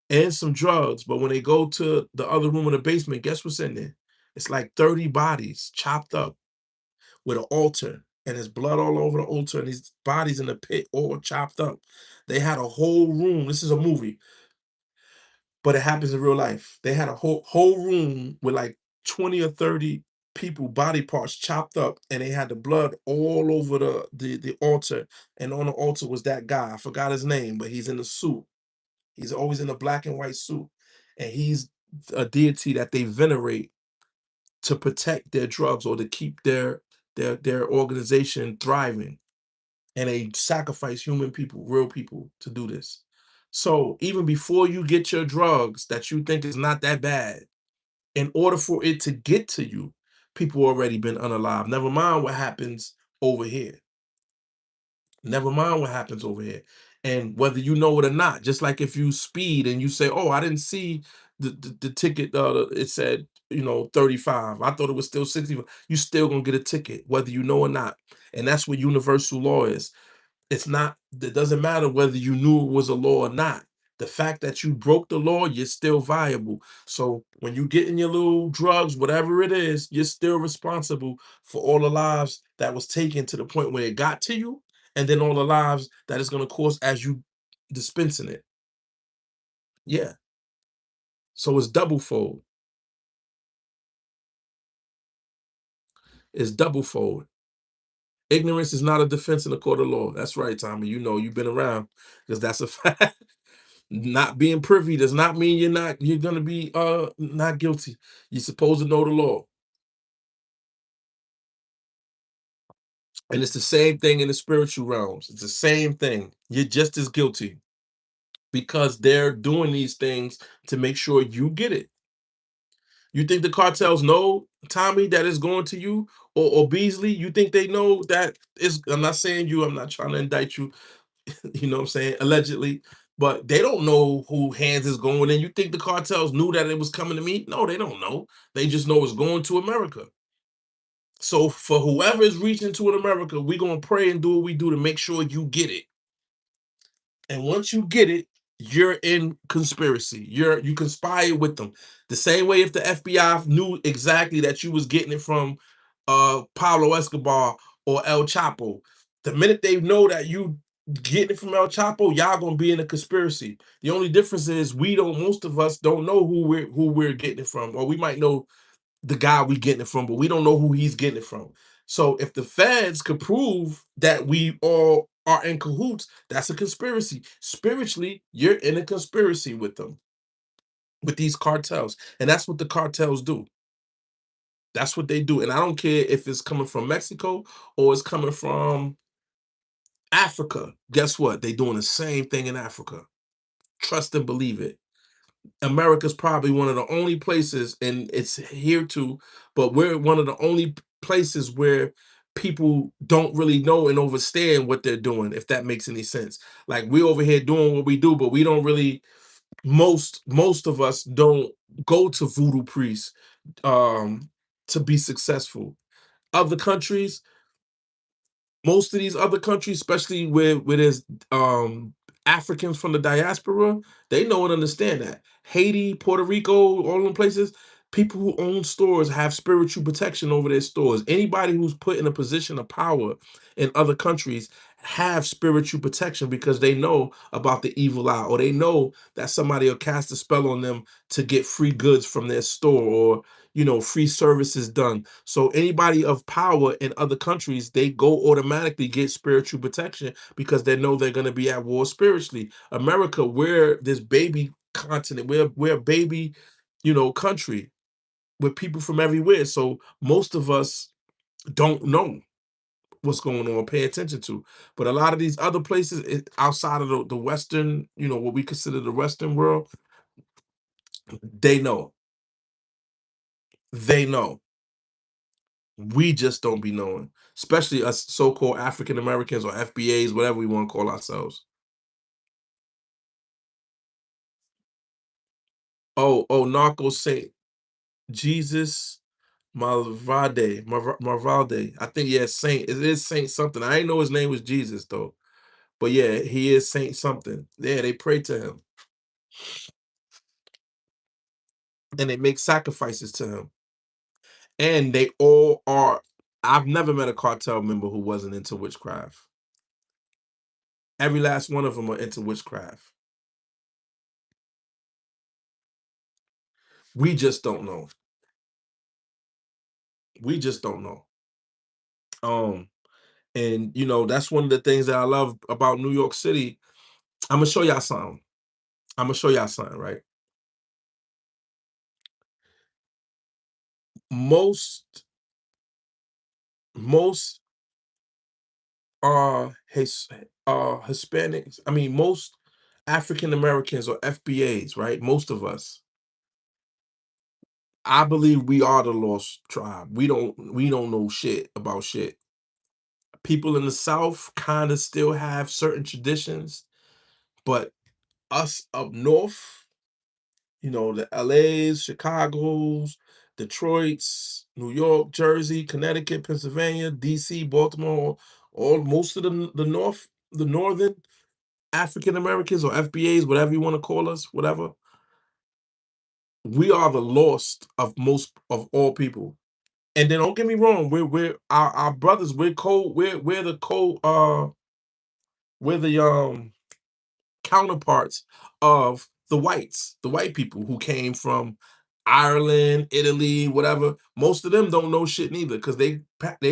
and some drugs. But when they go to the other room in the basement, guess what's in there? It's like 30 bodies chopped up with an altar, and there's blood all over the altar, and these bodies in the pit all chopped up. They had a whole room. This is a movie, but it happens in real life. They had a whole room with like 20 or 30 people body parts chopped up, and they had the blood all over the altar, and on the altar was that guy. I forgot his name, but he's in the suit. He's always in a black and white suit, and he's a deity that they venerate to protect their drugs or to keep their organization thriving. And they sacrifice human people, real people, to do this. So even before you get your drugs that you think is not that bad, in order for it to get to you, people already been unalive. Never mind what happens over here. Never mind what happens over here. And whether you know it or not, just like if you speed and you say, "Oh, I didn't see the ticket, it said, 35. I thought it was still 60." You still gonna get a ticket, whether you know or not. And that's what universal law is. It's not it doesn't matter whether you knew it was a law or not. The fact that you broke the law, you're still viable. So when you get in your little drugs, whatever it is, you're still responsible for all the lives that was taken to the point where it got to you, and then all the lives that it's gonna cause as you dispensing it. Yeah. So it's double fold. It's double fold. Ignorance is not a defense in the court of law. That's right, Tommy. You know, you've been around because that's a fact. Not being privy does not mean you're gonna be not guilty. You're supposed to know the law. And it's the same thing in the spiritual realms. It's the same thing. You're just as guilty because they're doing these things to make sure you get it. You think the cartels know, Tommy, that it's going to you or Beasley? You think they know that is I'm not saying you, I'm not trying to indict you, you know what I'm saying, allegedly, but they don't know who hands is going in. You think the cartels knew that it was coming to me? No, they don't know. They just know it's going to America. So for whoever is reaching to in America, we're gonna pray and do what we do to make sure you get it. And once you get it, you're in conspiracy. You conspire with them. The same way if the FBI knew exactly that you was getting it from Pablo Escobar or El Chapo, the minute they know that you getting it from El Chapo, y'all gonna be in a conspiracy. The only difference is most of us don't know who we're getting it from, or we might know the guy we getting it from, but we don't know who he's getting it from. So if the feds could prove that we all are in cahoots, that's a conspiracy. Spiritually, you're in a conspiracy with them, with these cartels. And that's what the cartels do. That's what they do. And I don't care if it's coming from Mexico or it's coming from Africa. Guess what? They doing the same thing in Africa. Trust and believe it. America's probably one of the only places, and it's here too, but we're one of the only places where people don't really know and understand what they're doing, if that makes any sense. Like we over here doing what we do, but we don't really most of us don't go to voodoo priests to be successful. Other countries, most of these other countries, especially where there's Africans from the diaspora, they know and understand that. Haiti, Puerto Rico, all them places, people who own stores have spiritual protection over their stores. Anybody who's put in a position of power in other countries have spiritual protection because they know about the evil eye, or they know that somebody will cast a spell on them to get free goods from their store, or free services done. So anybody of power in other countries, they go automatically get spiritual protection because they know they're going to be at war spiritually. America, we're this baby continent. We're a baby, country with people from everywhere. So most of us don't know what's going on, pay attention to. But a lot of these other places outside of the Western, what we consider the Western world, they know. They know. We just don't be knowing, especially us so-called African Americans or FBAs, whatever we want to call ourselves. Oh, Narco Saint Jesus Marvalde. I think, yeah, Saint. It is Saint something. I didn't know his name was Jesus though. But yeah, he is Saint something. Yeah, they pray to him and they make sacrifices to him. And they all are. I've never met a cartel member who wasn't into witchcraft. Every last one of them are into witchcraft. We just don't know. We just don't know. Um, and that's one of the things that I love about New York City. I'm gonna show y'all something. I'm gonna show y'all something, right? Most most Hispanics, I mean most African Americans or FBAs, right? Most of us, I believe we are the lost tribe. We don't know shit about shit. People in the South kind of still have certain traditions, but us up north, the LAs, Chicago's, Detroit's, New York, Jersey, Connecticut, Pennsylvania, DC, Baltimore, all most of the north, the northern African Americans or FBAs, whatever you want to call us, whatever, we are the lost of most of all people. And then don't get me wrong, we're our brothers, we're the we're the counterparts of the white people who came from Ireland, Italy, whatever. Most of them don't know shit neither because they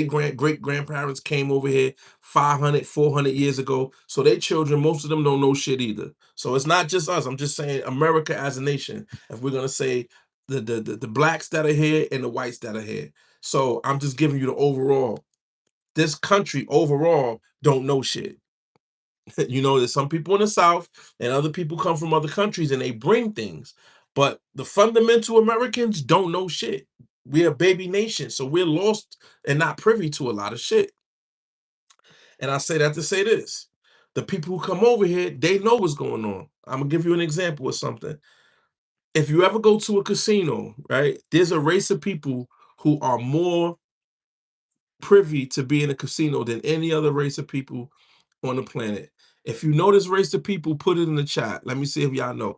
great grandparents came over here 500, 400 years ago. So they children, most of them don't know shit either. So it's not just us. I'm just saying America as a nation. If we're gonna say the blacks that are here and the whites that are here. So I'm just giving you the overall. This country overall don't know shit. There's some people in the South and other people come from other countries and they bring things. But the fundamental Americans don't know shit. We're a baby nation, so we're lost and not privy to a lot of shit. And I say that to say this. The people who come over here, they know what's going on. I'm gonna give you an example of something. If you ever go to a casino, right, there's a race of people who are more privy to be in a casino than any other race of people on the planet. If you know this race of people, put it in the chat. Let me see if y'all know.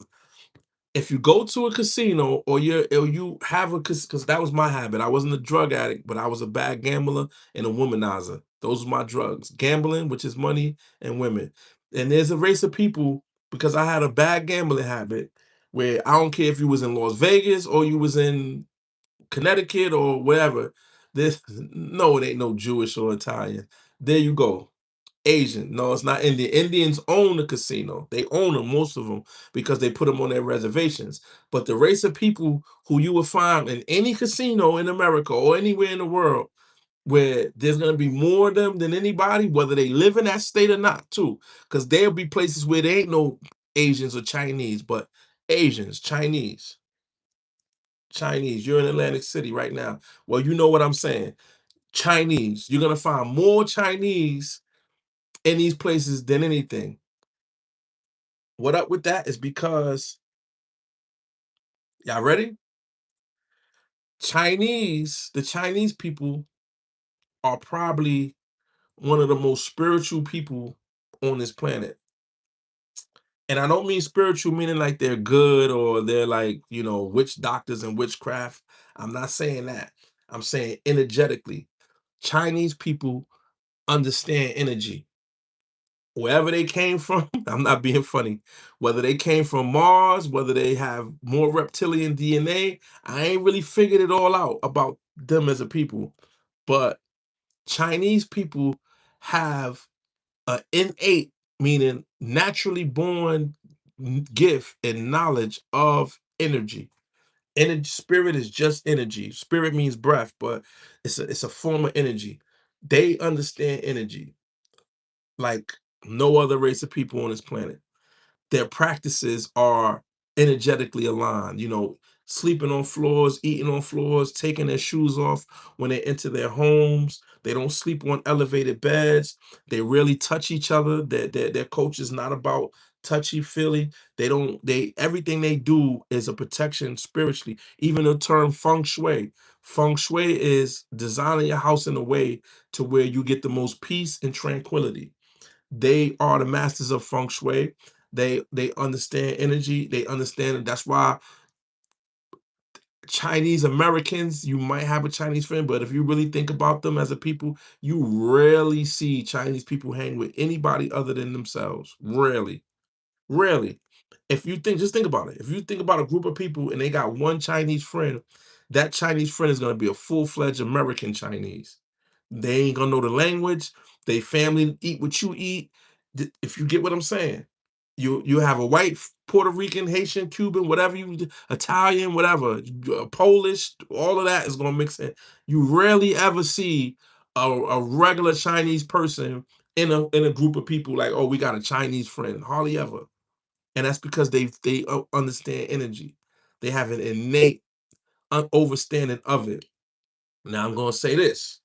If you go to a casino or you have because that was my habit. I wasn't a drug addict, but I was a bad gambler and a womanizer. Those were my drugs. Gambling, which is money, and women. And there's a race of people because I had a bad gambling habit where I don't care if you was in Las Vegas or you was in Connecticut or wherever. This no, it ain't no Jewish or Italian. There you go. Asian. No, it's not Indian. Indians own the casino. They own them, most of them, because they put them on their reservations. But the race of people who you will find in any casino in America or anywhere in the world where there's going to be more of them than anybody, whether they live in that state or not, too. Because there'll be places where there ain't no Asians or Chinese, but Asians, Chinese, Chinese. You're in Atlantic City right now. Well, you know what I'm saying. Chinese. You're gonna find more Chinese in these places than anything. What up with that is because y'all ready? The Chinese people are probably one of the most spiritual people on this planet. And I don't mean spiritual meaning like they're good or they're like, witch doctors and witchcraft. I'm not saying that. I'm saying energetically. Chinese people understand energy. Wherever they came from, I'm not being funny. Whether they came from Mars, whether they have more reptilian DNA, I ain't really figured it all out about them as a people. But Chinese people have an innate, meaning naturally born gift and knowledge of energy. Energy, spirit is just energy. Spirit means breath, but it's a form of energy. They understand energy like no other race of people on this planet. Their practices are energetically aligned, sleeping on floors, eating on floors, taking their shoes off when they enter their homes. They don't sleep on elevated beds. They really touch each other. Their culture is not about touchy feely. They everything they do is a protection spiritually. Even the term feng shui. Feng shui is designing your house in a way to where you get the most peace and tranquility. They are the masters of feng shui. They understand energy. They understand it. That's why Chinese Americans, you might have a Chinese friend, but if you really think about them as a people, you rarely see Chinese people hang with anybody other than themselves. Rarely. Rarely. If you think, just think about it. If you think about a group of people and they got one Chinese friend, that Chinese friend is going to be a full-fledged American Chinese. They ain't gonna know the language. They family eat what you eat. If you get what I'm saying, you have a white, Puerto Rican, Haitian, Cuban, whatever Italian, whatever, Polish, all of that is gonna mix in. You rarely ever see a regular Chinese person in a group of people like, oh, we got a Chinese friend. Hardly ever, and that's because they understand energy. They have an innate understanding of it. Now I'm gonna say this.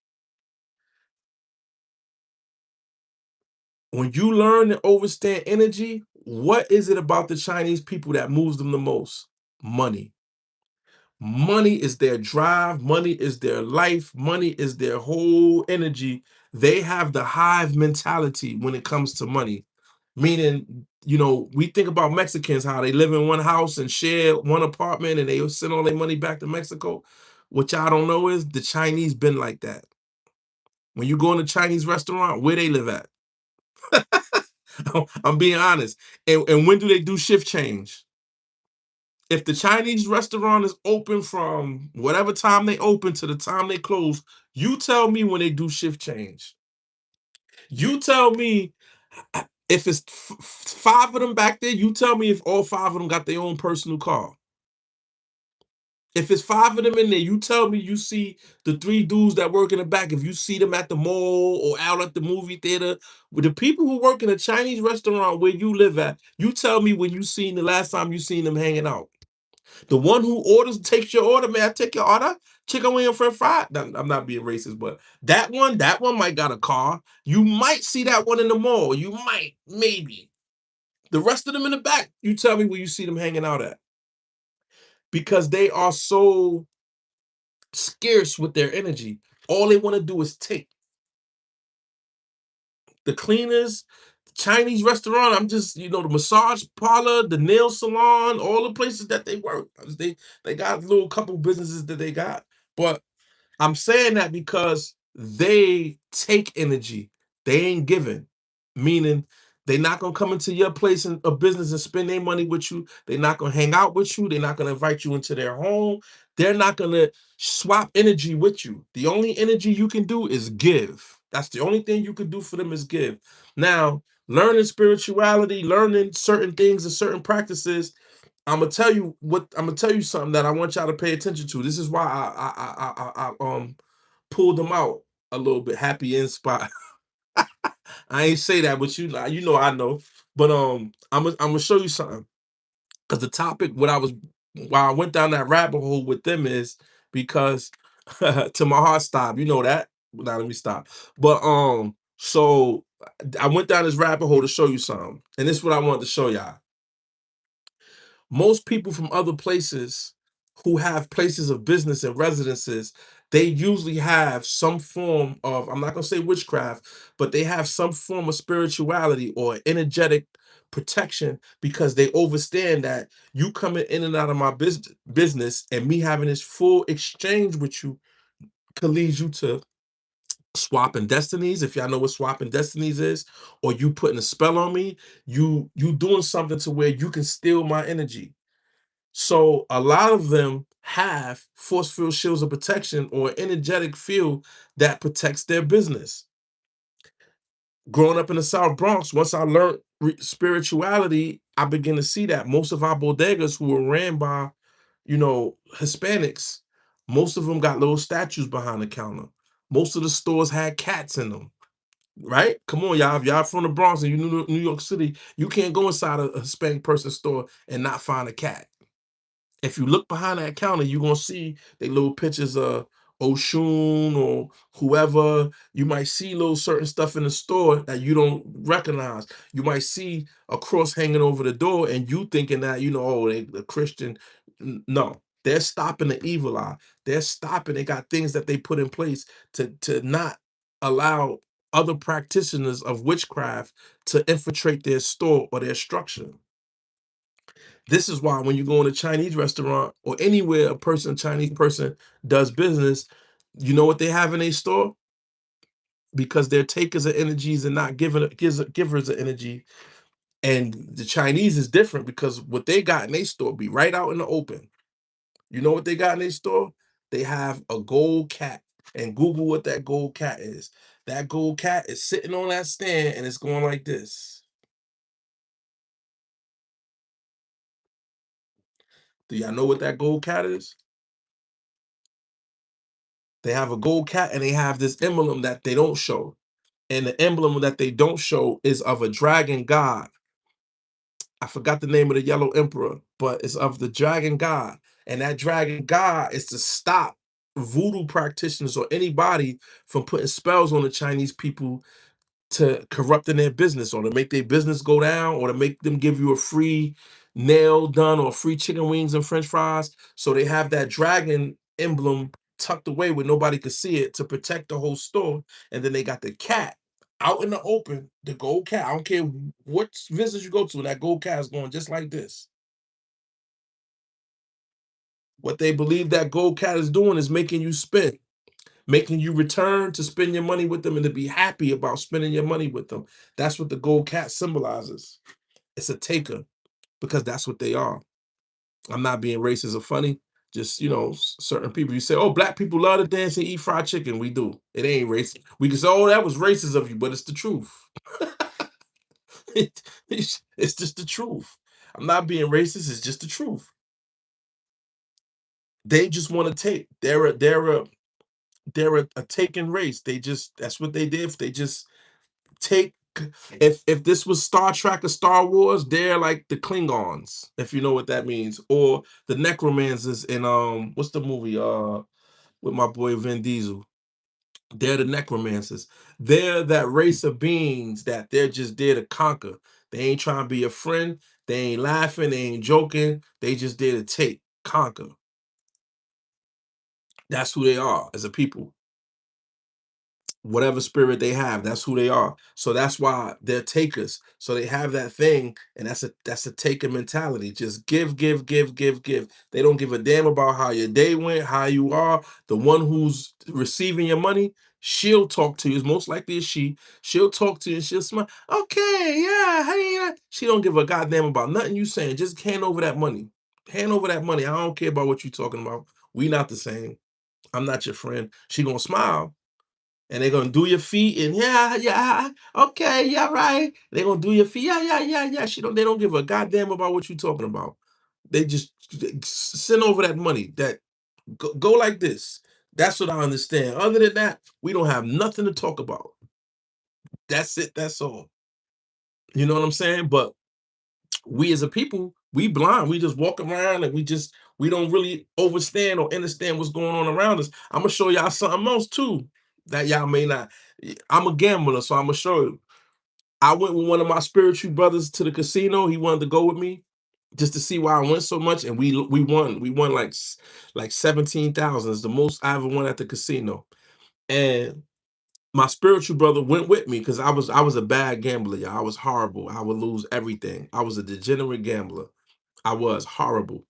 When you learn to understand energy, what is it about the Chinese people that moves them the most? Money. Money is their drive, money is their life, money is their whole energy. They have the hive mentality when it comes to money. Meaning, we think about Mexicans, how they live in one house and share one apartment and they send all their money back to Mexico. What y'all don't know is the Chinese been like that. When you go in a Chinese restaurant, where they live at? I'm being honest. And when do they do shift change? If the Chinese restaurant is open from whatever time they open to the time they close, you tell me when they do shift change. You tell me if it's five of them back there, you tell me if all five of them got their own personal car. If it's five of them in there, you tell me you see the three dudes that work in the back. If you see them at the mall or out at the movie theater, with the people who work in a Chinese restaurant where you live at, you tell me when you seen the last time you seen them hanging out. The one who takes your order, may I take your order? Chicken wing and french fry. I'm not being racist, but that one might got a car. You might see that one in the mall. You might, maybe. The rest of them in the back, you tell me where you see them hanging out at. Because they are so scarce with their energy. All they want to do is take. The cleaners, Chinese restaurant, I'm just, the massage parlor, the nail salon, all the places that they work. They got a little couple businesses that they got. But I'm saying that because they take energy. They ain't giving. Meaning they're not gonna come into your place of business and spend their money with you. They're not gonna hang out with you. They're not gonna invite you into their home. They're not gonna swap energy with you. The only energy you can do is give. That's the only thing you can do for them is give. Now, learning spirituality, learning certain things and certain practices, I'm gonna tell you something that I want y'all to pay attention to. This is why I pulled them out a little bit. Happy in spot. I ain't say that, but I know. But I'm gonna show you something because the topic, why I went down that rabbit hole with them is because to my heart stop. You know that Now let me stop. But so I went down this rabbit hole to show you something, and this is what I wanted to show y'all. Most people from other places who have places of business and residences, they usually have some form of, I'm not going to say witchcraft, but they have some form of spirituality or energetic protection because they understand that you coming in and out of my business and me having this full exchange with you could lead you to swapping destinies, if y'all know what swapping destinies is, or you putting a spell on me, you doing something to where you can steal my energy. So a lot of them have force field shields of protection or energetic field that protects their business. Growing up in the South Bronx, once I learned spirituality, I began to see that most of our bodegas who were ran by, Hispanics, most of them got little statues behind the counter. Most of the stores had cats in them. Right? Come on, y'all. If y'all from the Bronx and you New York City, you can't go inside a Hispanic person's store and not find a cat. If you look behind that counter, you're gonna see they little pictures of Oshun or whoever. You might see little certain stuff in the store that you don't recognize. You might see a cross hanging over the door, and you thinking that oh, they a Christian. No, they're stopping the evil eye. They're stopping. They got things that they put in place to not allow other practitioners of witchcraft to infiltrate their store or their structure. This is why when you go in a Chinese restaurant or anywhere Chinese person does business, you know what they have in a store? Because they're takers of energies and not givers of energy. And the Chinese is different because what they got in their store be right out in the open. You know what they got in their store? They have a gold cat. And Google what that gold cat is. That gold cat is sitting on that stand and it's going like this. Do y'all know what that gold cat is? They have a gold cat and they have this emblem that they don't show. And the emblem that they don't show is of a dragon god. I forgot the name of the yellow emperor, but it's of the dragon god. And that dragon god is to stop voodoo practitioners or anybody from putting spells on the Chinese people to corrupting their business or to make their business go down or to make them give you a free nail done or free chicken wings and french fries. So they have that dragon emblem tucked away where nobody could see it to protect the whole store. And then they got the cat out in the open, the gold cat. I don't care what visit you go to, that gold cat is going just like this. What they believe that gold cat is doing is making you spend, making you return to spend your money with them and to be happy about spending your money with them. That's what the gold cat symbolizes. It's a taker because that's what they are. I'm not being racist or funny. Just certain people. You say, "Oh, black people love to dance and eat fried chicken." We do. It ain't racist. We can say, "Oh, that was racist of you," but it's the truth. It's just the truth. I'm not being racist. It's just the truth. They just want to take. They're a taken race. That's what they did. They just take if this was Star Trek or Star Wars, they're like the Klingons, if you know what that means, or the Necromancers in what's the movie with my boy Vin Diesel. They're the Necromancers. They're that race of beings that they're just there to conquer. They ain't trying to be a friend. They ain't laughing. They ain't joking. They just there to take, conquer. That's who they are as a people. Whatever spirit they have, that's who they are. So that's why they're takers. So they have that thing, and that's a taker mentality. Just give, give, give, give, give. They don't give a damn about how your day went, how you are. The one who's receiving your money, she'll talk to you. It's most likely a she. She'll talk to you and she'll smile. Okay, yeah, hey. She don't give a goddamn about nothing you saying. Just hand over that money. Hand over that money. I don't care about what you talking about. We not the same. I'm not your friend. She gonna smile and they're gonna do your feet and yeah, yeah, okay, yeah, right. They're gonna do your feet, yeah, yeah, yeah, yeah. They don't give a goddamn about what you're talking about. They just send over that money. That go like this. That's what I understand. Other than that, we don't have nothing to talk about. That's it. That's all. You know what I'm saying? But we as a people, we blind. We just walk around and we don't really understand or understand what's going on around us. I'm gonna show y'all something else too. that y'all may not. I'm a gambler, so Imma show you. I went with one of my spiritual brothers to the casino. He wanted to go with me just to see why I went so much, and we won. We won like 17,000. It's the most I ever won at the casino. And my spiritual brother went with me because I was a bad gambler, y'all. I was horrible. I would lose everything. I was a degenerate gambler. I was horrible.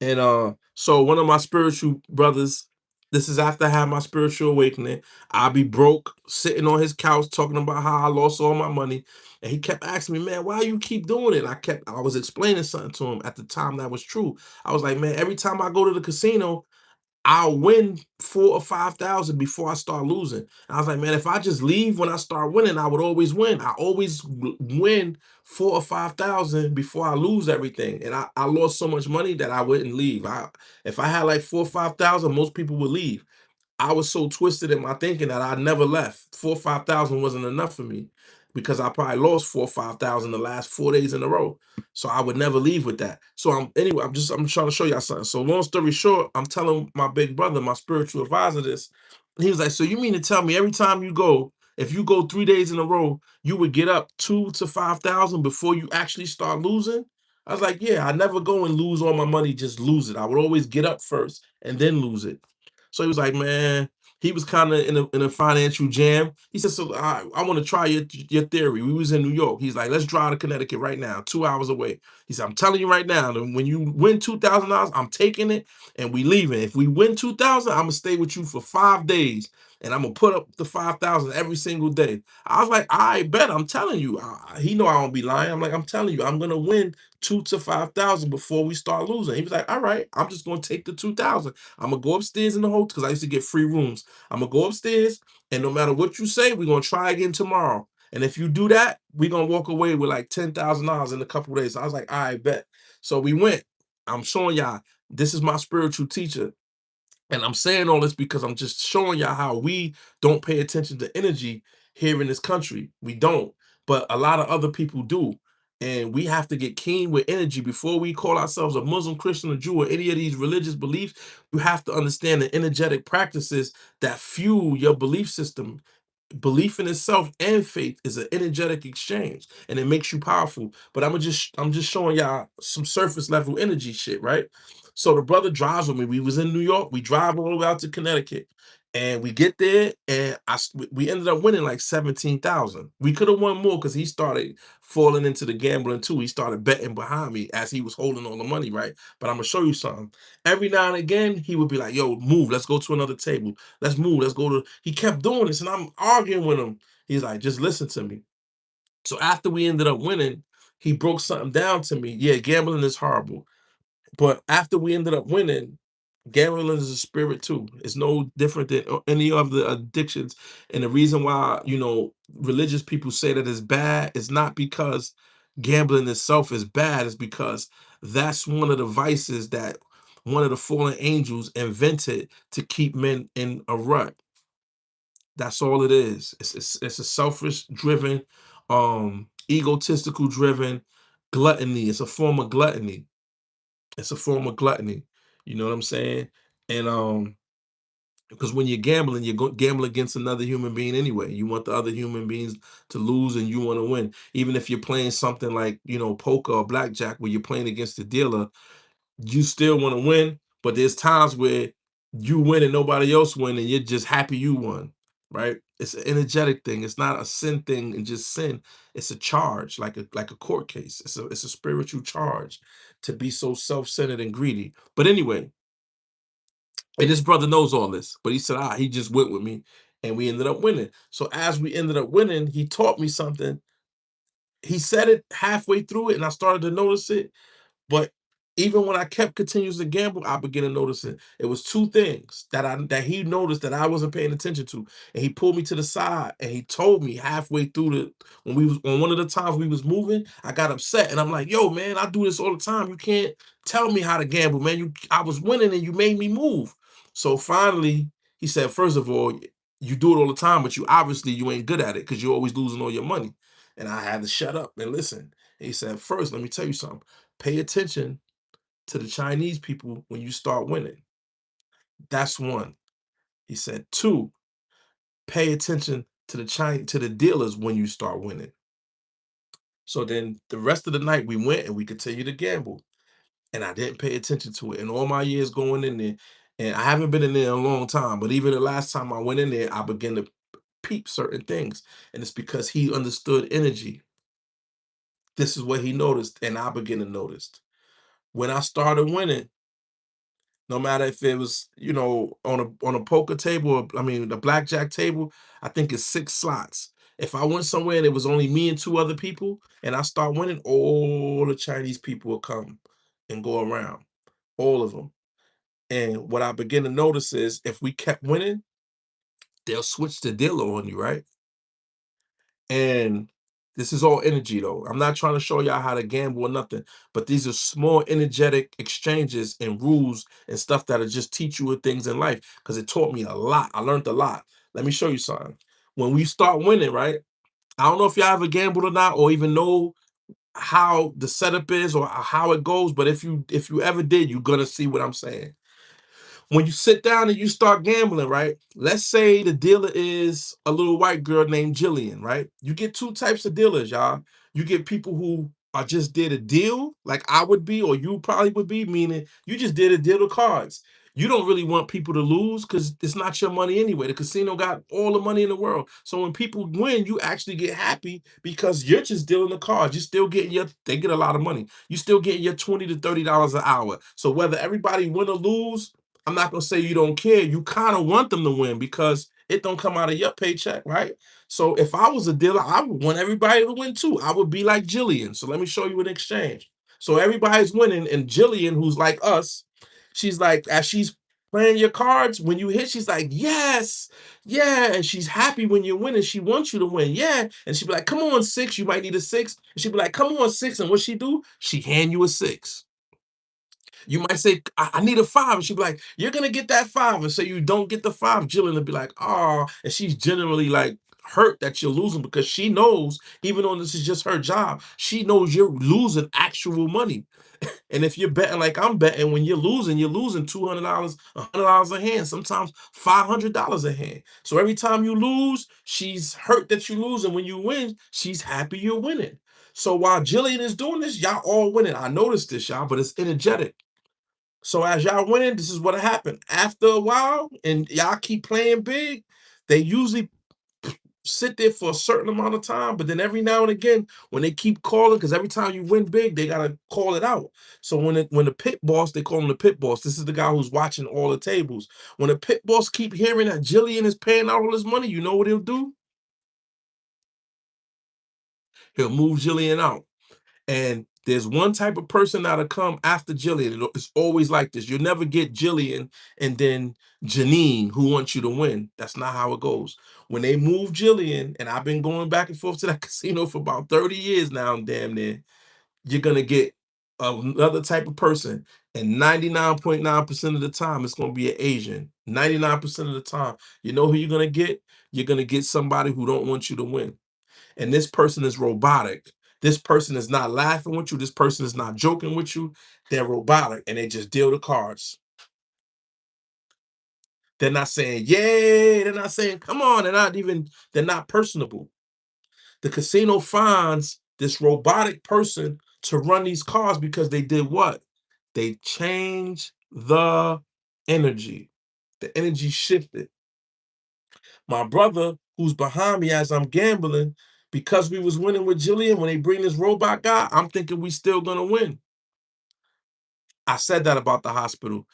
And so one of my spiritual brothers, this is after I had my spiritual awakening. I'll be broke, sitting on his couch talking about how I lost all my money. And he kept asking me, man, why you keep doing it? I was explaining something to him at the time that was true. I was like, man, every time I go to the casino, I'll win 4 or 5 thousand before I start losing. And I was like, man, if I just leave when I start winning, I would always win. I always win 4 or 5 thousand before I lose everything. And I lost so much money that I wouldn't leave. If I had like 4 or 5 thousand, most people would leave. I was so twisted in my thinking that I never left. 4 or 5 thousand wasn't enough for me because I probably lost 4 or 5 thousand the last 4 days in a row. So I would never leave with that. So anyway, I'm trying to show y'all something. So long story short, I'm telling my big brother, my spiritual advisor, this. He was like, so you mean to tell me every time you go, if you go 3 days in a row, you would get up 2 to 5 thousand before you actually start losing? I was like, yeah, I never go and lose all my money, just lose it. I would always get up first and then lose it. So he was like, man, he was kind of in a financial jam. He said, so I want to try your theory. We was in New York. He's like, let's drive to Connecticut right now, 2 hours away. He said, I'm telling you right now, that when you win $2,000, I'm taking it and we leaving. If we win 2,000, I'm gonna stay with you for 5 days and I'm gonna put up the 5,000 every single day. I was like, I bet. I'm telling you. He know I don't be lying. I'm like, I'm telling you, I'm gonna win 2 to 5 thousand before we start losing. He was like, all right, I'm just gonna take the 2,000. I'm gonna go upstairs in the hotel because I used to get free rooms. I'm gonna go upstairs, and no matter what you say, we're gonna try again tomorrow. And if you do that, we're gonna walk away with like $10,000 in a couple of days. So I was like, I bet. So we went. I'm showing y'all this is my spiritual teacher. And I'm saying all this because I'm just showing y'all how we don't pay attention to energy here in this country. We don't, but a lot of other people do. And we have to get keen with energy before we call ourselves a Muslim, Christian, or Jew, or any of these religious beliefs. You have to understand the energetic practices that fuel your belief system. Belief in itself and faith is an energetic exchange, and it makes you powerful. But I'm just showing y'all some surface level energy shit, right? So the brother drives with me. We was in New York. We drive all the way out to Connecticut, and we get there, and we ended up winning like 17,000. We could have won more because he started falling into the gambling too. He started betting behind me as he was holding all the money, right? But I'm gonna show you something. Every now and again, he would be like, "Yo, move. Let's go to another table. Let's move. Let's go to." He kept doing this, and I'm arguing with him. He's like, "Just listen to me." So after we ended up winning, he broke something down to me. Yeah, gambling is horrible. But after we ended up winning, gambling is a spirit too. It's no different than any of the addictions. And the reason why, religious people say that it's bad is not because gambling itself is bad, it's because that's one of the vices that one of the fallen angels invented to keep men in a rut. That's all it is. It's a selfish driven, egotistical driven gluttony. It's a form of gluttony. It's a form of gluttony. You know what I'm saying? And because when you're gambling, you go gamble against another human being anyway. You want the other human beings to lose and you want to win. Even if you're playing something like, poker or blackjack where you're playing against the dealer, you still want to win, but there's times where you win and nobody else win and you're just happy you won, right? It's an energetic thing. It's not a sin thing and just sin. It's a charge, like a court case. It's a spiritual charge to be so self-centered and greedy. But anyway, and this brother knows all this, but he said, he just went with me and we ended up winning. So as we ended up winning, he taught me something. He said it halfway through it and I started to notice it. But even when I kept continuing to gamble, I began to notice it. It was two things that he noticed that I wasn't paying attention to. And he pulled me to the side and he told me halfway through when we was on one of the times we was moving, I got upset and I'm like, yo, man, I do this all the time. You can't tell me how to gamble, man. I was winning and you made me move. So finally, he said, first of all, you do it all the time, but you ain't good at it because you're always losing all your money. And I had to shut up and listen. He said, first, let me tell you something. Pay attention to the Chinese people when you start winning. That's one. He said, two, pay attention to the dealers when you start winning. So then the rest of the night we went and we continued to gamble. And I didn't pay attention to it. And all my years going in there, and I haven't been in there in a long time, but even the last time I went in there, I began to peep certain things. And it's because he understood energy. This is what he noticed, and I began to notice. When I started winning, no matter if it was, on a poker table, or I mean the blackjack table, I think it's 6 slots. If I went somewhere and it was only me and 2 other people, and I start winning, all the Chinese people will come and go around, all of them. And what I begin to notice is if we kept winning, they'll switch the dealer on you, right? And this is all energy though. I'm not trying to show y'all how to gamble or nothing, but these are small energetic exchanges and rules and stuff that'll just teach you things in life because it taught me a lot. I learned a lot. Let me show you something. When we start winning, right? I don't know if y'all ever gambled or not, or even know how the setup is or how it goes, but if you ever did, you're gonna see what I'm saying. When you sit down and you start gambling, right? Let's say the dealer is a little white girl named Jillian, right? You get two types of dealers, y'all. You get people who are just did a deal, like I would be, or you probably would be, meaning you just did a deal of cards. You don't really want people to lose because it's not your money anyway. The casino got all the money in the world. So when people win, you actually get happy because you're just dealing the cards. You're still getting they get a lot of money. You still getting your $20 to $30 an hour. So whether everybody win or lose, I'm not gonna say you don't care. You kind of want them to win because it don't come out of your paycheck, right? So if I was a dealer, I would want everybody to win too. I would be like Jillian. So let me show you an exchange. So everybody's winning, and Jillian, who's like us, she's like, as she's playing your cards, when you hit, she's like, yes, yeah. And she's happy when you're winning. She wants you to win, yeah. And she'd be like, come on, six. You might need a six. And she'd be like, come on, six. And what she do? She hand you a six. You might say, I need a five. And she'd be like, you're gonna get that five. And so you don't get the five, Jillian will be like, oh, and she's generally like hurt that you're losing because she knows, even though this is just her job, she knows you're losing actual money. And if you're betting like I'm betting, when you're losing $200, $100 a hand, sometimes $500 a hand. So every time you lose, she's hurt that you lose. And when you win, she's happy you're winning. So while Jillian is doing this, y'all all winning. I noticed this, y'all, but it's energetic. So as y'all winning, this is what happened. After a while, and y'all keep playing big, they usually sit there for a certain amount of time, but then every now and again, when they keep calling, because every time you win big, they gotta call it out. So when the pit boss, they call him the pit boss. This is the guy who's watching all the tables. When the pit boss keep hearing that Jillian is paying out all his money, you know what he'll do? He'll move Jillian out. And there's one type of person that'll come after Jillian. It's always like this. You'll never get Jillian and then Janine who wants you to win. That's not how it goes. When they move Jillian, and I've been going back and forth to that casino for about 30 years now, damn near, you're gonna get another type of person. And 99.9% of the time, it's gonna be an Asian. 99% of the time. You know who you're gonna get? You're gonna get somebody who don't want you to win, and this person is robotic. This person is not laughing with you. This person is not joking with you. They're robotic and they just deal the cards. They're not saying, yay. They're not saying, come on. They're not personable. The casino finds this robotic person to run these cards because they did what? They changed the energy. The energy shifted. My brother, who's behind me as I'm gambling, because we was winning with Jillian, when they bring this robot guy, I'm thinking we still gonna win. I said that about the hospital.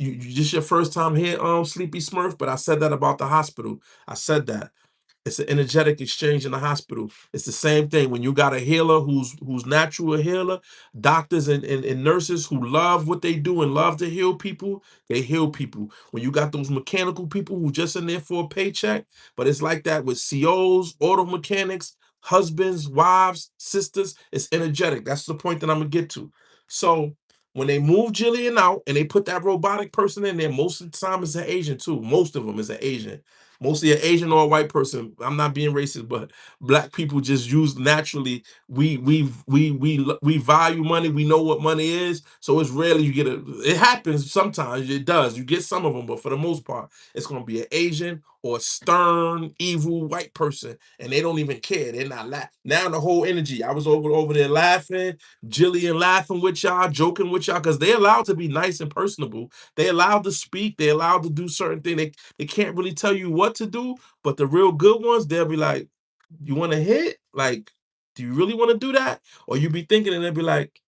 You just your first time here, Sleepy Smurf, but I said that about the hospital. I said that. It's an energetic exchange in the hospital. It's the same thing when you got a healer who's natural a healer, doctors and nurses who love what they do and love to heal people, they heal people. When you got those mechanical people who just in there for a paycheck, but it's like that with COs, auto mechanics, husbands, wives, sisters, it's energetic. That's the point that I'm gonna get to. So when they move Jillian out and they put that robotic person in there, most of the time it's an Asian too. Most of them is an Asian, mostly an Asian or a white person. I'm not being racist, but black people just use naturally. We value money. We know what money is, so it's rarely you get a. It happens sometimes. It does. You get some of them, but for the most part, it's going to be an Asian or stern, evil white person, and they don't even care. They're not laughing. Now the whole energy. I was over there laughing, Jillian laughing with y'all, joking with y'all, because they're allowed to be nice and personable. They're allowed to speak. They're allowed to do certain things. They can't really tell you what to do, but the real good ones, they'll be like, "You want to hit? Like, do you really want to do that?" Or you be thinking, and they'll be like,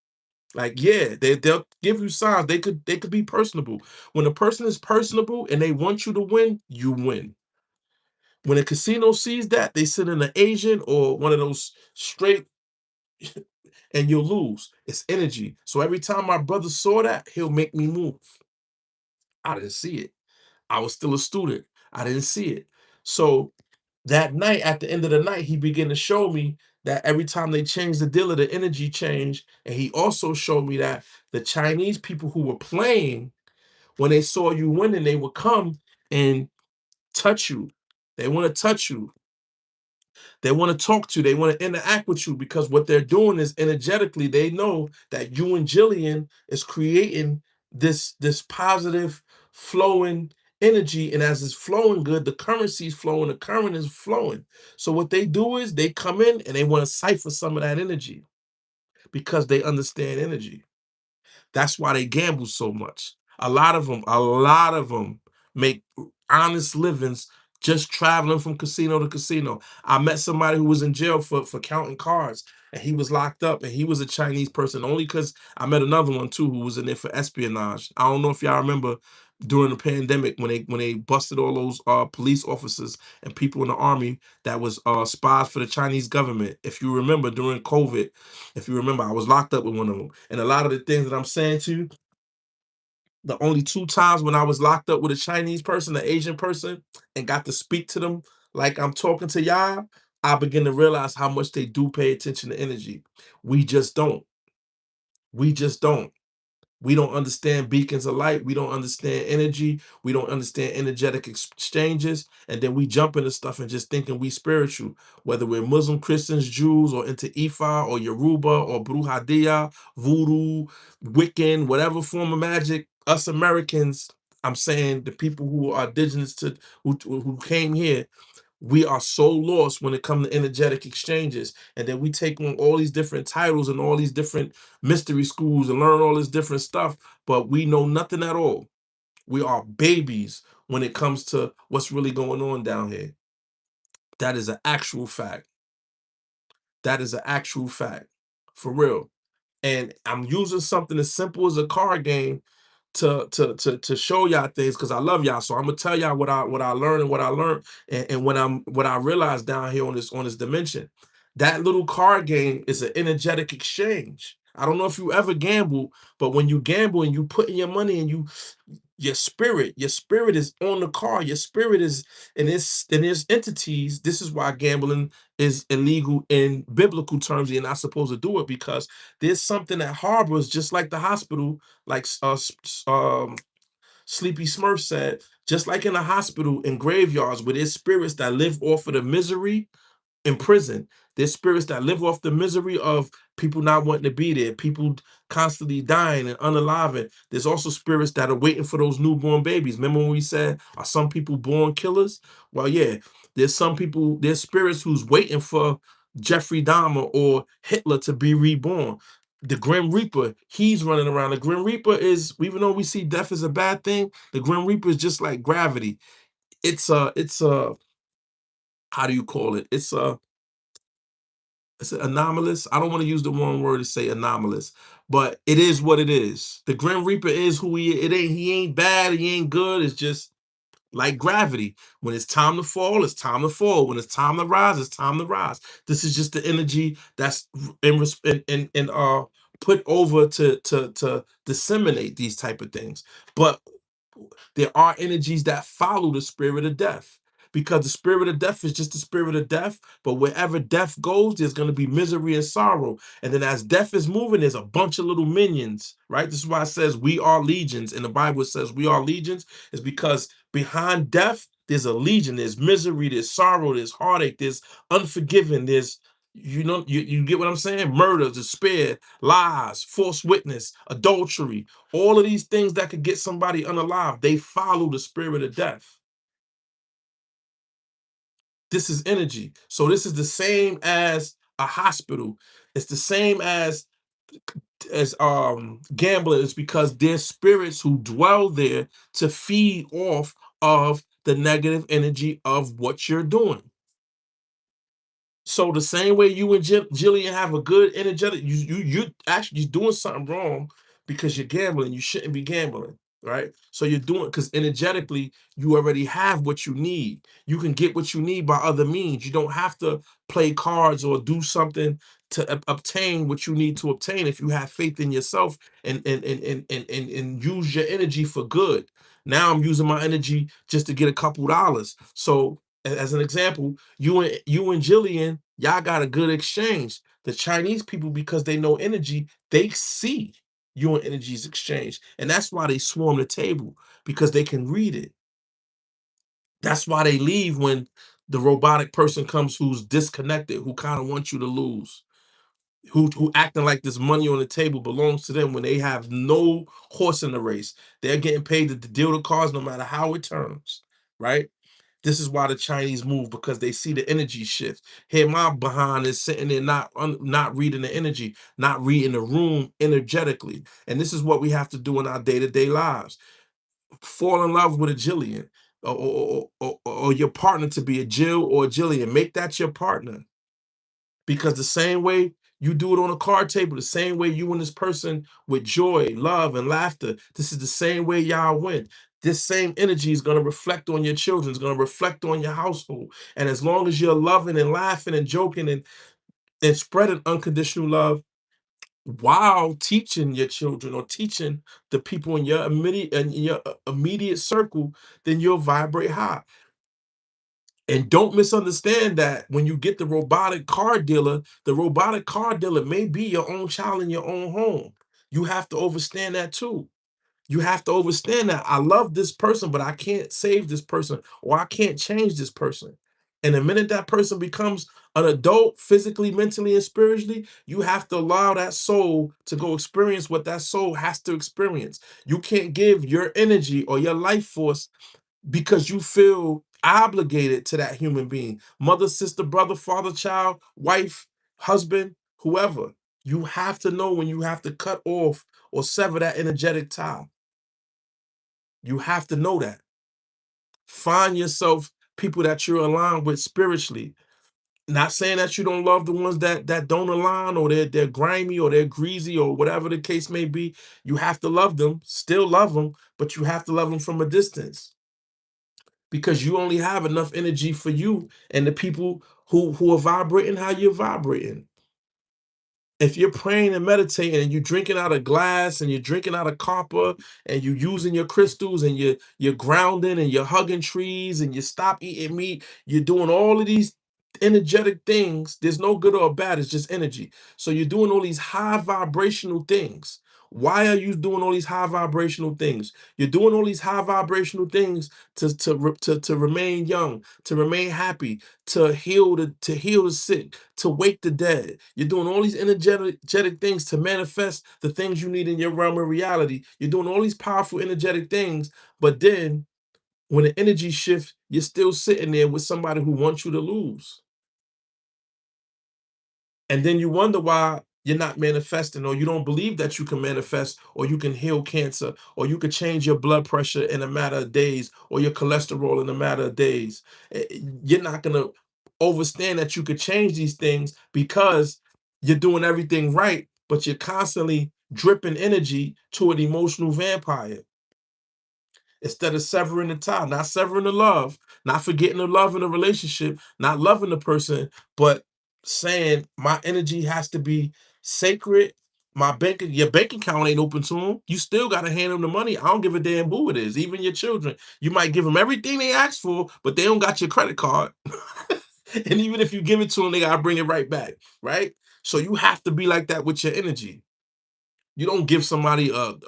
yeah, they'll give you signs. They could be personable. When a person is personable and they want you to win, you win. When a casino sees that, they send in an Asian or one of those straight, and you'll lose. It's energy. So every time my brother saw that, he'll make me move. I didn't see it. I was still a student. I didn't see it. So that night, at the end of the night, he began to show me that every time they changed the dealer, the energy changed. And he also showed me that the Chinese people who were playing, when they saw you winning, they would come and touch you. They want to touch you. They want to talk to you. They want to interact with you, because what they're doing is energetically, they know that you and Jillian is creating this positive flowing energy. And as it's flowing good, the currency's flowing, the current is flowing. So what they do is they come in and they want to cipher some of that energy, because they understand energy. That's why they gamble so much. A lot of them make honest livings just traveling from casino to casino. I met somebody who was in jail for counting cards, and he was locked up, and he was a Chinese person, only because I met another one too who was in there for espionage. I don't know if y'all remember during the pandemic when they busted all those police officers and people in the army that was spies for the Chinese government. If you remember during COVID, if you remember, I was locked up with one of them. And a lot of the things that I'm saying to you, the only two times when I was locked up with a Chinese person, an Asian person, and got to speak to them like I'm talking to y'all, I begin to realize how much they do pay attention to energy. We just don't. We just don't. We don't understand beacons of light. We don't understand energy. We don't understand energetic exchanges. And then we jump into stuff and just thinking we spiritual, whether we're Muslim, Christians, Jews, or into Ifa or Yoruba or Bruhadia, Voodoo, Wiccan, whatever form of magic. Us Americans, I'm saying the people who are indigenous to who came here, we are so lost when it comes to energetic exchanges. And then we take on all these different titles and all these different mystery schools and learn all this different stuff, but we know nothing at all. We are babies when it comes to what's really going on down here. That is an actual fact. That is an actual fact. For real. And I'm using something as simple as a card game to show y'all things, because I love y'all. So I'm gonna tell y'all what I learned and what I learned, and what I realized down here on this dimension. That little card game is an energetic exchange. I don't know if you ever gamble, but when you gamble and you put in your money and your spirit is on the card. Your spirit is in its entities. This is why gambling is illegal in biblical terms. You're not supposed to do it, because there's something that harbors, just like the hospital, like Sleepy Smurf said, just like in a hospital in graveyards where there's spirits that live off of the misery in prison. There's spirits that live off the misery of people not wanting to be there, people constantly dying and unaliving. There's also spirits that are waiting for those newborn babies. Remember when we said, are some people born killers? Well, yeah, there's spirits who's waiting for Jeffrey Dahmer or Hitler to be reborn. The Grim Reaper, he's running around. The Grim Reaper is, even though we see death as a bad thing, the Grim Reaper is just like gravity. It's how do you call it? It's anomalous. I don't want to use the one word to say anomalous, but it is what it is. The Grim Reaper is who he is. He ain't bad, he ain't good. It's just like gravity. When it's time to fall, it's time to fall. When it's time to rise, it's time to rise. This is just the energy that's put over to disseminate these type of things. But there are energies that follow the spirit of death, because the spirit of death is just the spirit of death. But wherever death goes, there's going to be misery and sorrow. And then as death is moving, there's a bunch of little minions, right? This is why it says we are legions. In the Bible, it says we are legions, is because behind death, there's a legion. There's misery, there's sorrow, there's heartache, there's unforgiven, there's, you get what I'm saying? Murder, despair, lies, false witness, adultery, all of these things that could get somebody unalive, they follow the spirit of death. This is energy. So this is the same as a hospital. It's the same as gamblers because there's spirits who dwell there to feed off of the negative energy of what you're doing. So the same way you and Jillian have a good energetic, you actually doing something wrong because you're gambling. You shouldn't be gambling, right? So you're doing because energetically you already have what you need. You can get what you need by other means. You don't have to play cards or do something to obtain what you need to obtain if you have faith in yourself and use your energy for good. Now I'm using my energy just to get a couple dollars. So as an example, you and Jillian, y'all got a good exchange. The Chinese people, because they know energy, they see you and energy's exchange. And that's why they swarm the table, because they can read it. That's why they leave when the robotic person comes who's disconnected, who kind of wants you to lose, who acting like this money on the table belongs to them when they have no horse in the race. They're getting paid to deal the cards no matter how it turns, right? This is why the Chinese move, because they see the energy shift. Here, my behind is sitting there not reading the energy, not reading the room energetically. And this is what we have to do in our day-to-day lives. Fall in love with a Jillian or your partner to be a Jill or a Jillian. Make that your partner. Because the same way you do it on a card table, the same way you and this person with joy, love, and laughter, this is the same way y'all win. This same energy is going to reflect on your children, it's going to reflect on your household. And as long as you're loving and laughing and joking and spreading unconditional love while teaching your children or teaching the people in your immediate circle, then you'll vibrate high. And don't misunderstand that when you get the robotic car dealer may be your own child in your own home. You have to understand that too. You have to understand that I love this person, but I can't save this person or I can't change this person. And the minute that person becomes an adult, physically, mentally, and spiritually, you have to allow that soul to go experience what that soul has to experience. You can't give your energy or your life force because you feel obligated to that human being, mother, sister, brother, father, child, wife, husband, whoever. You have to know when you have to cut off or sever that energetic tie. You have to know that. Find yourself people that you're aligned with spiritually. Not saying that you don't love the ones that don't align or they're grimy or they're greasy or whatever the case may be. You have to love them, still love them, but you have to love them from a distance, because you only have enough energy for you and the people who are vibrating how you're vibrating. If you're praying and meditating and you're drinking out of glass and you're drinking out of copper and you're using your crystals and you're grounding and you're hugging trees and you stop eating meat, you're doing all of these energetic things. There's no good or bad, it's just energy. So you're doing all these high vibrational things. Why are you doing all these high vibrational things? You're doing all these high vibrational things to remain young, to remain happy, to heal the sick, to wake the dead. You're doing all these energetic things to manifest the things you need in your realm of reality. You're doing all these powerful energetic things, but then when the energy shifts, you're still sitting there with somebody who wants you to lose. And then you wonder why you're not manifesting, or you don't believe that you can manifest, or you can heal cancer, or you can change your blood pressure in a matter of days, or your cholesterol in a matter of days. You're not going to understand that you could change these things because you're doing everything right, but you're constantly dripping energy to an emotional vampire instead of severing the tie, not severing the love, not forgetting the love in the relationship, not loving the person, but saying my energy has to be sacred. Your bank account ain't open to them. You still got to hand them the money. I don't give a damn who it is, even your children. You might give them everything they ask for, but they don't got your credit card. And even if you give it to them, they got to bring it right back, right? So you have to be like that with your energy. You don't give somebody your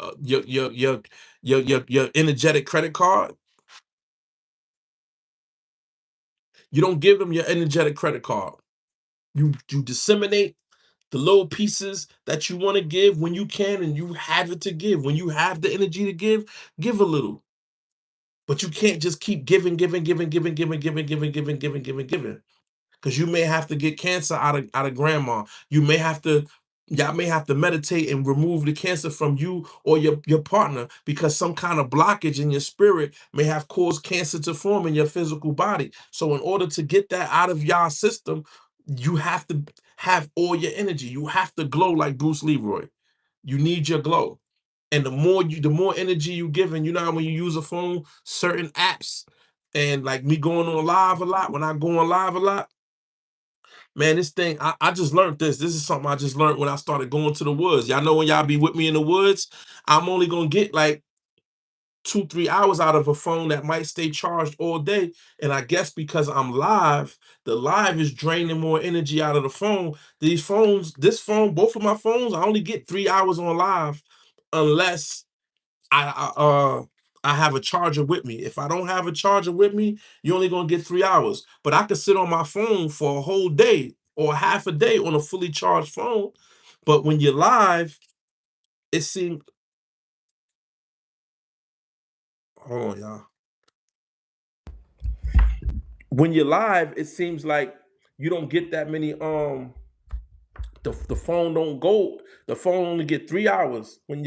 energetic credit card. You don't give them your energetic credit card. You disseminate the little pieces that you want to give when you can, and you have it to give. When you have the energy to give a little. But you can't just keep giving, because you may have to get cancer out of grandma. You may have to, y'all may have to meditate and remove the cancer from you or your partner, because some kind of blockage in your spirit may have caused cancer to form in your physical body. So in order to get that out of y'all system, you have to have all your energy. You have to glow like Bruce Leroy. You need your glow. And the more energy you giving, you know how when you use a phone, certain apps, and like me going on live a lot, when I go on live a lot, man, this thing, I just learned this. This is something I just learned when I started going to the woods. Y'all know when y'all be with me in the woods, I'm only gonna get like 2, 3 hours out of a phone that might stay charged all day. And I guess because I'm live, the live is draining more energy out of the phone. These phones, this phone, both of my phones, I only get 3 hours on live unless I have a charger with me. If I don't have a charger with me, you're only gonna get 3 hours. But I could sit on my phone for a whole day or half a day on a fully charged phone. But when you're live, it seems, hold on, y'all. When you're live, it seems like you don't get that many the phone don't go, the phone only get 3 hours when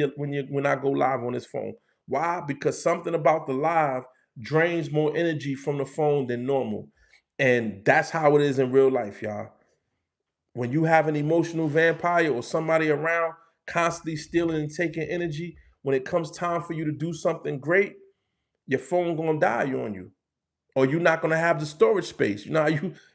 I go live on this phone. Why? Because something about the live drains more energy from the phone than normal. And that's how it is in real life, y'all. When you have an emotional vampire or somebody around constantly stealing and taking energy, when it comes time for you to do something great, your phone gonna die on you, or you're not going to have the storage space. You know how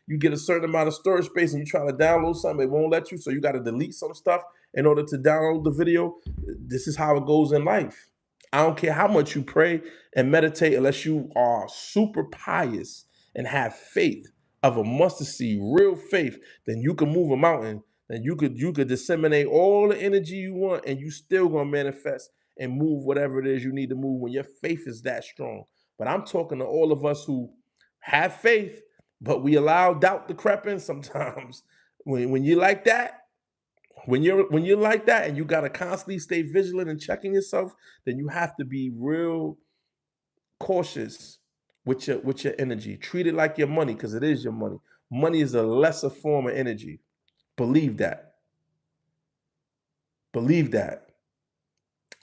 you get a certain amount of storage space and you try to download something, it won't let you, so you got to delete some stuff in order to download the video. This is how it goes in life. I don't care how much you pray and meditate, unless you are super pious and have faith of a mustard seed, real faith, then you can move a mountain. Then you could disseminate all the energy you want, and you still gonna manifest and move whatever it is you need to move when your faith is that strong. But I'm talking to all of us who have faith, but we allow doubt to creep in sometimes. When you like that, when you're like that, and you gotta constantly stay vigilant and checking yourself, then you have to be real cautious with your energy. Treat it like your money, because it is your money. Money is a lesser form of energy. Believe that. Believe that.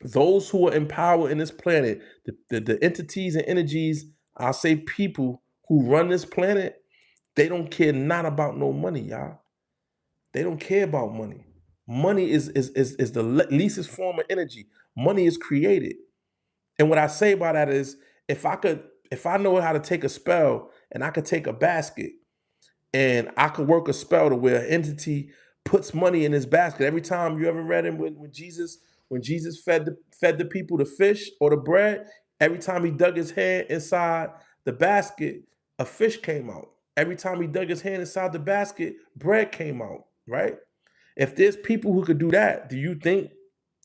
Those who are in power in this planet, the entities and energies, I'll say people who run this planet, they don't care not about no money, y'all. They don't care about money. Money is the leastest form of energy. Money is created. And what I say about that is, if I know how to take a spell and I could take a basket and I could work a spell to where an entity puts money in his basket. Every time you ever read him when Jesus fed the people the fish or the bread, every time he dug his hand inside the basket, a fish came out. Every time he dug his hand inside the basket, bread came out, right? If there's people who could do that, do you think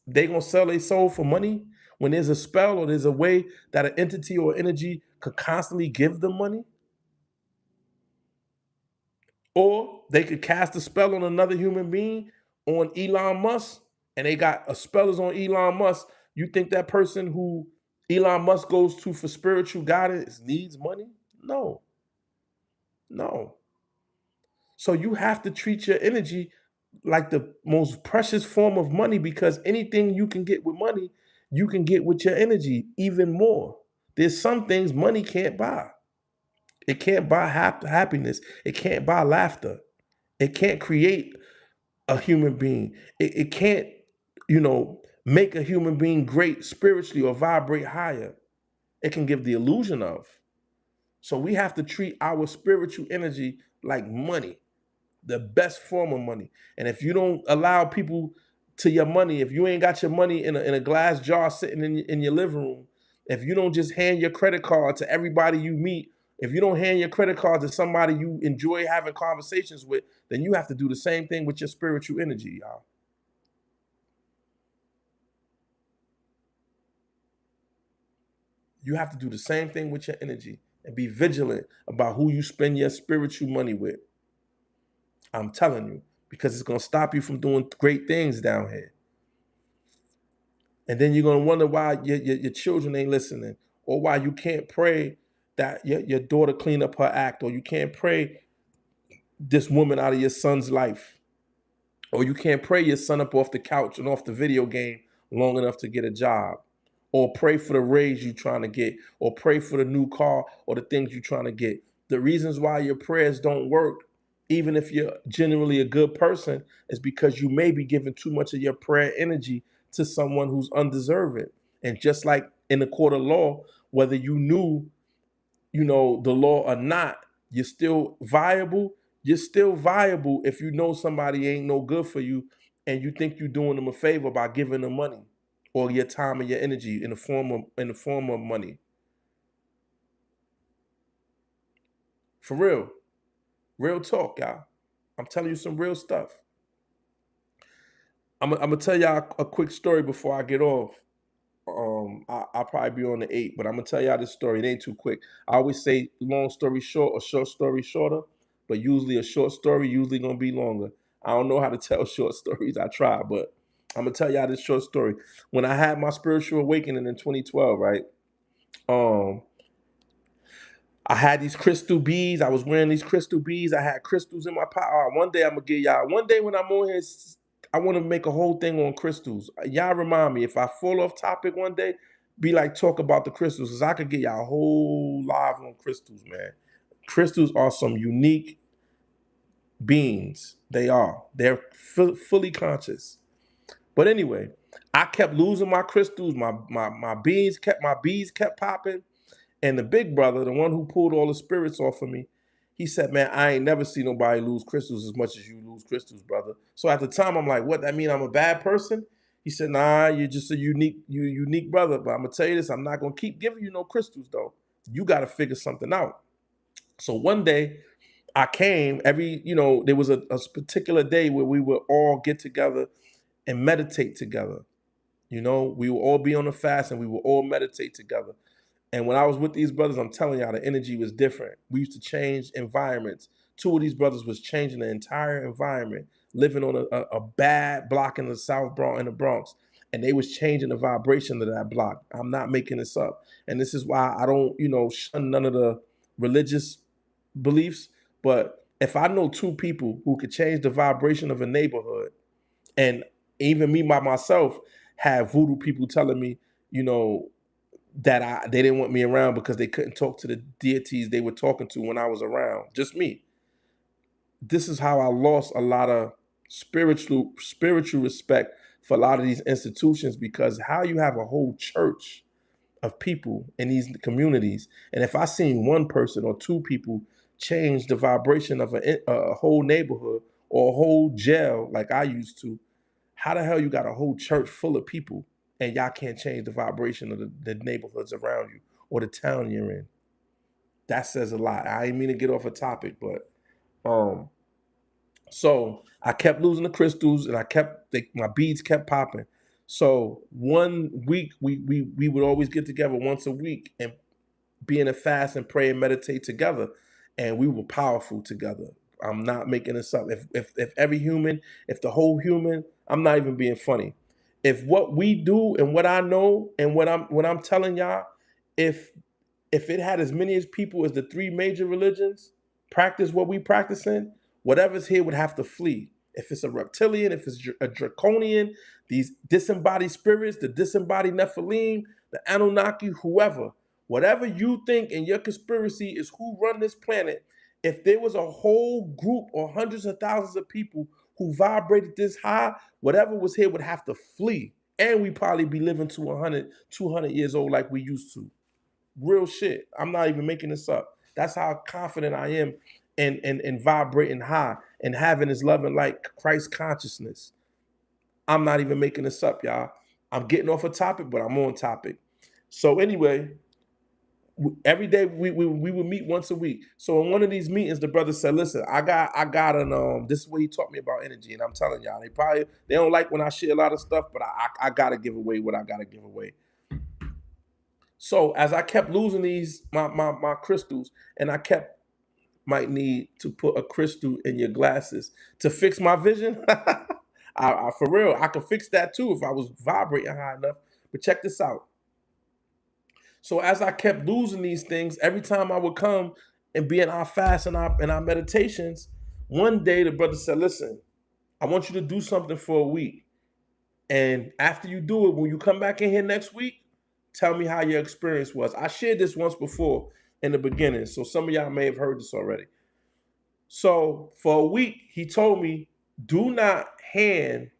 they gonna sell their soul for money when there's a spell or there's a way that an entity or energy could constantly give them money? Or they could cast a spell on another human being, on Elon Musk, and they got a spellers on Elon Musk. You think that person who Elon Musk goes to for spiritual guidance needs money? No, no. So you have to treat your energy like the most precious form of money, because anything you can get with money, you can get with your energy even more. There's some things money can't buy. It can't buy happiness. It can't buy laughter. It can't create a human being. It can't, make a human being great spiritually or vibrate higher. It can give the illusion of. So we have to treat our spiritual energy like money, the best form of money. And if you don't allow people to your money, if you ain't got your money in a glass jar sitting in your living room, if you don't just hand your credit card to everybody you meet, if you don't hand your credit card to somebody you enjoy having conversations with, then you have to do the same thing with your spiritual energy, y'all. You have to do the same thing with your energy and be vigilant about who you spend your spiritual money with. I'm telling you, because it's going to stop you from doing great things down here. And then you're going to wonder why your children ain't listening, or why you can't pray that your daughter clean up her act, or you can't pray this woman out of your son's life, or you can't pray your son up off the couch and off the video game long enough to get a job, or pray for the raise you're trying to get, or pray for the new car or the things you're trying to get. The reasons why your prayers don't work, even if you're genuinely a good person, is because you may be giving too much of your prayer energy to someone who's undeserving. And just like in the court of law, whether you knew, the law or not, you're still viable. You're still viable if you know somebody ain't no good for you and you think you're doing them a favor by giving them money or your time and your energy in the form of money. For real. Real talk, y'all. I'm telling you some real stuff. I'm gonna tell y'all a quick story before I get off. I'll probably be on the 8, but I'm gonna tell y'all this story. It ain't too quick. I always say long story short or short story shorter, but usually a short story usually gonna be longer. I don't know how to tell short stories. I try, but I'm gonna tell y'all this short story. When I had my spiritual awakening in 2012, right? Um, I had these crystal beads. I was wearing these crystal beads. I had crystals in my pocket. One day I'm gonna give y'all. One day when I'm on here, I want to make a whole thing on crystals. Y'all remind me if I fall off topic one day, be like talk about the crystals, cause I could get y'all a whole live on crystals, man. Crystals are some unique beings. They are. They're fully conscious. But anyway, I kept losing my crystals. My beads kept popping. And the big brother, the one who pulled all the spirits off of me, he said, "Man, I ain't never seen nobody lose crystals as much as you lose crystals, brother." So at the time, I'm like, "What? That mean I'm a bad person?" He said, "Nah, you're just a unique brother. But I'm gonna tell you this: I'm not gonna keep giving you no crystals, though. You got to figure something out." So one day, I came. There was a particular day where we would all get together and meditate together. We would all be on a fast and we would all meditate together. And when I was with these brothers, I'm telling y'all, the energy was different. We used to change environments. Two of these brothers was changing the entire environment, living on a bad block in the South Bronx, in the Bronx, and they was changing the vibration of that block. I'm not making this up. And this is why I don't, shun none of the religious beliefs. But if I know two people who could change the vibration of a neighborhood, and even me by myself have voodoo people telling me, you know, that they didn't want me around because they couldn't talk to the deities they were talking to when I was around. Just me. This is how I lost a lot of spiritual respect for a lot of these institutions, because how you have a whole church of people in these communities, and if I seen one person or two people change the vibration of a whole neighborhood or a whole jail like I used to, how the hell you got a whole church full of people and y'all can't change the vibration of the neighborhoods around you or the town you're in? That says a lot. I didn't mean to get off a topic, but um, so I kept losing the crystals, and my beads kept popping. So one week we would always get together once a week and be in a fast and pray and meditate together, and we were powerful together. I'm not making this up. If every human, if the whole human, I'm not even being funny. If what we do and what I know and what I'm telling y'all, if if it had as many as people as the three major religions practice what we practicing, whatever's here would have to flee. If it's a reptilian, if it's a draconian, these disembodied spirits, the disembodied Nephilim, the Anunnaki, whoever, whatever you think in your conspiracy is who run this planet, if there was a whole group or hundreds of thousands of people who vibrated this high, whatever was here would have to flee. And we probably be living to 100, 200 years old like we used to. Real shit. I'm not even making this up. That's how confident I am in vibrating high and having this love and light Christ consciousness. I'm not even making this up, y'all. I'm getting off a topic, but I'm on topic. So anyway, every day we would meet once a week. So in one of these meetings, the brother said, "Listen, I got an this is what he taught me about energy, and I'm telling y'all, they don't like when I share a lot of stuff, but I gotta give away what I gotta give away." So as I kept losing these my crystals, and I kept might need to put a crystal in your glasses to fix my vision. For real, I could fix that too if I was vibrating high enough. But check this out. So as I kept losing these things, every time I would come and be in our fast and our meditations, one day the brother said, "Listen, I want you to do something for a week. And after you do it, when you come back in here next week, tell me how your experience was." I shared this once before in the beginning, so some of y'all may have heard this already. So for a week, he told me, do not hand,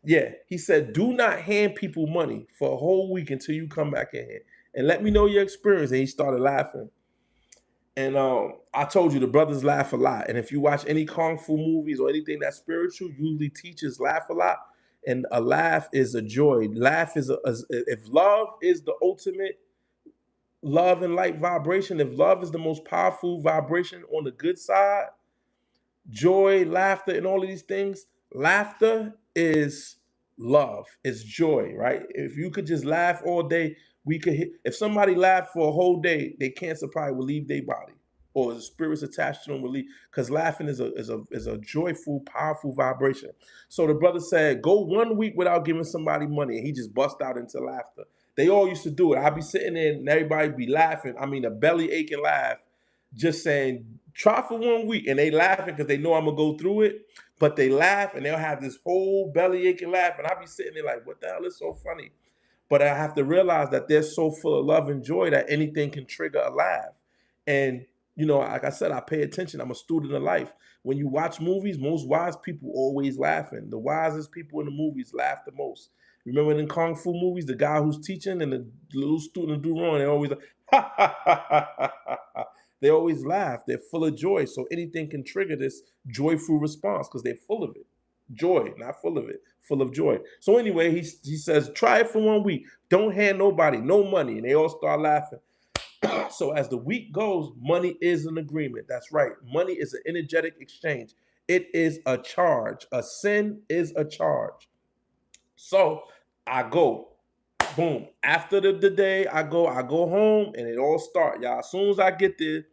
yeah, he said, do not hand people money for a whole week until you come back in here and let me know your experience. And he started laughing. And I told you the brothers laugh a lot. And if you watch any kung fu movies or anything that's spiritual, usually teachers laugh a lot. And a laugh is a joy. Laugh is if love is the ultimate love and light vibration, if love is the most powerful vibration on the good side, joy, laughter, and all of these things. Laughter is love, it's joy, right? If you could just laugh all day, we could hit. If somebody laughed for a whole day, their cancer probably will leave their body, or the spirits attached to them will leave. Because laughing is a joyful, powerful vibration. So the brother said, go 1 week without giving somebody money, and he just bust out into laughter. They all used to do it. I'd be sitting there and everybody be laughing. I mean, a belly aching laugh, just saying, try for 1 week, and they laughing because they know I'm gonna go through it. But they laugh and they'll have this whole belly aching laugh, and I'll be sitting there like, what the hell is so funny? But I have to realize that they're so full of love and joy that anything can trigger a laugh. And like I said, I pay attention. I'm a student of life. When you watch movies, most wise people always laughing. The wisest people in the movies laugh the most. Remember in kung fu movies, the guy who's teaching and the little student do wrong, they always like, ha ha ha ha ha ha. They always laugh. They're full of joy. So anything can trigger this joyful response because they're full of it. Joy, not full of it, full of joy. So anyway, he says, try it for 1 week. Don't hand nobody no money. And they all start laughing. So as the week goes, money is an agreement. That's right. Money is an energetic exchange. It is a charge. A sin is a charge. So I go, boom. After the day, I go home, and it all start, y'all. As soon as I get there,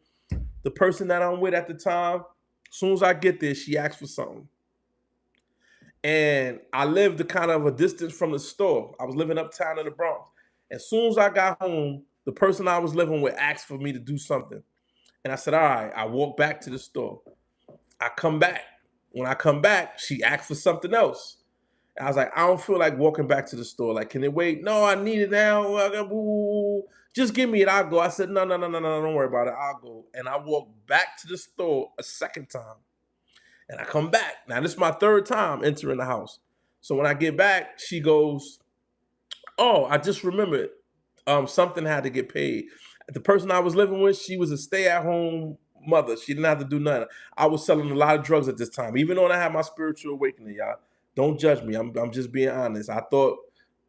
the person that I'm with at the time, as soon as I get there, she asks for something. And I lived a kind of a distance from the store. I was living uptown in the Bronx. As soon as I got home, the person I was living with asked for me to do something. And I said, all right. I walk back to the store. I come back. When I come back, she asked for something else. And I was like, I don't feel like walking back to the store. Like, can it wait? No, I need it now. Just give me it. I'll go. I said, no, no, no, no, no, don't worry about it. I'll go. And I walk back to the store a second time. And I come back. Now, this is my third time entering the house. So when I get back, she goes, oh, I just remembered something had to get paid. The person I was living with, she was a stay-at-home mother. She didn't have to do nothing. I was selling a lot of drugs at this time, even though I had my spiritual awakening, y'all. Don't judge me. I'm just being honest. I thought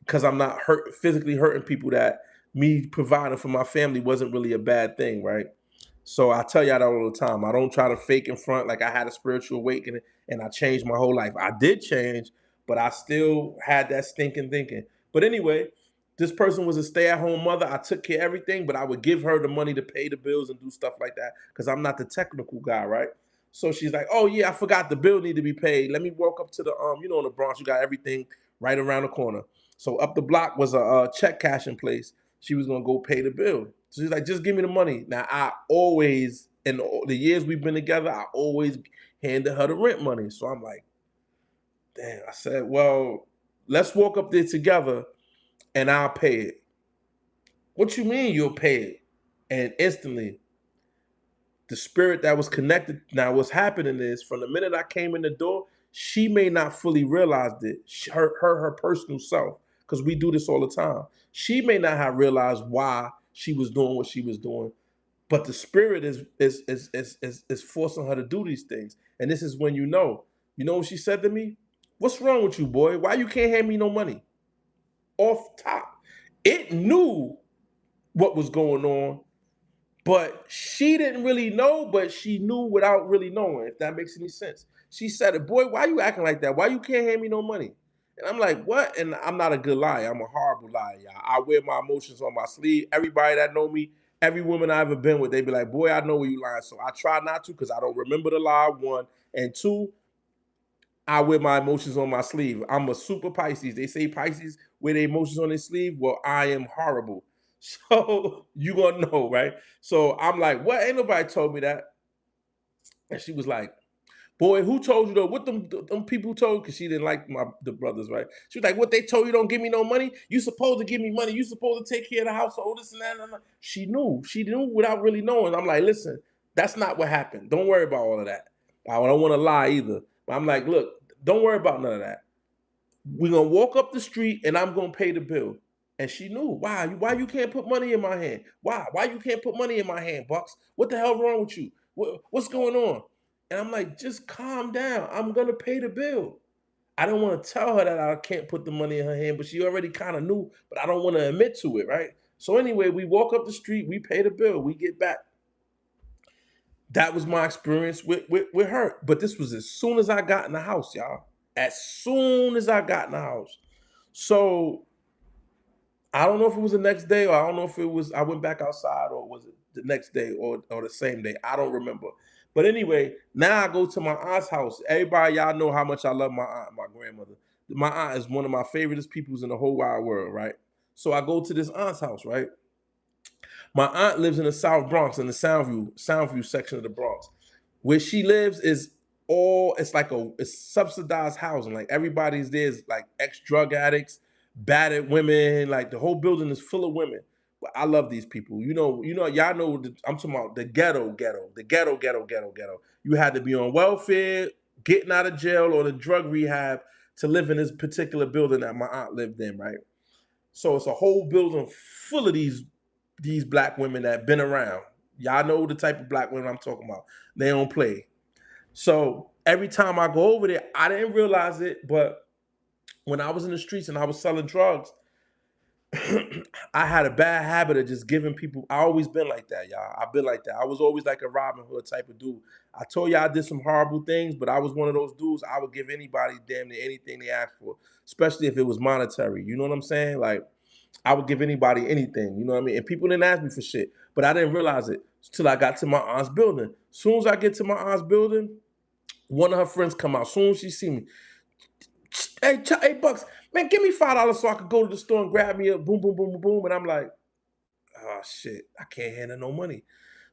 because I'm not physically hurting people that me providing for my family wasn't really a bad thing, right? So I tell y'all that all the time. I don't try to fake in front like I had a spiritual awakening and I changed my whole life. I did change, but I still had that stinking thinking. But anyway, this person was a stay-at-home mother. I took care of everything, but I would give her the money to pay the bills and do stuff like that because I'm not the technical guy, right? So she's like, "Oh yeah, I forgot the bill need to be paid. Let me walk up to the in the Bronx, you got everything right around the corner." So up the block was a check cashing place. She was gonna go pay the bill. So she's like, "Just give me the money." Now I always, in the years we've been together, I always handed her the rent money. So I'm like, "Damn." I said, "Well, let's walk up there together, and I'll pay it." "What you mean you'll pay it?" And instantly, the spirit that was connected. Now, what's happening is from the minute I came in the door, she may not fully realize it. Her personal self, because we do this all the time. She may not have realized why she was doing what she was doing, but the spirit is forcing her to do these things. And this is when you know what she said to me? "What's wrong with you, boy? Why you can't hand me no money?" Off top, it knew what was going on, but she didn't really know, but she knew without really knowing, if that makes any sense. She said, "Boy, why you acting like that? Why you can't hand me no money?" And I'm like, "What?" And I'm not a good liar. I'm a horrible liar, y'all. I wear my emotions on my sleeve. Everybody that know me, every woman I ever been with, they be like, "Boy, I know where you lying." So I try not to because I don't remember the lie, one. And two, I wear my emotions on my sleeve. I'm a super Pisces. They say Pisces wear their emotions on their sleeve. Well, I am horrible. So you gonna know, right? So I'm like, what? Ain't nobody told me that. And she was like, boy, who told you though? What them people told? Because she didn't like the brothers, right? She was like, what they told you don't give me no money? You supposed to give me money. You supposed to take care of the household, this and that. And that. She knew. She knew without really knowing. I'm like, listen, that's not what happened. Don't worry about all of that. I don't want to lie either. But I'm like, look, don't worry about none of that. We're gonna walk up the street and I'm gonna pay the bill. And she knew. Why you can't put money in my hand? Why you can't put money in my hand, Bucks? What the hell wrong with you? What's going on? And I'm like, just calm down. I'm gonna pay the bill. I don't want to tell her that I can't put the money in her hand, but she already kind of knew, but I don't want to admit to it, right? So anyway, we walk up the street, we pay the bill, we get back. That was my experience with her. But this was as soon as I got in the house, y'all. As soon as I got in the house. So I don't know if it was the next day, or I don't know if it was I went back outside, or was it the next day, or the same day. I don't remember. But anyway, now I go to my aunt's house. Everybody, y'all know how much I love my aunt, my grandmother. My aunt is one of my favoriteest peoples in the whole wide world, right? So I go to this aunt's house, right? My aunt lives in the South Bronx, in the Soundview section of the Bronx. Where she lives is it's like it's subsidized housing. Like everybody's there is like ex-drug addicts, battered women, like the whole building is full of women. But I love these people. Y'all know I'm talking about the ghetto. You had to be on welfare, getting out of jail, or the drug rehab to live in this particular building that my aunt lived in, right? So it's a whole building full of these black women that been around. Y'all know the type of black women I'm talking about. They don't play. So every time I go over there, I didn't realize it, but when I was in the streets and I was selling drugs, I had a bad habit of just giving people. I always been like that, y'all. I've been like that. I was always like a Robin Hood type of dude. I told y'all I did some horrible things, but I was one of those dudes. I would give anybody damn near anything they asked for, especially if it was monetary. You know what I'm saying? Like I would give anybody anything. You know what I mean? And people didn't ask me for shit, but I didn't realize it till I got to my aunt's building. As soon as I get to my aunt's building, one of her friends come out. Soon as she see me, hey, Bucks, man, give me $5 so I could go to the store and grab me a boom, boom, boom, boom, boom. And I'm like, oh shit, I can't hand her no money.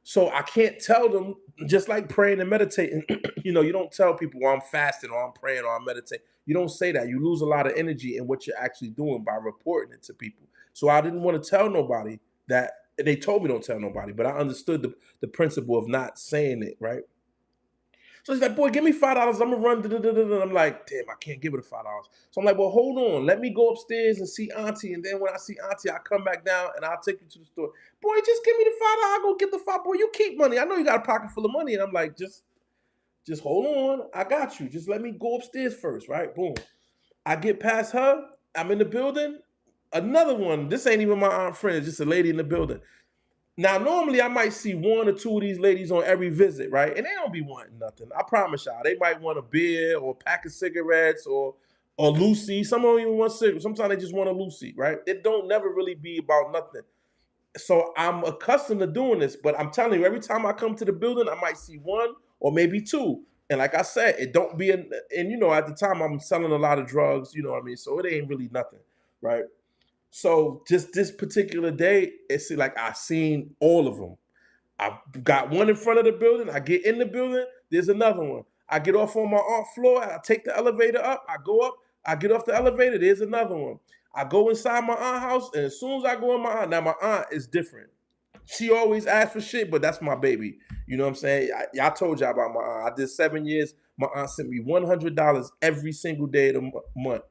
So I can't tell them, just like praying and meditating. You don't tell people, well, I'm fasting or I'm praying or I'm meditating. You don't say that. You lose a lot of energy in what you're actually doing by reporting it to people. So I didn't want to tell nobody that. They told me don't tell nobody, but I understood the principle of not saying it, right? So he's like, boy, give me $5. I'm gonna run. I'm like, damn, I can't give her the $5. So I'm like, well, hold on. Let me go upstairs and see Auntie. And then when I see Auntie, I come back down and I'll take you to the store. Boy, just give me the $5. I'll go get the five. Boy, you keep money. I know you got a pocket full of money. And I'm like, just hold on. I got you. Just let me go upstairs first, right? Boom. I get past her. I'm in the building. Another one. This ain't even my aunt friend. It's just a lady in the building. Now, normally I might see one or two of these ladies on every visit, right? And they don't be wanting nothing. I promise y'all. They might want a beer or a pack of cigarettes or Lucy. Some don't even want cigarettes. Sometimes they just want a Lucy, right? It don't never really be about nothing. So I'm accustomed to doing this, but I'm telling you, every time I come to the building, I might see one or maybe two. And like I said, it don't be and at the time I'm selling a lot of drugs, you know what I mean? So it ain't really nothing, right? So just this particular day, it's like I seen all of them. I got one in front of the building. I get in the building. There's another one. I get off on my aunt floor. I take the elevator up. I go up. I get off the elevator. There's another one. I go inside my aunt house, and as soon as I go in my aunt, now my aunt is different. She always asks for shit, but that's my baby. You know what I'm saying? I told y'all about my aunt. I did 7 years. My aunt sent me $100 every single day of the month,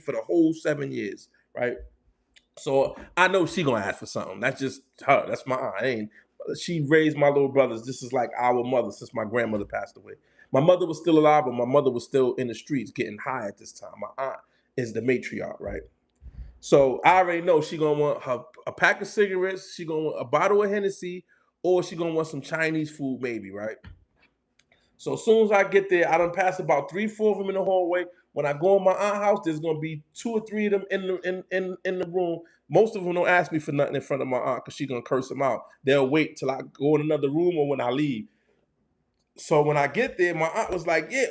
for the whole 7 years, right? So I know she gonna ask for something. That's just her. That's my aunt. She raised my little brothers. This is like our mother since my grandmother passed away. My mother was still alive, but my mother was still in the streets getting high at this time. My aunt is the matriarch, right? So I already know she gonna want a pack of cigarettes. She gonna want a bottle of Hennessy, or she gonna want some Chinese food, maybe, right? So as soon as I get there, I done pass about 3, 4 of them in the hallway. When I go in my aunt house, there's gonna be 2 or 3 of them in the room. Most of them don't ask me for nothing in front of my aunt because she's gonna curse them out. They'll wait till I go in another room or when I leave. So when I get there, my aunt was like, "Yeah,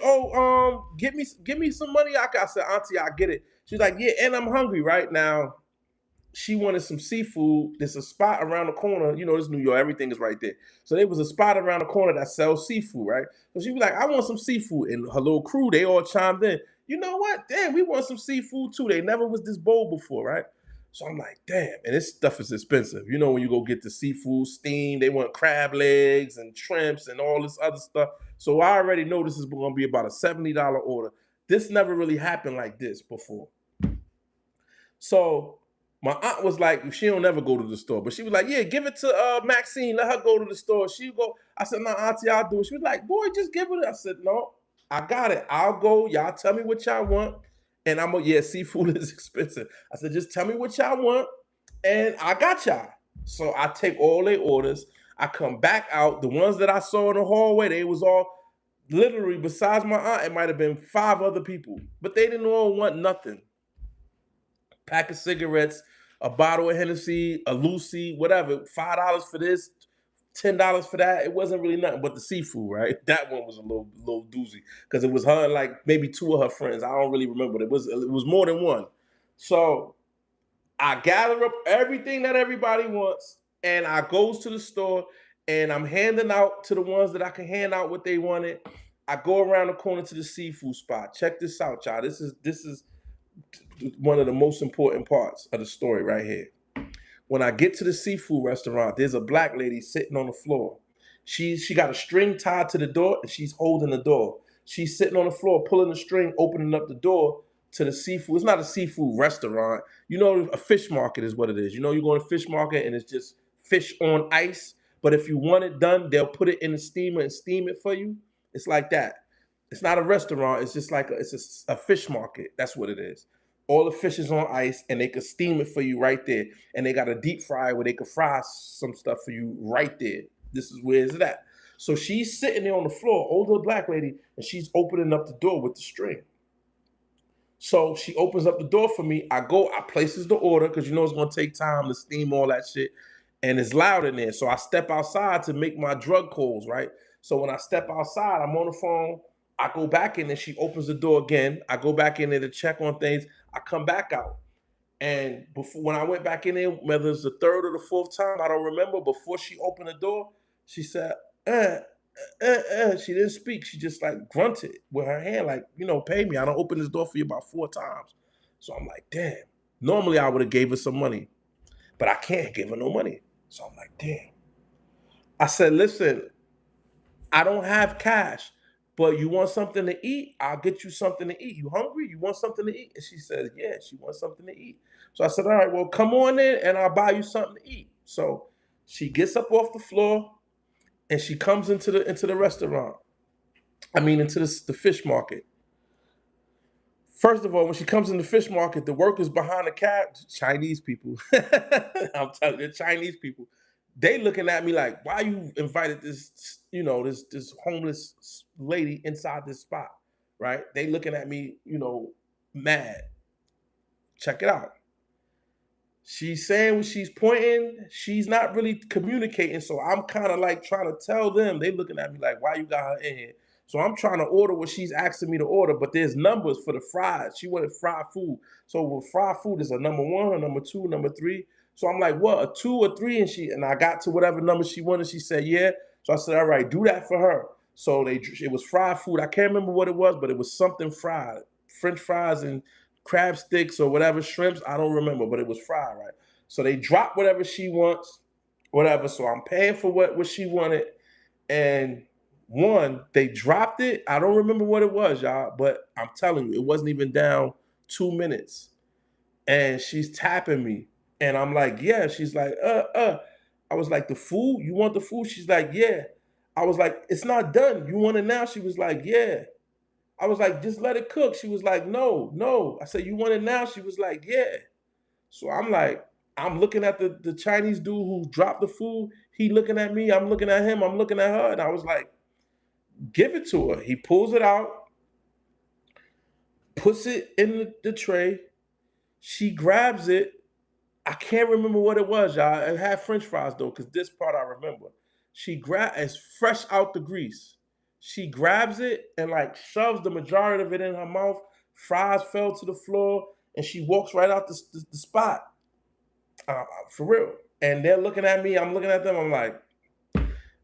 get me some money." I said, "Auntie, I get it." She's like, yeah, and I'm hungry right now. She wanted some seafood. There's a spot around the corner. You know, this is New York. Everything is right there. So there was a spot around the corner that sells seafood, right? So she was like, I want some seafood. And her little crew, they all chimed in. You know what? Damn, we want some seafood too. They never was this bold before, right? So I'm like, damn. And this stuff is expensive. You know, when you go get the seafood steam, they want crab legs and shrimps and all this other stuff. So I already know this is going to be about a $70 order. This never really happened like this before. So my aunt was like, she don't never go to the store, but she was like, yeah, give it to Maxine. Let her go to the store. She go. I said, no, auntie, I'll do it. She was like, boy, just give it. I said, no, I got it. I'll go. Y'all tell me what y'all want, and I'm yeah, seafood is expensive. I said, just tell me what y'all want, and I got y'all. So I take all their orders. I come back out. The ones that I saw in the hallway, they was all literally besides my aunt. It might have been 5 other people, but they didn't all want nothing. Pack of cigarettes, a bottle of Hennessy, a Lucy, whatever. $5 for this, $10 for that. It wasn't really nothing but the seafood, right? That one was a little doozy because it was her and like maybe 2 of her friends. I don't really remember. But it was more than one. So I gather up everything that everybody wants, and I goes to the store and I'm handing out to the ones that I can hand out what they wanted. I go around the corner to the seafood spot. Check this out, y'all. This is one of the most important parts of the story right here. When I get to the seafood restaurant, there's a black lady sitting on the floor. She got a string tied to the door and she's holding the door. She's sitting on the floor, pulling the string, opening up the door to the seafood. It's not a seafood restaurant. You know, a fish market is what it is. You know, you go to a fish market and it's just fish on ice. But if you want it done, they'll put it in the steamer and steam it for you. It's like that. It's not a restaurant. It's just like it's a fish market. That's what it is. All the fish is on ice and they could steam it for you right there. And they got a deep fryer where they could fry some stuff for you right there. This is where it's at. So she's sitting there on the floor, older black lady, and she's opening up the door with the string. So she opens up the door for me. I go, I places the order because you know it's gonna take time to steam all that shit. And it's loud in there. So I step outside to make my drug calls, right? So when I step outside, I'm on the phone. I go back in and she opens the door again. I go back in there to check on things. I come back out. And before when I went back in there, whether it's the third or the fourth time, I don't remember. Before she opened the door, she said, She didn't speak. She just like grunted with her hand, like, pay me. I don't open this door for you about 4 times. So I'm like, damn. Normally I would have gave her some money, but I can't give her no money. So I'm like, damn. I said, listen, I don't have cash, but you want something to eat? I'll get you something to eat. You hungry? You want something to eat? And she said, yeah, she wants something to eat. So I said, all right, well, come on in and I'll buy you something to eat. So she gets up off the floor and she comes into the restaurant. I mean, into the fish market. First of all, when she comes in the fish market, the workers behind the counter, Chinese people, I'm telling you, Chinese people, they looking at me like, why you invited this, this homeless lady inside this spot, right? They looking at me, mad. Check it out. She's saying when she's pointing, she's not really communicating. So I'm kind of like trying to tell them. They looking at me like, why you got her in here? So I'm trying to order what she's asking me to order, but there's numbers for the fries. She wanted fried food. So with fried food is a number 1, a number 2, number 3. So I'm like, what, a 2 or 3? And I got to whatever number she wanted. She said, yeah. So I said, all right, do that for her. So it was fried food. I can't remember what it was, but it was something fried, French fries and crab sticks or whatever, shrimps. I don't remember, but it was fried, right? So they drop whatever she wants, whatever. So I'm paying for what she wanted. And they dropped it. I don't remember what it was, y'all, but I'm telling you, it wasn't even down 2 minutes. And she's tapping me. And I'm like, yeah. She's like, I was like, the food? You want the food? She's like, yeah. I was like, it's not done. You want it now? She was like, yeah. I was like, just let it cook. She was like, no, no. I said, you want it now? She was like, yeah. So I'm like, I'm looking at the Chinese dude who dropped the food. He looking at me. I'm looking at him. I'm looking at her. And I was like, give it to her. He pulls it out, puts it in the tray. She grabs it. I can't remember what it was, y'all. It had French fries though, because this part I remember. She it's fresh out the grease. She grabs it and like shoves the majority of it in her mouth. Fries fell to the floor, and she walks right out the spot, for real. And they're looking at me. I'm looking at them. I'm like,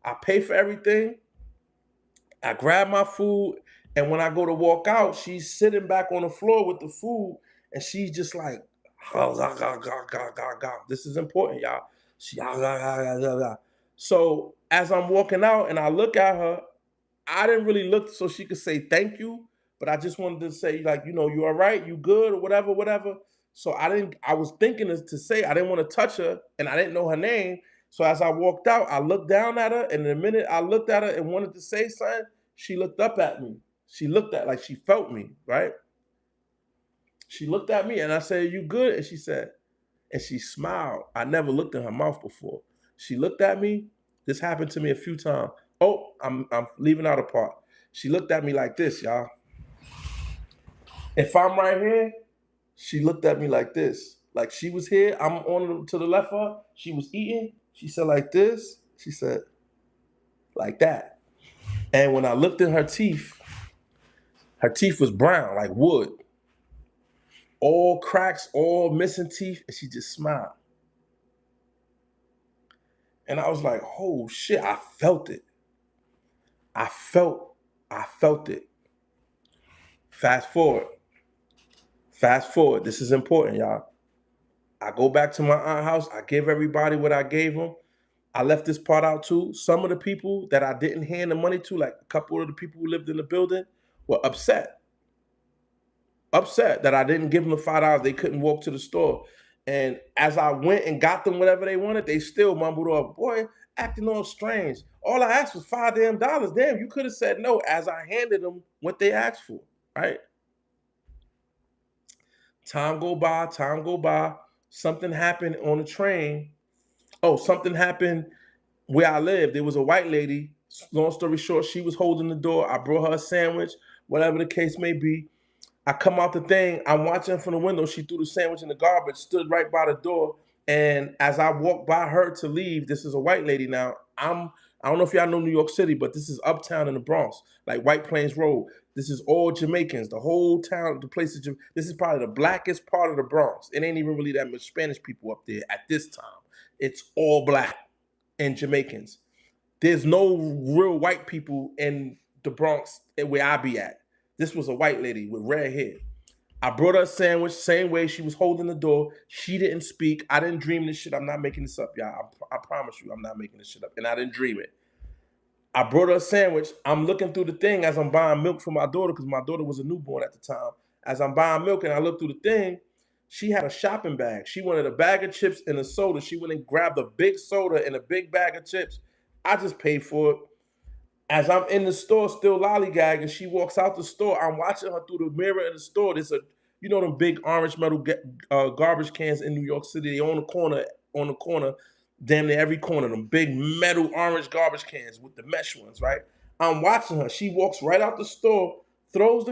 I pay for everything. I grab my food, and when I go to walk out, she's sitting back on the floor with the food, and she's just like, this is important, y'all. She, so as I'm walking out and I look at her, I didn't really look so she could say thank you, but I just wanted to say, like, you all right, you good, or whatever, whatever. So I was thinking to say, I didn't want to touch her, and I didn't know her name. So as I walked out, I looked down at her, and the minute I looked at her and wanted to say something, she looked up at me. She looked at, like, she felt me, right? She looked at me, and I said, "You good?" And she said, and she smiled. I never looked in her mouth before. She looked at me. This happened to me a few times. Oh, I'm leaving out a part. She looked at me like this, y'all. If I'm right here, she looked at me like this. Like she was here, I'm on to the left of her. She was eating. She said like this. She said like that. And when I looked at her teeth was brown, like wood. All cracks, all missing teeth, and she just smiled. And I was like, oh shit, I felt it. I felt, I felt it. Fast forward. Fast forward. This is important, y'all. I go back to my aunt's house. I give everybody what I gave them. I left this part out too. Some of the people that I didn't hand the money to, like a couple of the people who lived in the building, were upset. Upset that I didn't give them the $5. They couldn't walk to the store. And as I went and got them whatever they wanted, they still mumbled off, boy, acting all strange. All I asked was $5 damn. Damn, you could have said no as I handed them what they asked for, right? Time go by, time go by. Something happened on the train. Oh, something happened where I lived. There was a white lady. Long story short, she was holding the door. I brought her a sandwich, whatever the case may be. I come out the thing. I'm watching from the window. She threw the sandwich in the garbage, stood right by the door. And as I walked by her to leave, this is a white lady now. I don't know if y'all know New York City, but this is uptown in the Bronx, like White Plains Road. This is all Jamaicans. The whole town, the place is this is probably the blackest part of the Bronx. It ain't even really that much Spanish people up there at this time. It's all black and Jamaicans. There's no real white people in the Bronx where I be at. This was a white lady with red hair. I brought her a sandwich, same way she was holding the door. She didn't speak. I didn't dream this shit. I'm not making this up, y'all. I promise you, I'm not making this shit up. And I didn't dream it. I brought her a sandwich. I'm looking through the thing as I'm buying milk for my daughter because my daughter was a newborn at the time. As I'm buying milk and I look through the thing, she had a shopping bag. She wanted a bag of chips and a soda. She went and grabbed a big soda and a big bag of chips. I just paid for it. As I'm in the store still lollygagging, she walks out the store. I'm watching her through the mirror in the store. There's a, them big orange metal garbage cans in New York City. They on the corner, damn near every corner. Them big metal orange garbage cans with the mesh ones, right? I'm watching her. She walks right out the store, throws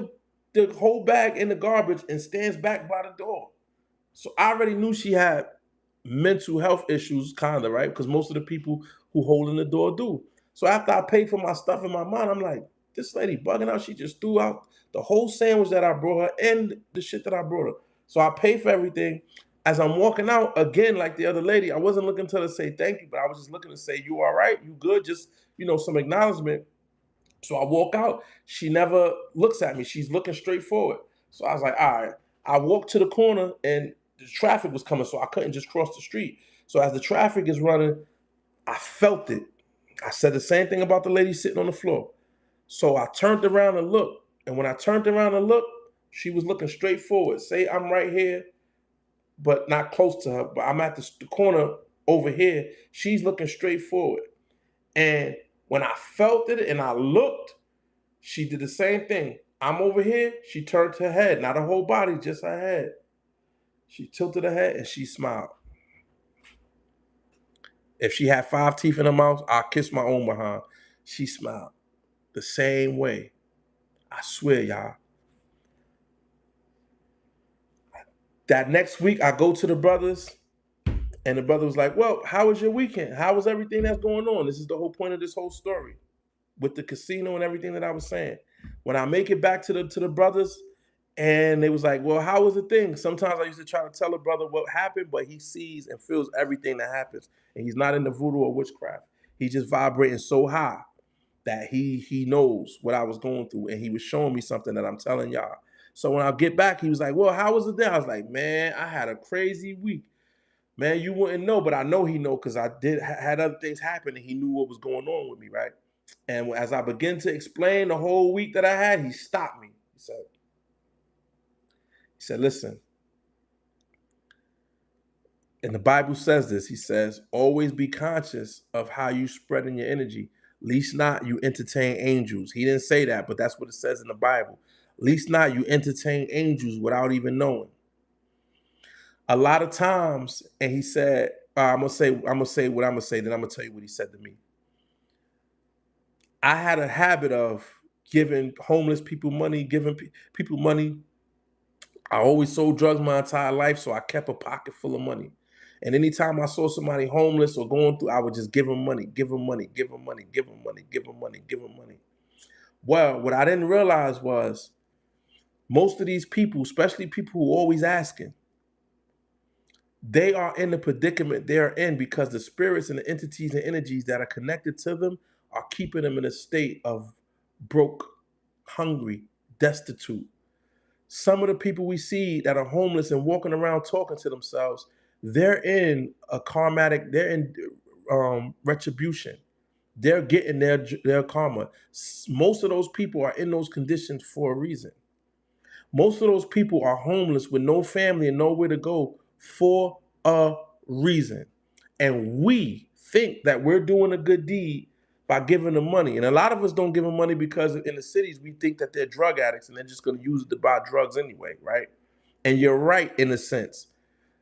the whole bag in the garbage, and stands back by the door. So I already knew she had mental health issues, kind of, right? Because most of the people who hold in the door do. So after I paid for my stuff in my mind, I'm like, this lady bugging out. She just threw out the whole sandwich that I brought her and the shit that I brought her. So I paid for everything. As I'm walking out, again, like the other lady, I wasn't looking to her to say thank you, but I was just looking to say, you all right? You good? Just, some acknowledgement. So I walk out. She never looks at me. She's looking straight forward. So I was like, all right. I walked to the corner and the traffic was coming, so I couldn't just cross the street. So as the traffic is running, I felt it. I said the same thing about the lady sitting on the floor. So I turned around and looked. And when I turned around and looked, she was looking straight forward. Say I'm right here, but not close to her, but I'm at the corner over here. She's looking straight forward. And when I felt it and I looked, she did the same thing. I'm over here. She turned her head, not her whole body, just her head. She tilted her head and she smiled. If she had 5 teeth in her mouth, I'd kiss my own behind. She smiled the same way. I swear, y'all. That next week, I go to the brothers, and the brother was like, well, how was your weekend? How was everything that's going on? This is the whole point of this whole story with the casino and everything that I was saying. When I make it back to the brothers, And they was like, well, how was the thing? Sometimes I used to try to tell a brother what happened, but he sees and feels everything that happens. And he's not into voodoo or witchcraft. He's just vibrating so high that he knows what I was going through. And he was showing me something that I'm telling y'all. So when I get back, he was like, well, how was it there? I was like, man, I had a crazy week. Man, you wouldn't know, but I know he know because I did had other things happen and he knew what was going on with me, right? And as I began to explain the whole week that I had, he stopped me. He said, listen, and the Bible says this. He says, always be conscious of how you spreading your energy. Least not you entertain angels. He didn't say that, but that's what it says in the Bible. Least not you entertain angels without even knowing. A lot of times, and he said, I'm gonna say what I'm gonna say, then I'm gonna tell you what he said to me. I had a habit of giving homeless people money, giving people money. I always sold drugs my entire life, so I kept a pocket full of money. And anytime I saw somebody homeless or going through, I would just give them money, give them money, give them money, give them money, give them money, give them money. Well, what I didn't realize was most of these people, especially people who are always asking, they are in the predicament they are in because the spirits and the entities and energies that are connected to them are keeping them in a state of broke, hungry, destitute. Some of the people we see that are homeless and walking around talking to themselves, they're in a karmatic, they're in retribution. They're getting their karma. Most of those people are in those conditions for a reason. Most of those people are homeless with no family and nowhere to go for a reason. And we think that we're doing a good deed by giving them money. And a lot of us don't give them money because in the cities, we think that they're drug addicts and they're just going to use it to buy drugs anyway, right? And you're right in a sense.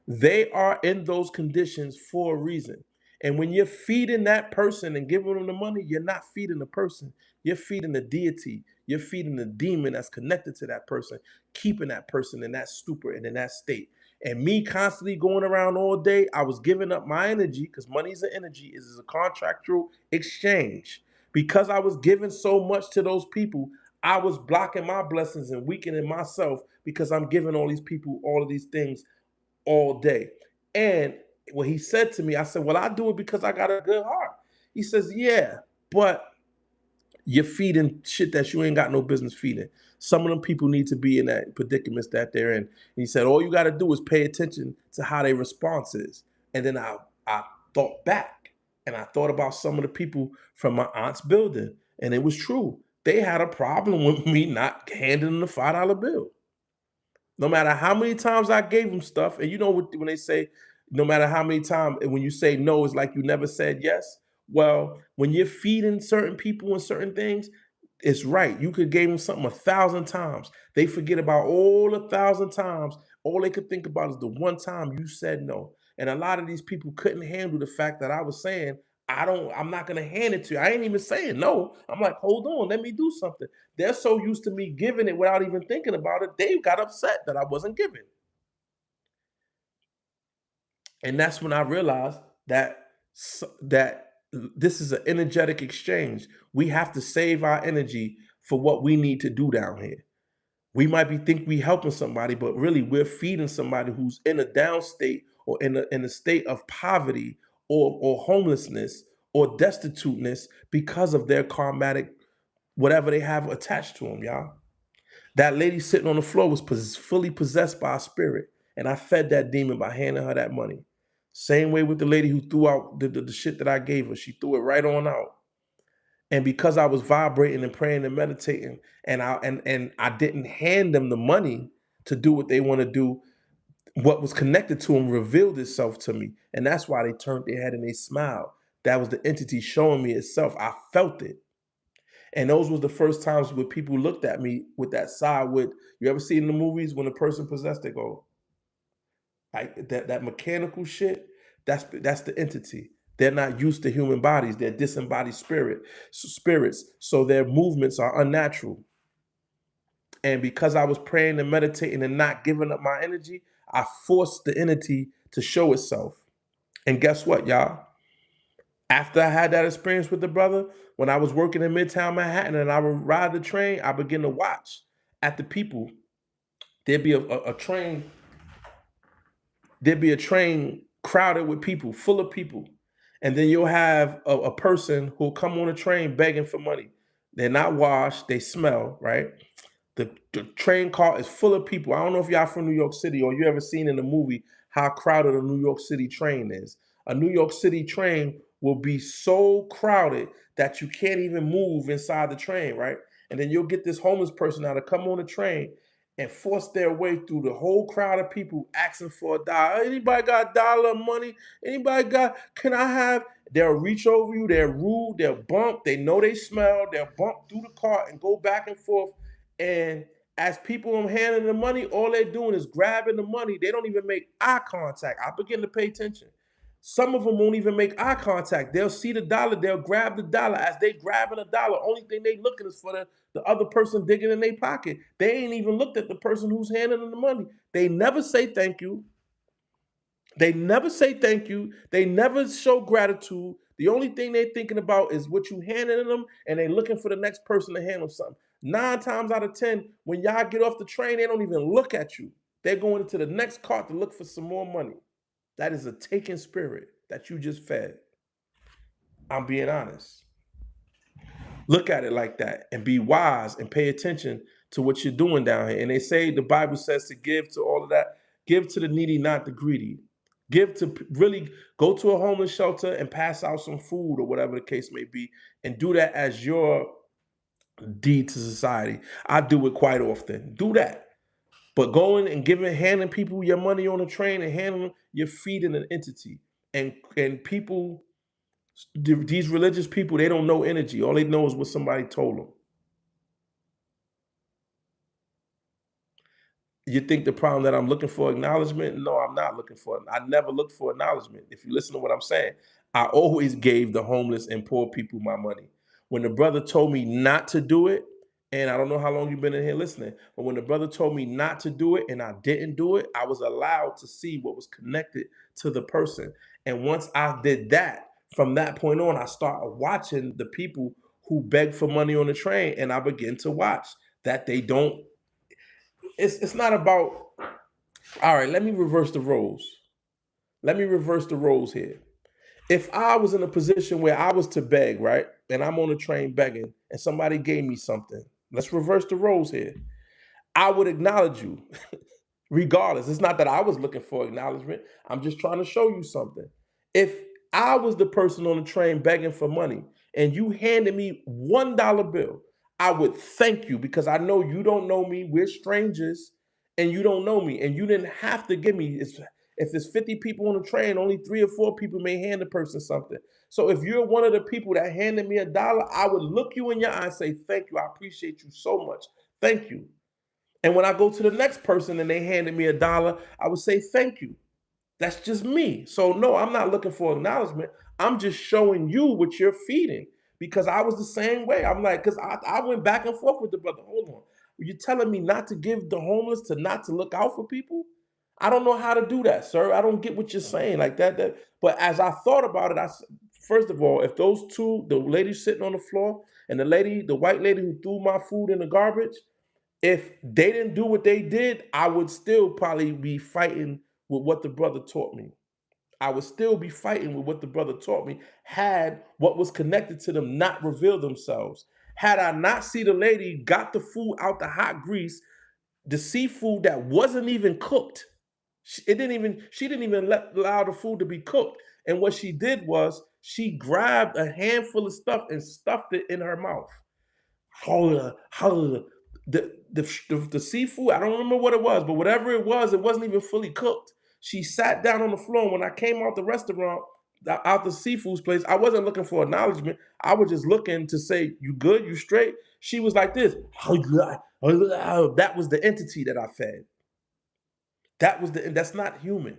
They are in those conditions for a reason. And when you're feeding that person and giving them the money, you're not feeding the person. You're feeding the deity. You're feeding the demon that's connected to that person, keeping that person in that stupor and in that state. And me constantly going around all day, I was giving up my energy because money is an energy, is a contractual exchange. Because I was giving so much to those people, I was blocking my blessings and weakening myself because I'm giving all these people all of these things all day. And when he said to me, I said, well, I do it because I got a good heart. He says, yeah, but you're feeding shit that you ain't got no business feeding. Some of them people need to be in that predicaments that they're in. And he said, all you got to do is pay attention to how their response is. And then I thought back and I thought about some of the people from my aunt's building. And it was true. They had a problem with me not handing them the $5 bill. No matter how many times I gave them stuff, and you know when they say, no matter how many times, and when you say no, it's like you never said yes. Well, when you're feeding certain people and certain things, it's right. You could give them something 1,000 times. They forget about all 1,000 times. All they could think about is the one time you said no. And a lot of these people couldn't handle the fact that I was saying, I'm not gonna hand it to you. I ain't even saying no. I'm like, hold on, let me do something. They're so used to me giving it without even thinking about it, they got upset that I wasn't giving. And that's when I realized that this is an energetic exchange. We have to save our energy for what we need to do down here. We might be think we helping somebody, but really we're feeding somebody who's in a down state or in a state of poverty or homelessness or destituteness because of their karmatic whatever they have attached to them, y'all. That lady sitting on the floor was fully possessed by a spirit, and I fed that demon by handing her that money. Same way with the lady who threw out the shit that I gave her. She threw it right on out. And because I was vibrating and praying and meditating, and I didn't hand them the money to do what they want to do, what was connected to them revealed itself to me. And that's why they turned their head and they smiled. That was the entity showing me itself. I felt it. And those was the first times where people looked at me with that side with, you ever see in the movies when a person possessed, they go, like that mechanical shit, that's the entity. They're not used to human bodies, they're disembodied spirits. So their movements are unnatural. And because I was praying and meditating and not giving up my energy, I forced the entity to show itself. And guess what, y'all? After I had that experience with the brother, when I was working in Midtown Manhattan and I would ride the train, I began to watch at the people There'd be a train, there'd be a train crowded with people, full of people. And then you'll have a person who'll come on a train begging for money. They're not washed, they smell, right? The train car is full of people. I don't know if y'all from New York City or you ever seen in a movie how crowded a New York City train is. A New York City train will be so crowded that you can't even move inside the train, right? And then you'll get this homeless person now to come on the train and force their way through the whole crowd of people asking for a dollar. Anybody got a dollar of money? Anybody got, can I have? They'll reach over you, they're rude, they'll bump, they know they smell, they'll bump through the car and go back and forth. And as people are handing the money, all they're doing is grabbing the money. They don't even make eye contact. I begin to pay attention. Some of them won't even make eye contact. They'll see the dollar, they'll grab the dollar. As they grabbing a dollar, only thing they looking is for the other person digging in their pocket. They ain't even looked at the person who's handing them the money. They never say thank you. They never say thank you. They never show gratitude. The only thing they're thinking about is what you handing them, and they're looking for the next person to hand them something. 9 times out of 10, when y'all get off the train, they don't even look at you. They're going into the next cart to look for some more money. That is a taken spirit that you just fed. I'm being honest. Look at it like that and be wise and pay attention to what you're doing down here. And they say the Bible says to give to all of that, give to the needy, not the greedy. Give to really go to a homeless shelter and pass out some food or whatever the case may be, and do that as your deed to society. I do it quite often. Do that. But going and giving, handing people your money on the train and handing them, you're feeding an entity. And people, these religious people, they don't know energy. All they know is what somebody told them. You think the problem that I'm looking for acknowledgement? No, I'm not looking for it. I never looked for acknowledgement. If you listen to what I'm saying, I always gave the homeless and poor people my money. When the brother told me not to do it, and I don't know how long you've been in here listening, but when the brother told me not to do it and I didn't do it, I was allowed to see what was connected to the person. And once I did that, from that point on, I started watching the people who beg for money on the train, and I began to watch that they don't. It's not about, all right, let me reverse the roles. Let me reverse the roles here. If I was in a position where I was to beg, right, and I'm on a train begging, and somebody gave me something, let's reverse the roles here. I would acknowledge you regardless. It's not that I was looking for acknowledgement. I'm just trying to show you something. If I was the person on the train begging for money and you handed me $1 bill, I would thank you because I know you don't know me. We're strangers and you don't know me. And you didn't have to give me. If there's 50 people on the train, only 3 or 4 people may hand the person something. So if you're one of the people that handed me $1, I would look you in your eye and say, thank you. I appreciate you so much. Thank you. And when I go to the next person and they handed me $1, I would say thank you. That's just me. So no, I'm not looking for acknowledgement. I'm just showing you what you're feeding because I was the same way. I'm like, because I went back and forth with the brother. Hold on. You're telling me not to give the homeless, to not to look out for people? I don't know how to do that, sir. I don't get what you're saying like that. But as I thought about it, first of all, if those two, the lady sitting on the floor and the white lady who threw my food in the garbage, if they didn't do what they did, I would still probably be fighting with what the brother taught me. I would still be fighting with what the brother taught me had what was connected to them not revealed themselves. Had I not see the lady got the food out the hot grease, the seafood that wasn't even cooked, she didn't even allow the food to be cooked. And what she did was she grabbed a handful of stuff and stuffed it in her mouth. How the seafood, I don't remember what it was, but whatever it wasn't even fully cooked. She sat down on the floor. And when I came out the restaurant, out the seafood place, I wasn't looking for acknowledgement. I was just looking to say, you good, you straight. She was like this. That was the entity that I fed. That's not human.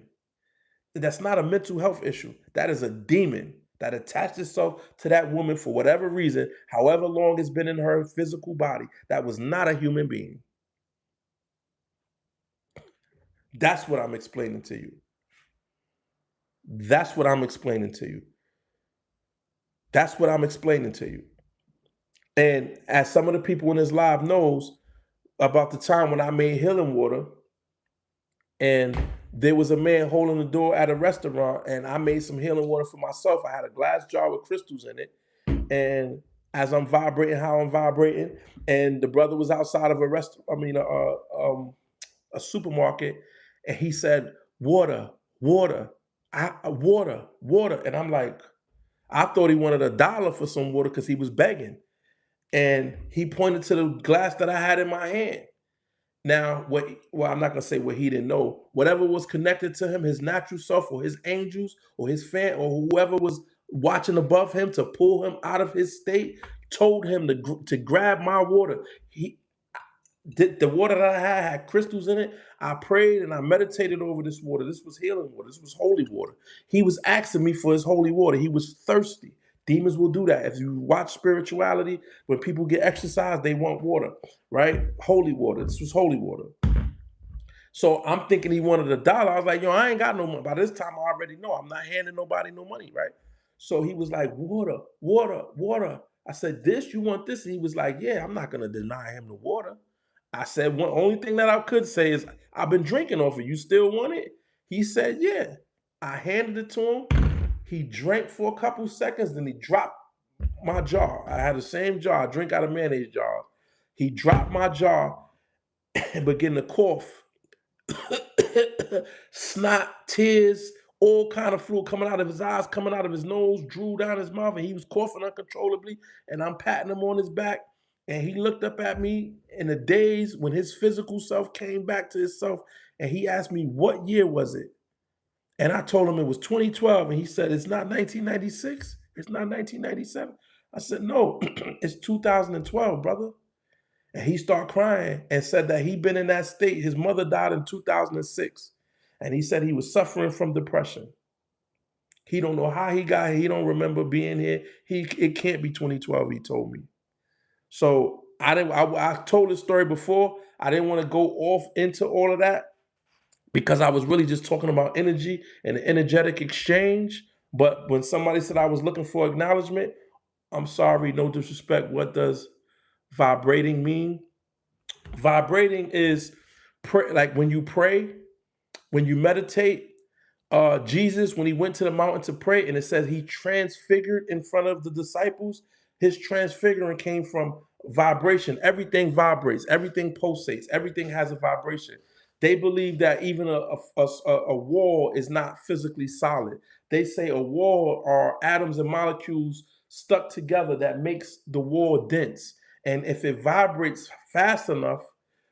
That's not a mental health issue. That is a demon that attached itself to that woman for whatever reason, however long it's been in her physical body. That was not a human being. That's what I'm explaining to you. That's what I'm explaining to you. That's what I'm explaining to you. And as some of the people in this live knows, about the time when I made healing water, and there was a man holding the door at a restaurant, and I made some healing water for myself. I had a glass jar with crystals in it, and as I'm vibrating, how I'm vibrating, and the brother was outside of a restaurant. I mean, a supermarket, and he said, "Water, water, water, water," and I'm like, I thought he wanted $1 for some water because he was begging, and he pointed to the glass that I had in my hand. Now, well, I'm not gonna say what he didn't know. Whatever was connected to him, his natural self, or his angels, or his fan, or whoever was watching above him to pull him out of his state, told him to grab my water. He the water that I had crystals in it. I prayed and I meditated over this water. This was healing water. This was holy water. He was asking me for his holy water. He was thirsty. Demons will do that. If you watch spirituality, when people get exercise, they want water, right? Holy water. This was holy water. So I'm thinking he wanted $1. I was like, yo, I ain't got no money. By this time, I already know I'm not handing nobody no money, right? So he was like, water, water, water. I said, this, you want this? And he was like, yeah, I'm not gonna deny him the water. I said, one only thing that I could say is, I've been drinking off it. You still want it? He said, yeah. I handed it to him. He drank for a couple seconds, then he dropped my jar. I had the same jar. I drink out of mayonnaise jars. He dropped my jar and began to cough. Snot, tears, all kind of fluid coming out of his eyes, coming out of his nose, drew down his mouth, and he was coughing uncontrollably. And I'm patting him on his back, and he looked up at me in the days when his physical self came back to himself, and he asked me, "What year was it?" And I told him it was 2012, and he said, "It's not 1996. It's not 1997." I said, "No, it's 2012, brother." And he started crying and said that he'd been in that state. His mother died in 2006. And he said he was suffering from depression. He don't know how he got here. He don't remember being here. It can't be 2012, he told me. So I told this story before. I didn't want to go off into all of that because I was really just talking about energy and the energetic exchange. But when somebody said I was looking for acknowledgement, I'm sorry, no disrespect. What does vibrating mean? Vibrating is like when you pray, when you meditate. Jesus, when he went to the mountain to pray, and it says he transfigured in front of the disciples, his transfiguring came from vibration. Everything vibrates, everything pulsates, everything has a vibration. They believe that even a wall is not physically solid. They say a wall are atoms and molecules stuck together that makes the wall dense. And if it vibrates fast enough,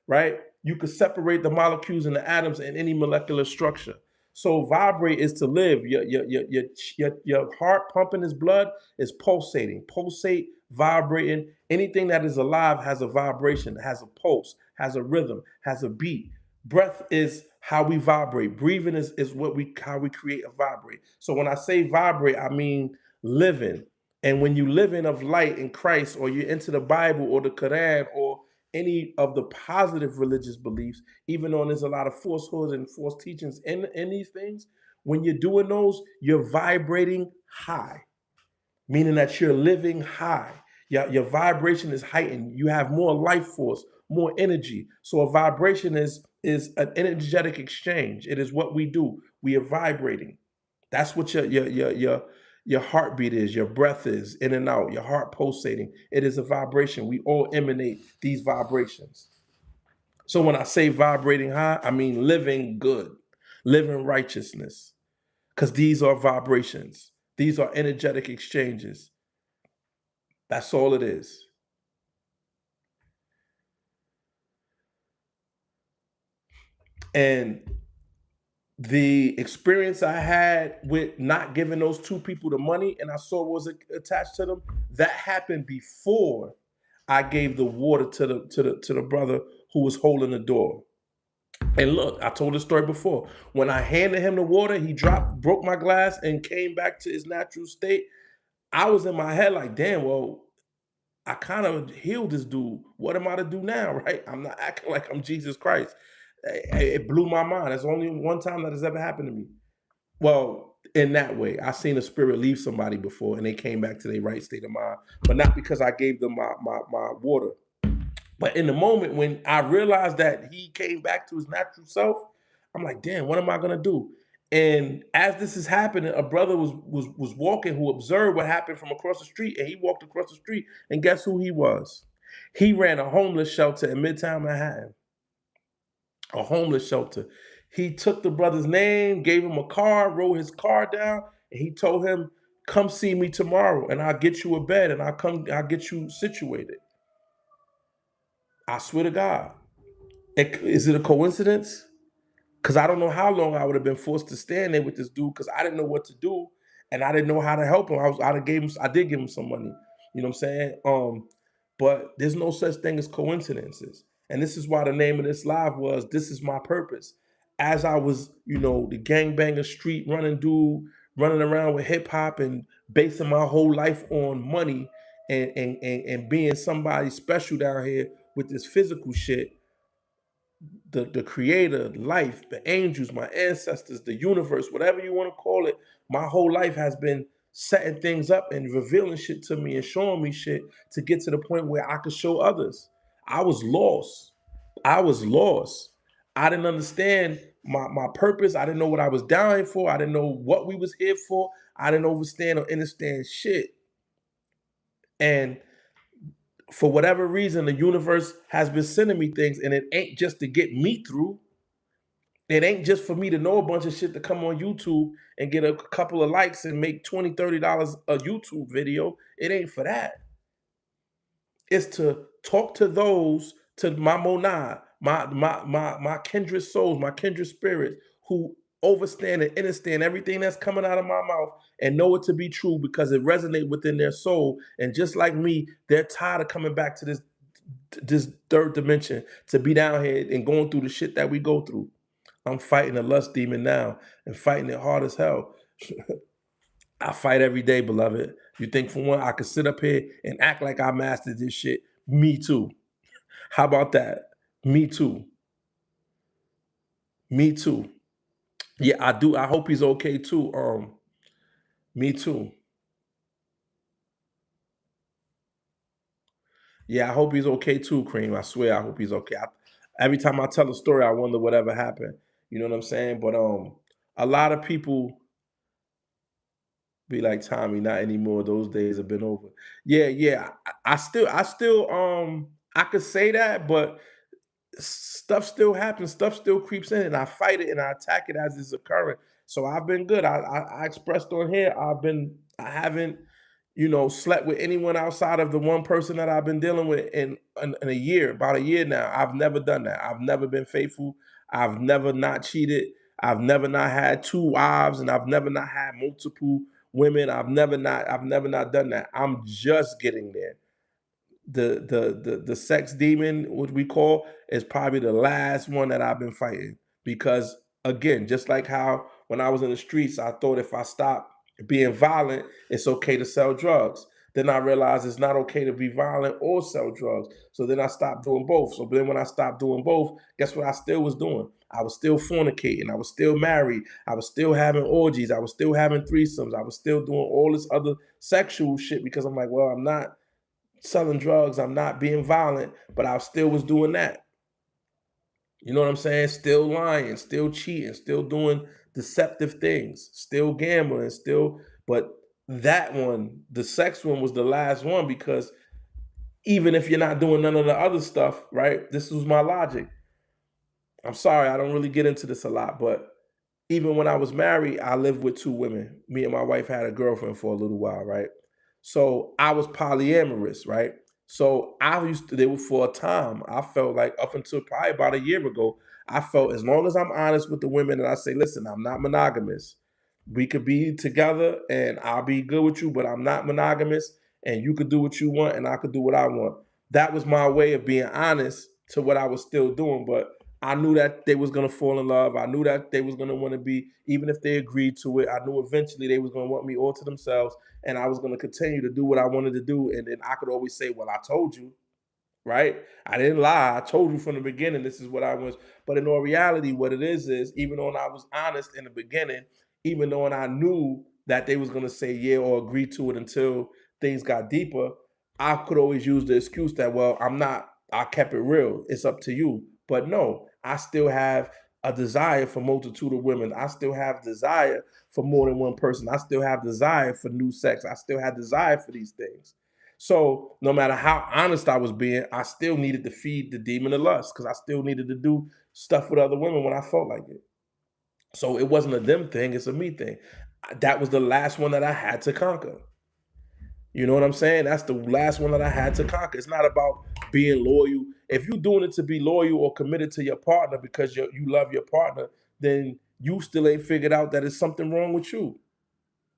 right, you could separate the molecules and the atoms in any molecular structure. So vibrate is to live. Your heart pumping his blood is pulsating. Pulsate, vibrating. Anything that is alive has a vibration, has a pulse, has a rhythm, has a beat. Breath is how we vibrate. Breathing is what we how we create a vibrate. So when I say vibrate, I mean living. And when you live in of light in Christ, or you're into the Bible or the Quran or any of the positive religious beliefs, even though there's a lot of falsehoods and false teachings in these things, when you're doing those, you're vibrating high, meaning that you're living high. Your vibration is heightened. You have more life force, more energy. So a vibration is an energetic exchange. It is what we do. We are vibrating. That's what your heartbeat is, your breath is in and out, your heart pulsating. It is a vibration. We all emanate these vibrations. So when I say vibrating high, I mean living good, living righteousness, because these are vibrations. These are energetic exchanges. That's all it is. And the experience I had with not giving those two people the money and I saw what was attached to them, that happened before I gave the water to the brother who was holding the door. And look, I told the story before. When I handed him the water, he broke my glass, and came back to his natural state. I was in my head like, damn, well, I kind of healed this dude. What am I to do now, right? I'm not acting like I'm Jesus Christ. It blew my mind. That's only one time that has ever happened to me. Well, in that way, I seen a spirit leave somebody before, and they came back to their right state of mind, but not because I gave them my water. But in the moment when I realized that he came back to his natural self, I'm like, damn, what am I gonna do? And as this is happening, a brother was walking who observed what happened from across the street, and he walked across the street, and guess who he was? He ran a homeless shelter in Midtown Manhattan, a homeless shelter. He took the brother's name, gave him a car, wrote his car down, and he told him, "Come see me tomorrow, and I'll get you a bed, and I'll get you situated." I swear to God. Is it a coincidence? Because I don't know how long I would have been forced to stand there with this dude because I didn't know what to do and I didn't know how to help him. I did give him some money. You know what I'm saying? But there's no such thing as coincidences. And this is why the name of this live was This Is My Purpose. As I was, the gangbanger street running dude, running around with hip hop and basing my whole life on money and being somebody special down here with this physical shit, the creator, life, the angels, my ancestors, the universe, whatever you want to call it, my whole life has been setting things up and revealing shit to me and showing me shit to get to the point where I could show others. I was lost. I was lost. I didn't understand my purpose. I didn't know what I was dying for. I didn't know what we was here for. I didn't understand or understand shit. And for whatever reason, the universe has been sending me things, and it ain't just to get me through. It ain't just for me to know a bunch of shit to come on YouTube and get a couple of likes and make $20, $30 a YouTube video. It ain't for that. It's to talk to those, to my monad, my kindred souls, my kindred spirits who overstand and understand everything that's coming out of my mouth and know it to be true because it resonates within their soul. And just like me, they're tired of coming back to this third dimension to be down here and going through the shit that we go through. I'm fighting a lust demon now and fighting it hard as hell. I fight every day, beloved. You think for one, I could sit up here and act like I mastered this shit? Me too. How about that? Me too. Me too. Yeah, I do. I hope he's okay too. Me too. Yeah, I hope he's okay too, Cream. I swear, I hope he's okay. Every time I tell a story, I wonder whatever happened. You know what I'm saying? But a lot of people be like, Tommy, not anymore. Those days have been over. Yeah, yeah. I could say that, but stuff still happens. Stuff still creeps in, and I fight it and I attack it as it's occurring. So I've been good. I expressed on here. I haven't, slept with anyone outside of the one person that I've been dealing with in a year, about a year now. I've never done that. I've never been faithful. I've never not cheated. I've never not had two wives, and I've never not had multiple women. I've never not done that. I'm just getting there. The sex demon, what we call, is probably the last one that I've been fighting. Because again, just like how when I was in the streets, I thought if I stop being violent, it's okay to sell drugs. Then I realized it's not okay to be violent or sell drugs. So then I stopped doing both. So then when I stopped doing both, guess what I still was doing? I was still fornicating. I was still married. I was still having orgies. I was still having threesomes. I was still doing all this other sexual shit because I'm like, well, I'm not selling drugs, I'm not being violent, but I still was doing that. You know what I'm saying? Still lying, still cheating, still doing deceptive things, still gambling, but that one, the sex one was the last one because even if you're not doing none of the other stuff, right? This was my logic. I'm sorry, I don't really get into this a lot, but even when I was married, I lived with two women. Me and my wife had a girlfriend for a little while, right? So I was polyamorous, right? So I used to, there was for a time, I felt like up until probably about a year ago, I felt as long as I'm honest with the women and I say, listen, I'm not monogamous. We could be together and I'll be good with you, but I'm not monogamous and you could do what you want and I could do what I want. That was my way of being honest to what I was still doing. But I knew that they was gonna fall in love. I knew that they was gonna want to be, even if they agreed to it. I knew eventually they was gonna want me all to themselves, and I was gonna continue to do what I wanted to do. And then I could always say, "Well, I told you." Right? I didn't lie. I told you from the beginning this is what I was. But in all reality, what it is even though I was honest in the beginning, even though I knew that they was gonna say yeah or agree to it until things got deeper, I could always use the excuse that, well, I'm not I kept it real. It's up to you. But no, I still have a desire for multitude of women. I still have desire for more than one person. I still have desire for new sex. I still have desire for these things. So no matter how honest I was being, I still needed to feed the demon of lust because I still needed to do stuff with other women when I felt like it. So it wasn't a them thing, it's a me thing. That was the last one that I had to conquer. You know what I'm saying? That's the last one that I had to conquer. It's not about being loyal. If you're doing it to be loyal or committed to your partner because you love your partner, then you still ain't figured out that it's something wrong with you,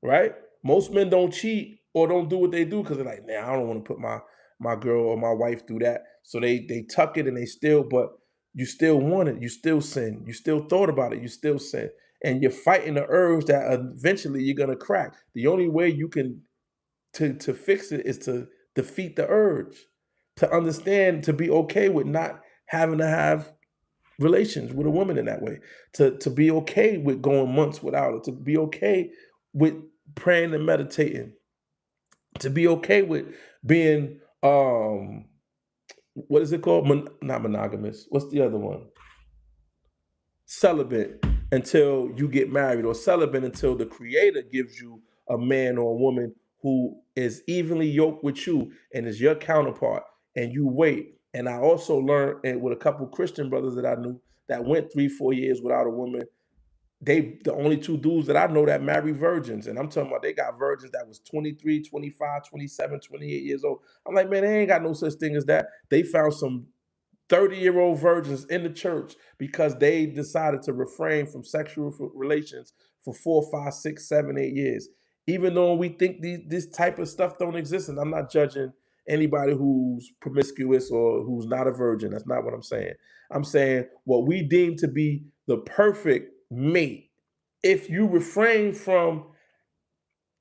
right? Most men don't cheat or don't do what they do because they're like, nah, I don't want to put my girl or my wife through that. So they tuck it and they still, but you still want it. You still sin. You still thought about it. You still sin. And you're fighting the urge that eventually you're gonna crack. The only way you can to fix it is to defeat the urge, to understand, to be okay with not having to have relations with a woman in that way, to be okay with going months without it, to be okay with praying and meditating, to be okay with being what is it called? Not monogamous. What's the other one? Celibate until you get married, or celibate until the creator gives you a man or a woman who is evenly yoked with you and is your counterpart, and you wait. And I also learned with a couple Christian brothers that I knew that went 3 4 years without a woman. They the only two dudes that I know that marry virgins, and I'm talking about they got virgins that was 23, 25, 27, 28 years old. I'm like, man, they ain't got no such thing as that. They found some 30-year-old virgins in the church because they decided to refrain from sexual relations for 4 5 6 7 8 years. Even though we think this type of stuff don't exist, and I'm not judging anybody who's promiscuous or who's not a virgin. That's not what I'm saying. I'm saying what we deem to be the perfect mate. If you refrain from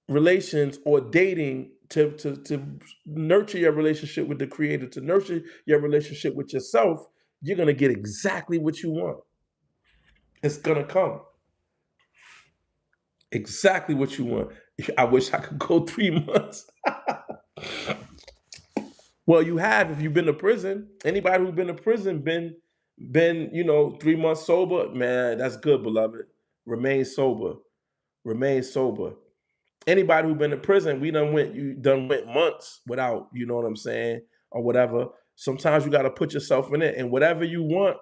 relations or dating to nurture your relationship with the creator, to nurture your relationship with yourself, you're gonna get exactly what you want. It's gonna come. Exactly what you want. I wish I could go 3 months. Well, you have if you've been to prison. Anybody who's been to prison been 3 months sober. Man, that's good, beloved. Remain sober. Remain sober. Anybody who been to prison, you done went months without, you know what I'm saying, or whatever. Sometimes you got to put yourself in it, and whatever you want,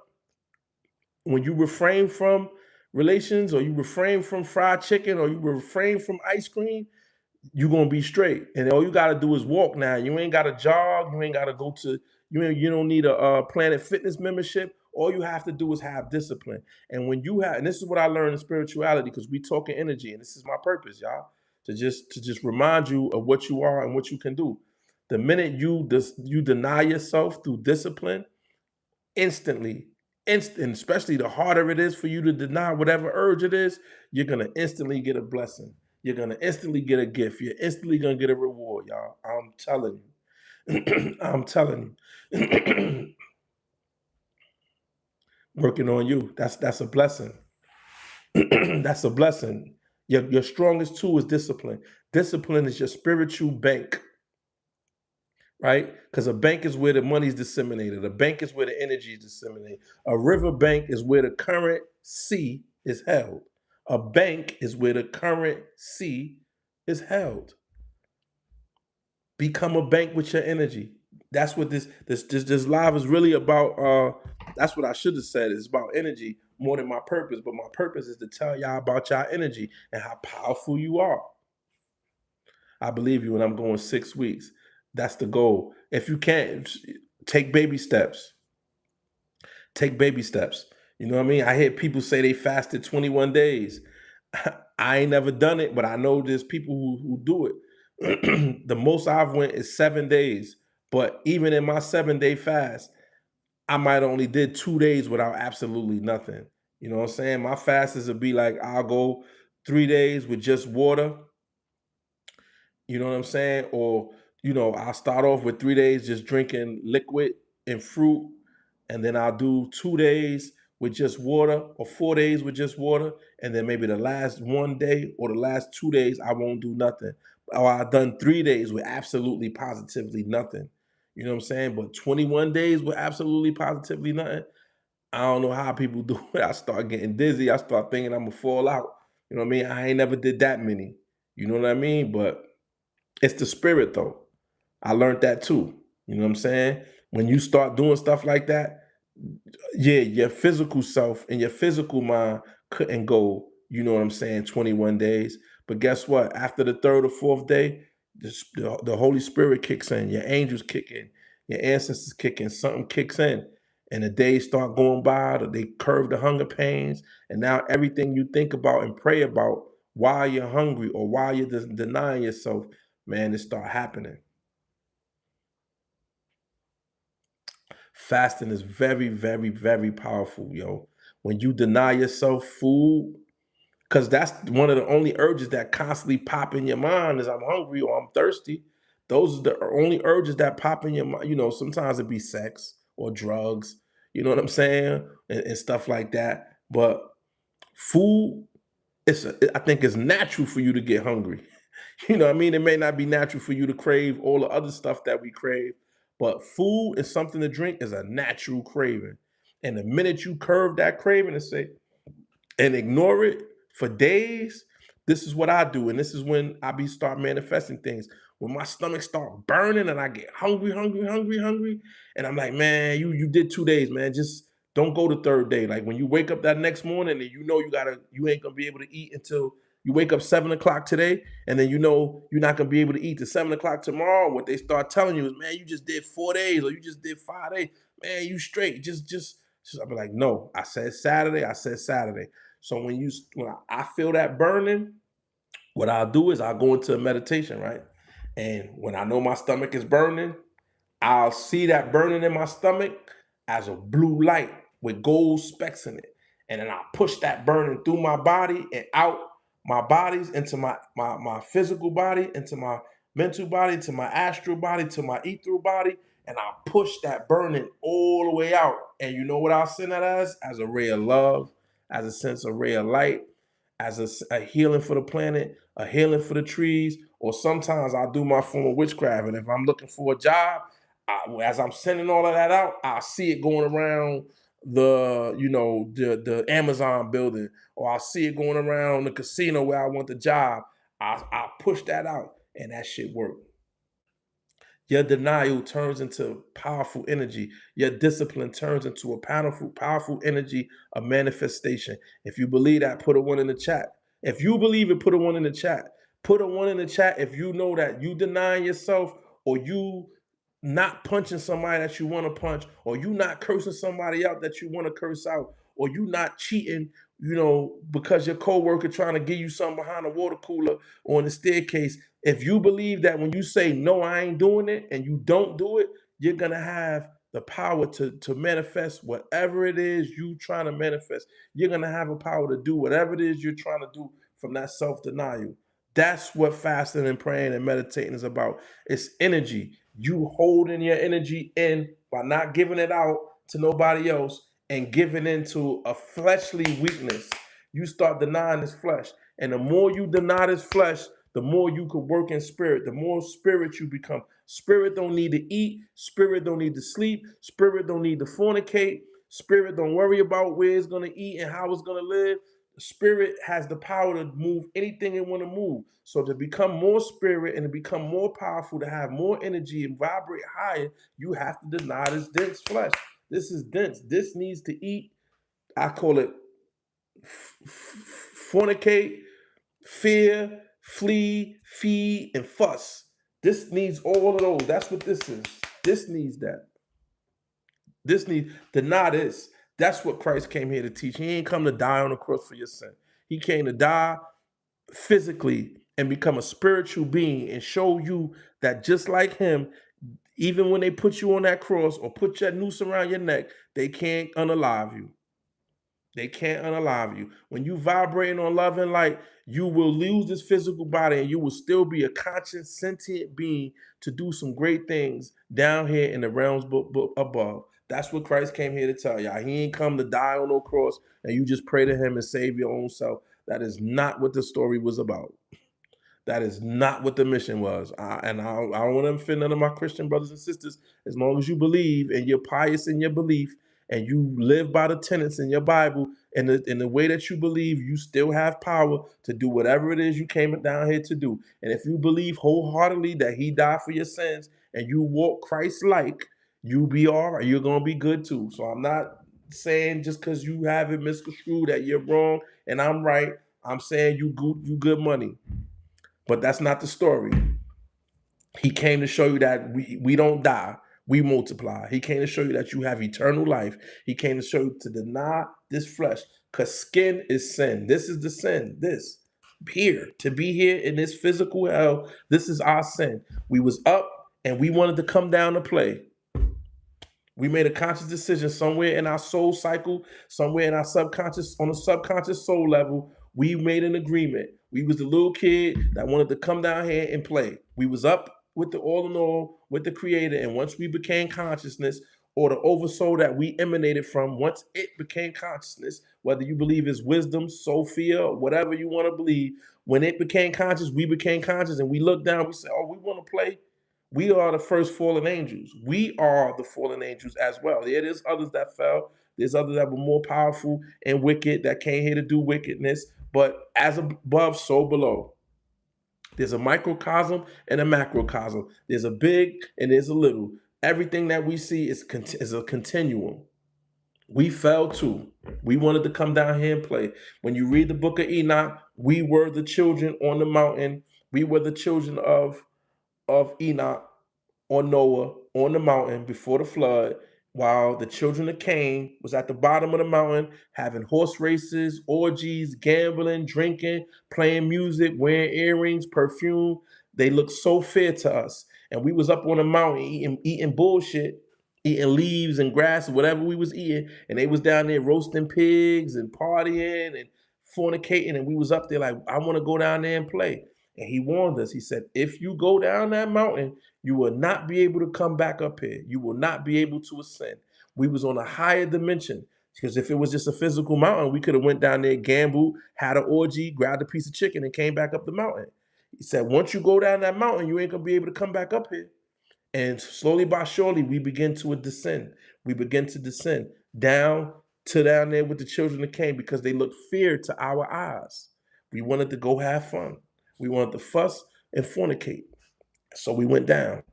when you refrain from relations, or you refrain from fried chicken, or you refrain from ice cream, you're gonna be straight. And all you gotta do is walk now. You ain't gotta jog, you ain't gotta go to you don't need a Planet Fitness membership. All you have to do is have discipline. And when you have, and this is what I learned in spirituality, because we talking energy, and this is my purpose, y'all, to just remind you of what you are and what you can do. The minute you deny yourself through discipline, instantly, especially the harder it is for you to deny whatever urge it is, you're gonna instantly get a blessing. You're gonna instantly get a gift. You're instantly gonna get a reward, y'all. I'm telling you. I'm telling you. Working on you. That's a blessing. That's a blessing. Your strongest tool is discipline. Discipline is your spiritual bank, right? Because a bank is where the money's disseminated. A bank is where the energy is disseminated. A river bank is where the current sea is held. A bank is where the current sea is held. Become a bank with your energy. That's what this live is really about. That's what I should have said. It's about energy more than my purpose. But my purpose is to tell y'all about y'all energy and how powerful you are. I believe you, and I'm going 6 weeks. That's the goal. If you can't, take baby steps. Take baby steps. You know what I mean? I hear people say they fasted 21 days. I ain't never done it, but I know there's people who do it. The most I've went is 7 days. But even in my 7 day fast, I might only did 2 days without absolutely nothing. You know what I'm saying? My fasts would be like I'll go 3 days with just water. You know what I'm saying? Or, I'll start off with 3 days just drinking liquid and fruit. And then I'll do 2 days with just water, or 4 days with just water. And then maybe the last one day or the last 2 days, I won't do nothing. Or I've done 3 days with absolutely positively nothing. You know what I'm saying? But 21 days with absolutely positively nothing, I don't know how people do it. I start getting dizzy. I start thinking I'm gonna fall out. You know what I mean? I ain't never did that many. You know what I mean? But it's the spirit though. I learned that too. You know what I'm saying? When you start doing stuff like that, yeah, your physical self and your physical mind couldn't go, you know what I'm saying, 21 days. But guess what? After the third or fourth day, the Holy Spirit kicks in, your angels kick in, your ancestors kick in, something kicks in, and the days start going by, they curve the hunger pains, and now everything you think about and pray about while you're hungry or while you're denying yourself, man, it start happening. Fasting is very, very, very powerful, yo. When you deny yourself food, because that's one of the only urges that constantly pop in your mind is I'm hungry or I'm thirsty. Those are the only urges that pop in your mind. You know, sometimes it be sex or drugs, you know what I'm saying? And stuff like that. But food, I think it's natural for you to get hungry. You know what I mean? It may not be natural for you to crave all the other stuff that we crave, but food and something to drink is a natural craving. And the minute you curve that craving and say, and ignore it for days, this is what I do. And this is when I be start manifesting things. When my stomach start burning and I get hungry, hungry, hungry, hungry. And I'm like, man, you did 2 days, man. Just don't go the third day. Like when you wake up that next morning and you know you ain't gonna be able to eat until you wake up 7 o'clock today, and then you know you're not gonna be able to eat till 7 o'clock tomorrow. What they start telling you is, man, you just did 4 days or you just did 5 days. Man, you straight. Just I'll be like, no, I said Saturday, I said Saturday. So when I feel that burning, what I'll do is I'll go into a meditation, right? And when I know my stomach is burning, I'll see that burning in my stomach as a blue light with gold specks in it. And then I push that burning through my body and out my bodies into my physical body, into my mental body, to my astral body, to my ethereal body. And I push that burning all the way out. And you know what I'll send that as? As a ray of love, as a sense of ray of light, as a healing for the planet, a healing for the trees, or sometimes I'll do my form of witchcraft. And if I'm looking for a job, as I'm sending all of that out, I see it going around the Amazon building, or I see it going around the casino where I want the job. I push that out, and that shit worked. Your denial turns into powerful energy. Your discipline turns into a powerful energy of manifestation. If you believe that, put a one in the chat. If you believe it, put a one in the chat. Put a one in the chat if you know that you denying yourself, or you not punching somebody that you want to punch, or you not cursing somebody out that you want to curse out, or you not cheating, because your coworker trying to give you something behind the water cooler or on the staircase. If you believe that when you say no, I ain't doing it, and you don't do it, you're gonna have the power to manifest whatever it is you trying to manifest. You're gonna have a power to do whatever it is you're trying to do from that self-denial. That's what fasting and praying and meditating is about. It's energy. You holding your energy in by not giving it out to nobody else and giving into a fleshly weakness. You start denying this flesh. And the more you deny this flesh, the more you could work in spirit, the more spirit you become. Spirit don't need to eat. Spirit don't need to sleep. Spirit don't need to fornicate. Spirit don't worry about where it's going to eat and how it's going to live. Spirit has the power to move anything it want to move. So to become more spirit and to become more powerful, to have more energy and vibrate higher, you have to deny this dense flesh. This is dense. This needs to eat. I call it fornicate, fear, flee, feed, and fuss. This needs all of those. That's what this is. This needs that. This needs deny this. That's what Christ came here to teach. He ain't come to die on the cross for your sin. He came to die physically and become a spiritual being and show you that just like him, even when they put you on that cross or put that noose around your neck, they can't unalive you. They can't unalive you. When you vibrating on love and light, you will lose this physical body and you will still be a conscious, sentient being to do some great things down here in the realms above. That's what Christ came here to tell y'all. He ain't come to die on no cross and you just pray to him and save your own self. That is not what the story was about. That is not what the mission was. I don't want to offend none of my Christian brothers and sisters. As long as you believe and you're pious in your belief and you live by the tenets in your Bible and in the way that you believe, you still have power to do whatever it is you came down here to do. And if you believe wholeheartedly that he died for your sins and you walk Christ-like, you be all right. You're gonna be good too. So I'm not saying just because you have it misconstrued that you're wrong and I'm right. I'm saying you good money. But that's not the story. He came to show you that we don't die, we multiply. He came to show you that you have eternal life. He came to show you to deny this flesh, because skin is sin. This is the sin. This here, to be here in this physical hell, this is our sin. We was up and we wanted to come down to play. We made a conscious decision somewhere in our soul cycle, somewhere in our subconscious, on a subconscious soul level. We made an agreement. We was the little kid that wanted to come down here and play. We was up with the all in all, with the creator. And once we became consciousness, or the oversoul that we emanated from, once it became consciousness, whether you believe it's wisdom, Sophia, or whatever you want to believe, when it became conscious, we became conscious and we looked down, we said, oh, we want to play. We are the first fallen angels. We are the fallen angels as well. Yeah, there's others that fell. There's others that were more powerful and wicked that came here to do wickedness. But as above, so below. There's a microcosm and a macrocosm. There's a big and there's a little. Everything that we see is a continuum. We fell too. We wanted to come down here and play. When you read the book of Enoch, we were the children on the mountain. We were the children of Enoch or Noah on the mountain before the flood, while the children of Cain was at the bottom of the mountain having horse races, orgies, gambling, drinking, playing music, wearing earrings, perfume. They looked so fair to us. And we was up on the mountain eating bullshit, eating leaves and grass, whatever we was eating. And they was down there roasting pigs and partying and fornicating. And we was up there like, I want to go down there and play. And he warned us. He said, if you go down that mountain, you will not be able to come back up here. You will not be able to ascend. We was on a higher dimension, because if it was just a physical mountain, we could have went down there, gambled, had an orgy, grabbed a piece of chicken, and came back up the mountain. He said, once you go down that mountain, you ain't gonna be able to come back up here. And slowly but surely, we begin to descend. We begin to descend down to down there with the children of Cain, because they looked fear to our eyes. We wanted to go have fun. We wanted to fuss and fornicate. So we went down.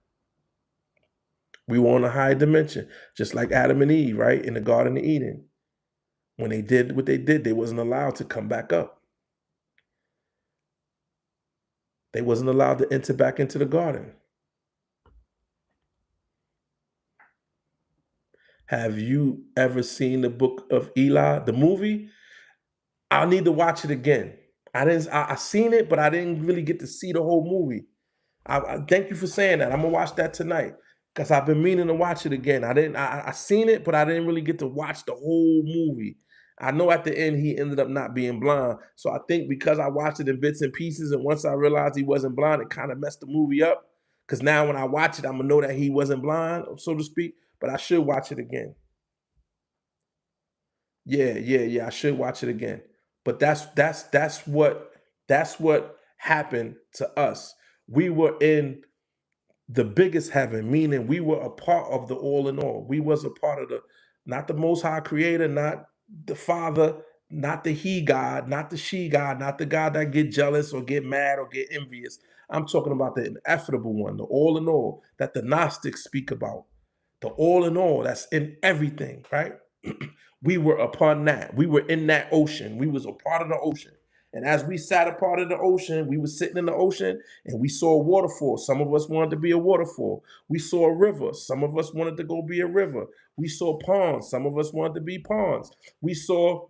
We were on a higher dimension, just like Adam and Eve, right? In the Garden of Eden. When they did what they did, they wasn't allowed to come back up. They wasn't allowed to enter back into the garden. Have you ever seen the Book of Eli, the movie? I'll need to watch it again. I seen it, but I didn't really get to see the whole movie. I thank you for saying that. I'm gonna watch that tonight, because I've been meaning to watch it again. I didn't. I seen it, but I didn't really get to watch the whole movie. I know at the end he ended up not being blind, so I think because I watched it in bits and pieces, and once I realized he wasn't blind, it kind of messed the movie up. Because now when I watch it, I'm gonna know that he wasn't blind, so to speak. But I should watch it again. Yeah. I should watch it again. But that's what happened to us. We were in the biggest heaven, meaning we were a part of the all in all. We was a part of the, not the most high creator, not the father, not the he God, not the she God, not the God that get jealous or get mad or get envious. I'm talking about the ineffable one, the all in all that the Gnostics speak about. The all in all that's in everything, right? We were upon that. We were in that ocean. We was a part of the ocean. And as we sat a part of the ocean, we were sitting in the ocean and we saw a waterfall. Some of us wanted to be a waterfall. We saw a river. Some of us wanted to go be a river. We saw ponds. Some of us wanted to be ponds. We saw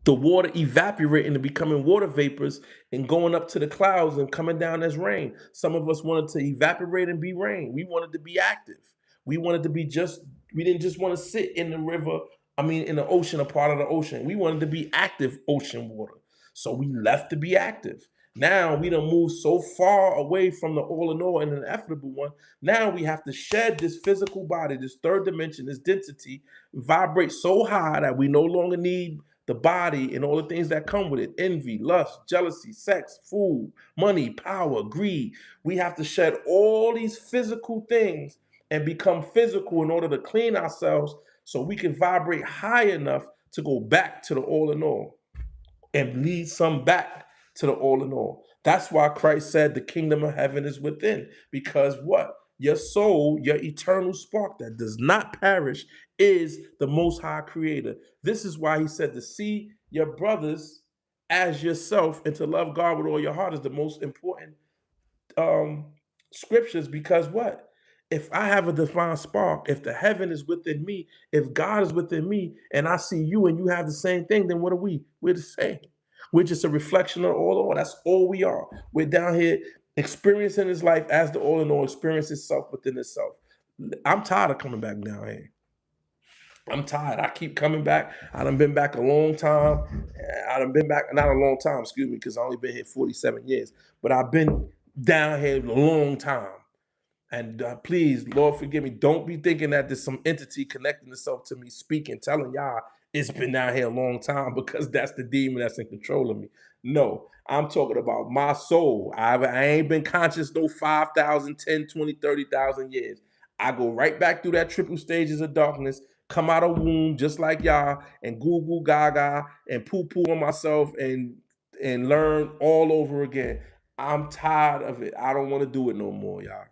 the water evaporating and becoming water vapors and going up to the clouds and coming down as rain. Some of us wanted to evaporate and be rain. We wanted to be active. We wanted to be just, we didn't just want to sit in the river, I mean, in the ocean, a part of the ocean. We wanted to be active ocean water. So we left to be active. Now we done moved so far away from the all in all and the ineffable one. Now we have to shed this physical body, this third dimension, this density, vibrate so high that we no longer need the body, and all the things that come with it: envy, lust, jealousy, sex, food, money, power, greed. We have to shed all these physical things and become physical in order to clean ourselves so we can vibrate high enough to go back to the all in all and lead some back to the all in all. That's why Christ said the kingdom of heaven is within. Because what? Your soul, your eternal spark that does not perish, is the most high creator. This is why he said to see your brothers as yourself and to love God with all your heart is the most important um scriptures. Because what? If I have a divine spark, if the heaven is within me, if God is within me, and I see you and you have the same thing, then what are we? We're the same. We're just a reflection of all. That's all we are. We're down here experiencing this life as the all in all experience itself within itself. I'm tired of coming back down here. I'm tired. I keep coming back. I done been back a long time. I done been back, not a long time, excuse me, because I only been here 47 years. But I've been down here a long time. And please, Lord, forgive me. Don't be thinking that there's some entity connecting itself to me, speaking, telling y'all it's been down here a long time, because that's the demon that's in control of me. No, I'm talking about my soul. I ain't been conscious no 5,000, 10, 20, 30,000 years. I go right back through that triple stages of darkness, come out of womb just like y'all, and goo goo gaga and poo poo on myself and learn all over again. I'm tired of it. I don't want to do it no more, y'all.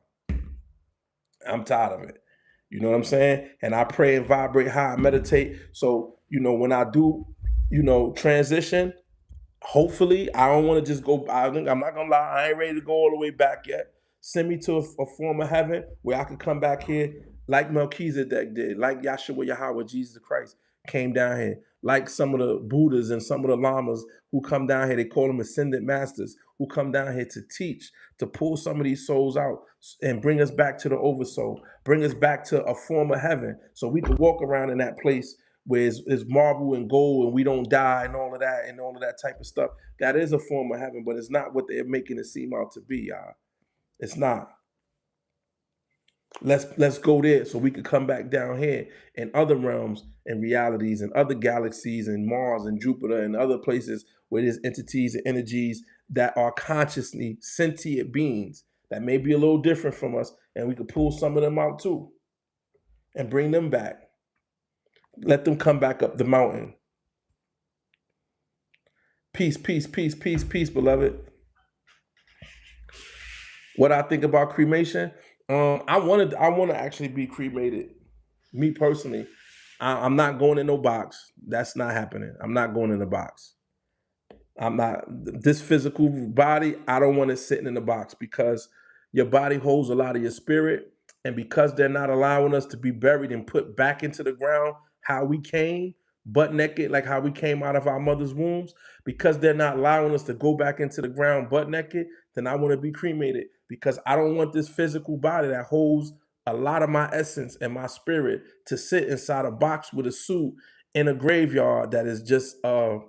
I'm tired of it. You know what I'm saying? And I pray and vibrate high, meditate. So, when I do, transition, hopefully, I don't want to just go. I'm not gonna lie, I ain't ready to go all the way back yet. Send me to a form of heaven where I could come back here like Melchizedek did, like Yahshua Yahweh, Jesus Christ came down here, like some of the Buddhas and some of the Lamas who come down here. They call them ascended masters who come down here to teach, to pull some of these souls out and bring us back to the oversoul, bring us back to a form of heaven, so we can walk around in that place where it's marble and gold and we don't die and all of that type of stuff. That is a form of heaven, but it's not what they're making it seem out to be, y'all. It's not. Let's go there so we could come back down here in other realms and realities and other galaxies and Mars and Jupiter and other places where there's entities and energies that are consciously sentient beings that may be a little different from us, and we could pull some of them out too and bring them back. Let them come back up the mountain. Peace, peace, peace, peace, peace, beloved. What I think about cremation, I want to actually be cremated. Me personally, I'm not going in no box. That's not happening. I'm not going in a box. I'm not, this physical body, I don't want it sitting in the box, because your body holds a lot of your spirit. And because they're not allowing us to be buried and put back into the ground how we came, butt naked, like how we came out of our mother's wombs, because they're not allowing us to go back into the ground butt naked, then I want to be cremated, because I don't want this physical body that holds a lot of my essence and my spirit to sit inside a box with a suit in a graveyard that is just a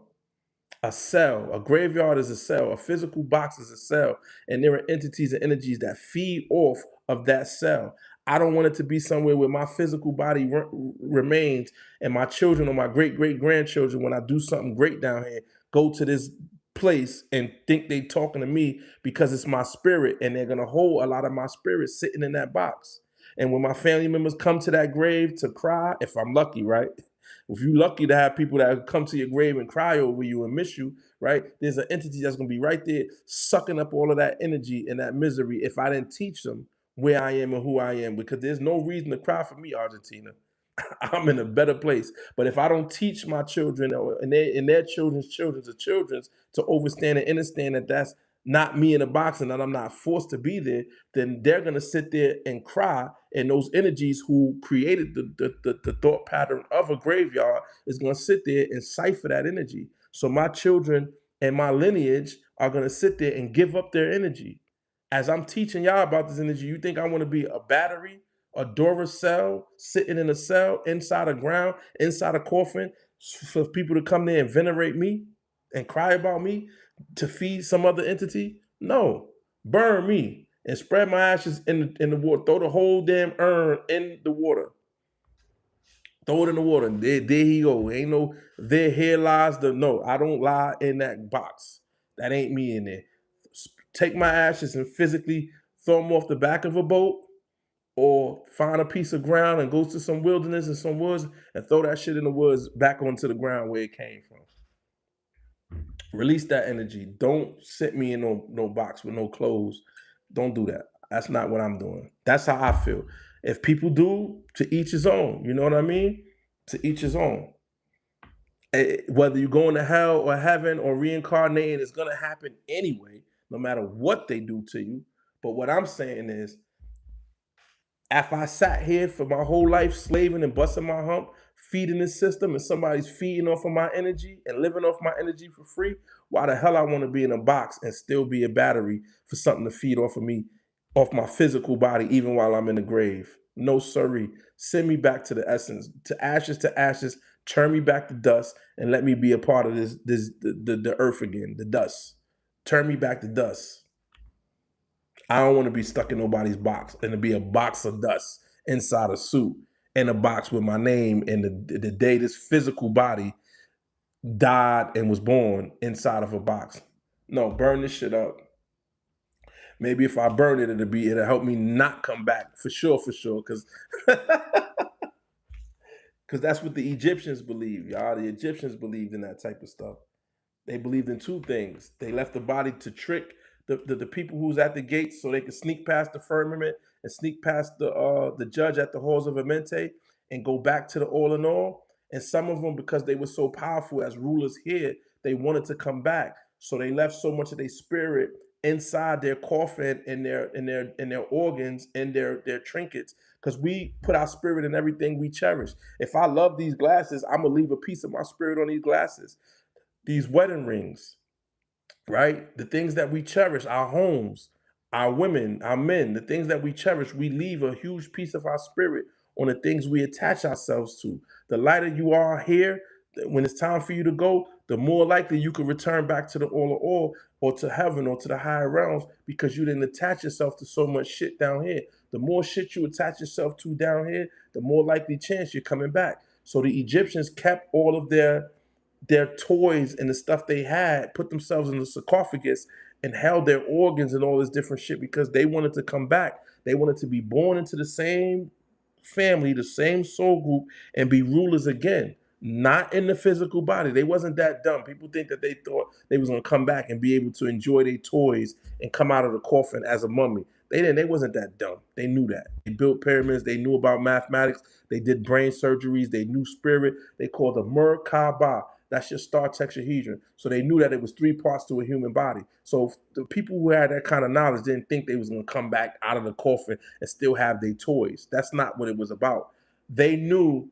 cell. A graveyard is a cell. A physical box is a cell. And there are entities and energies that feed off of that cell. I don't want it to be somewhere where my physical body remains, and my children or my great great grandchildren, when I do something great down here, go to this place and think they talking to me because it's my spirit, and they're gonna hold a lot of my spirit sitting in that box. And when my family members come to that grave to cry, if I'm lucky, right? If you're lucky to have people that come to your grave and cry over you and miss you, right? There's an entity that's gonna be right there sucking up all of that energy and that misery if I didn't teach them where I am and who I am. Because there's no reason to cry for me, Argentina. I'm in a better place. But if I don't teach my children and their children's to understand and understand that that's not me in a box and that I'm not forced to be there, then they're gonna sit there and cry. And those energies who created the thought pattern of a graveyard is gonna sit there and cipher that energy. So my children and my lineage are gonna sit there and give up their energy. As I'm teaching y'all about this energy, you think I want to be a battery, a Duracell, sitting in a cell inside a ground, inside a coffin, for people to come there and venerate me and cry about me to feed some other entity? No, burn me and spread my ashes in the water. Throw the whole damn urn in the water. Throw it in the water. And there he go. Ain't no, there, here lies the, no, I don't lie in that box. That ain't me in there. Take my ashes and physically throw them off the back of a boat, or find a piece of ground and go to some wilderness and some woods and throw that shit in the woods back onto the ground where it came from. Release that energy. Don't sit me in no box with no clothes. Don't do that. That's not what I'm doing. That's how I feel. If people do, to each his own. You know what I mean? To each his own. Whether you're going to hell or heaven or reincarnating, it's gonna happen anyway, no matter what they do to you. But what I'm saying is, if I sat here for my whole life slaving and busting my hump, feeding this system, and somebody's feeding off of my energy and living off my energy for free, why the hell I want to be in a box and still be a battery for something to feed off of me, off my physical body, even while I'm in the grave? No, sirree. Send me back to the essence, to ashes, turn me back to dust, and let me be a part of the earth again, the dust. Turn me back to dust. I don't want to be stuck in nobody's box and to be a box of dust inside a suit, in a box with my name and the day this physical body died and was born inside of a box. No, burn this shit up. Maybe if I burn it, it'll help me not come back for sure, because because that's what the Egyptians believe, y'all. The Egyptians believed in that type of stuff. They believed in two things. They left the body to trick the people who's at the gates so they could sneak past the firmament and sneak past the judge at the halls of Amente and go back to the all in all. And some of them, because they were so powerful as rulers here, they wanted to come back. So they left so much of their spirit inside their coffin and their organs and their trinkets. Because we put our spirit in everything we cherish. If I love these glasses, I'm gonna leave a piece of my spirit on these glasses. These wedding rings, right? The things that we cherish, our homes, our women, our men, the things that we cherish, we leave a huge piece of our spirit on the things we attach ourselves to. The lighter you are here, when it's time for you to go, the more likely you can return back to the all or to heaven or to the higher realms, because you didn't attach yourself to so much shit down here. The more shit you attach yourself to down here, the more likely chance you're coming back. So the Egyptians kept all of their toys and the stuff they had, put themselves in the sarcophagus and held their organs and all this different shit because they wanted to come back. They wanted to be born into the same family, the same soul group, and be rulers again. Not in the physical body. They wasn't that dumb. People think that they thought they was gonna come back and be able to enjoy their toys and come out of the coffin as a mummy. They didn't. They wasn't that dumb. They knew that. They built pyramids. They knew about mathematics. They did brain surgeries. They knew spirit. They called the Merkaba. That's your star tetrahedron. So they knew that it was three parts to a human body. So the people who had that kind of knowledge didn't think they was gonna come back out of the coffin and still have their toys. That's not what it was about. They knew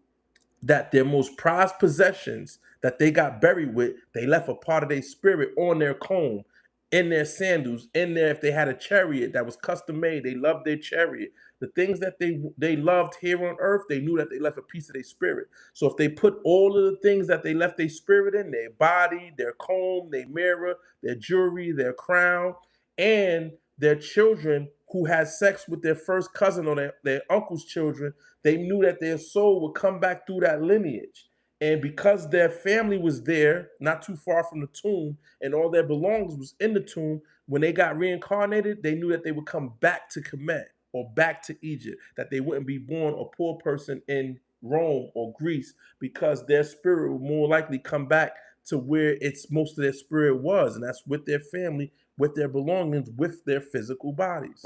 that their most prized possessions that they got buried with, they left a part of their spirit on their comb, in their sandals, in there. If they had a chariot that was custom made, they loved their chariot. The things that they loved here on earth, they knew that they left a piece of their spirit. So if they put all of the things that they left their spirit in, their body, their comb, their mirror, their jewelry, their crown, and their children who had sex with their first cousin or their uncle's children, they knew that their soul would come back through that lineage. And because their family was there, not too far from the tomb, and all their belongings was in the tomb, when they got reincarnated, they knew that they would come back to Kemet or back to Egypt, that they wouldn't be born a poor person in Rome or Greece, because their spirit would more likely come back to where it's most of their spirit was, and that's with their family, with their belongings, with their physical bodies.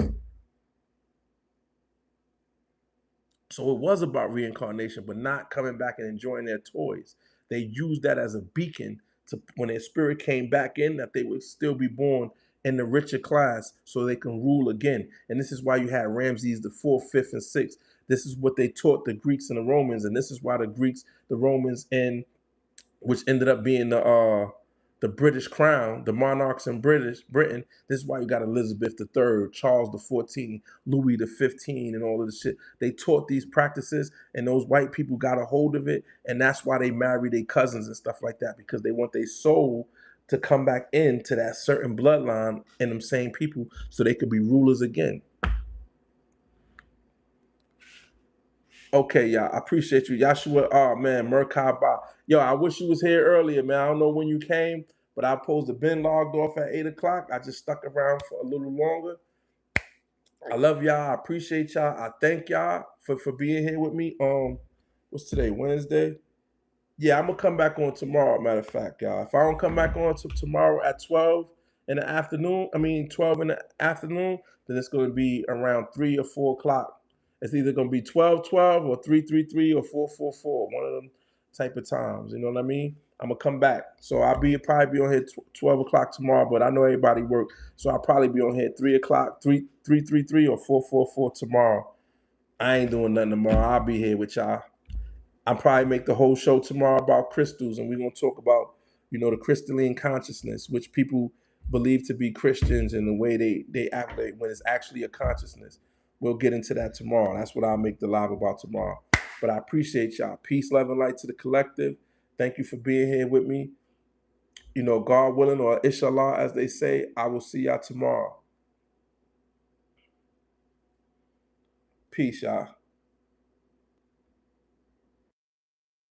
So it was about reincarnation, but not coming back and enjoying their toys. They used that as a beacon to, when their spirit came back in, that they would still be born in the richer class so they can rule again. And this is why you had Ramses the fourth, fifth, and sixth. This is what they taught the Greeks and the Romans, and this is why the Greeks, the Romans, and which ended up being the British crown, the monarchs in Britain. This is why you got Elizabeth III, Charles the 14th, Louis the 15th, and all of this shit. They taught these practices, and those white people got a hold of it, and that's why they marry their cousins and stuff like that, because they want their soul to come back into that certain bloodline and them same people so they could be rulers again. Okay, y'all. I appreciate you. Yashua, oh man, Merkaba. Yo, I wish you was here earlier, man. I don't know when you came, but I supposed to been logged off at 8 o'clock. I just stuck around for a little longer. I love y'all. I appreciate y'all. I thank y'all for being here with me. What's today? Wednesday? Yeah, I'm gonna come back on tomorrow. Matter of fact, y'all. If I don't come back on to tomorrow at 12 in the afternoon, 12 in the afternoon, then it's gonna be around 3 or 4 o'clock. It's either gonna be 12:12 or 3:33 or 4:44. One of them type of times. You know what I mean? I'm gonna come back. So I'll probably be on here 12 o'clock tomorrow, but I know everybody work. So I'll probably be on here at 3 o'clock, 3:33 or 4:44 tomorrow. I ain't doing nothing tomorrow. I'll be here with y'all. I'll probably make the whole show tomorrow about crystals, and we're gonna talk about, the crystalline consciousness, which people believe to be Christians, and the way they act when it's actually a consciousness. We'll get into that tomorrow. That's what I'll make the live about tomorrow. But I appreciate y'all. Peace, love, and light to the collective. Thank you for being here with me. God willing, or inshallah, as they say, I will see y'all tomorrow. Peace, y'all.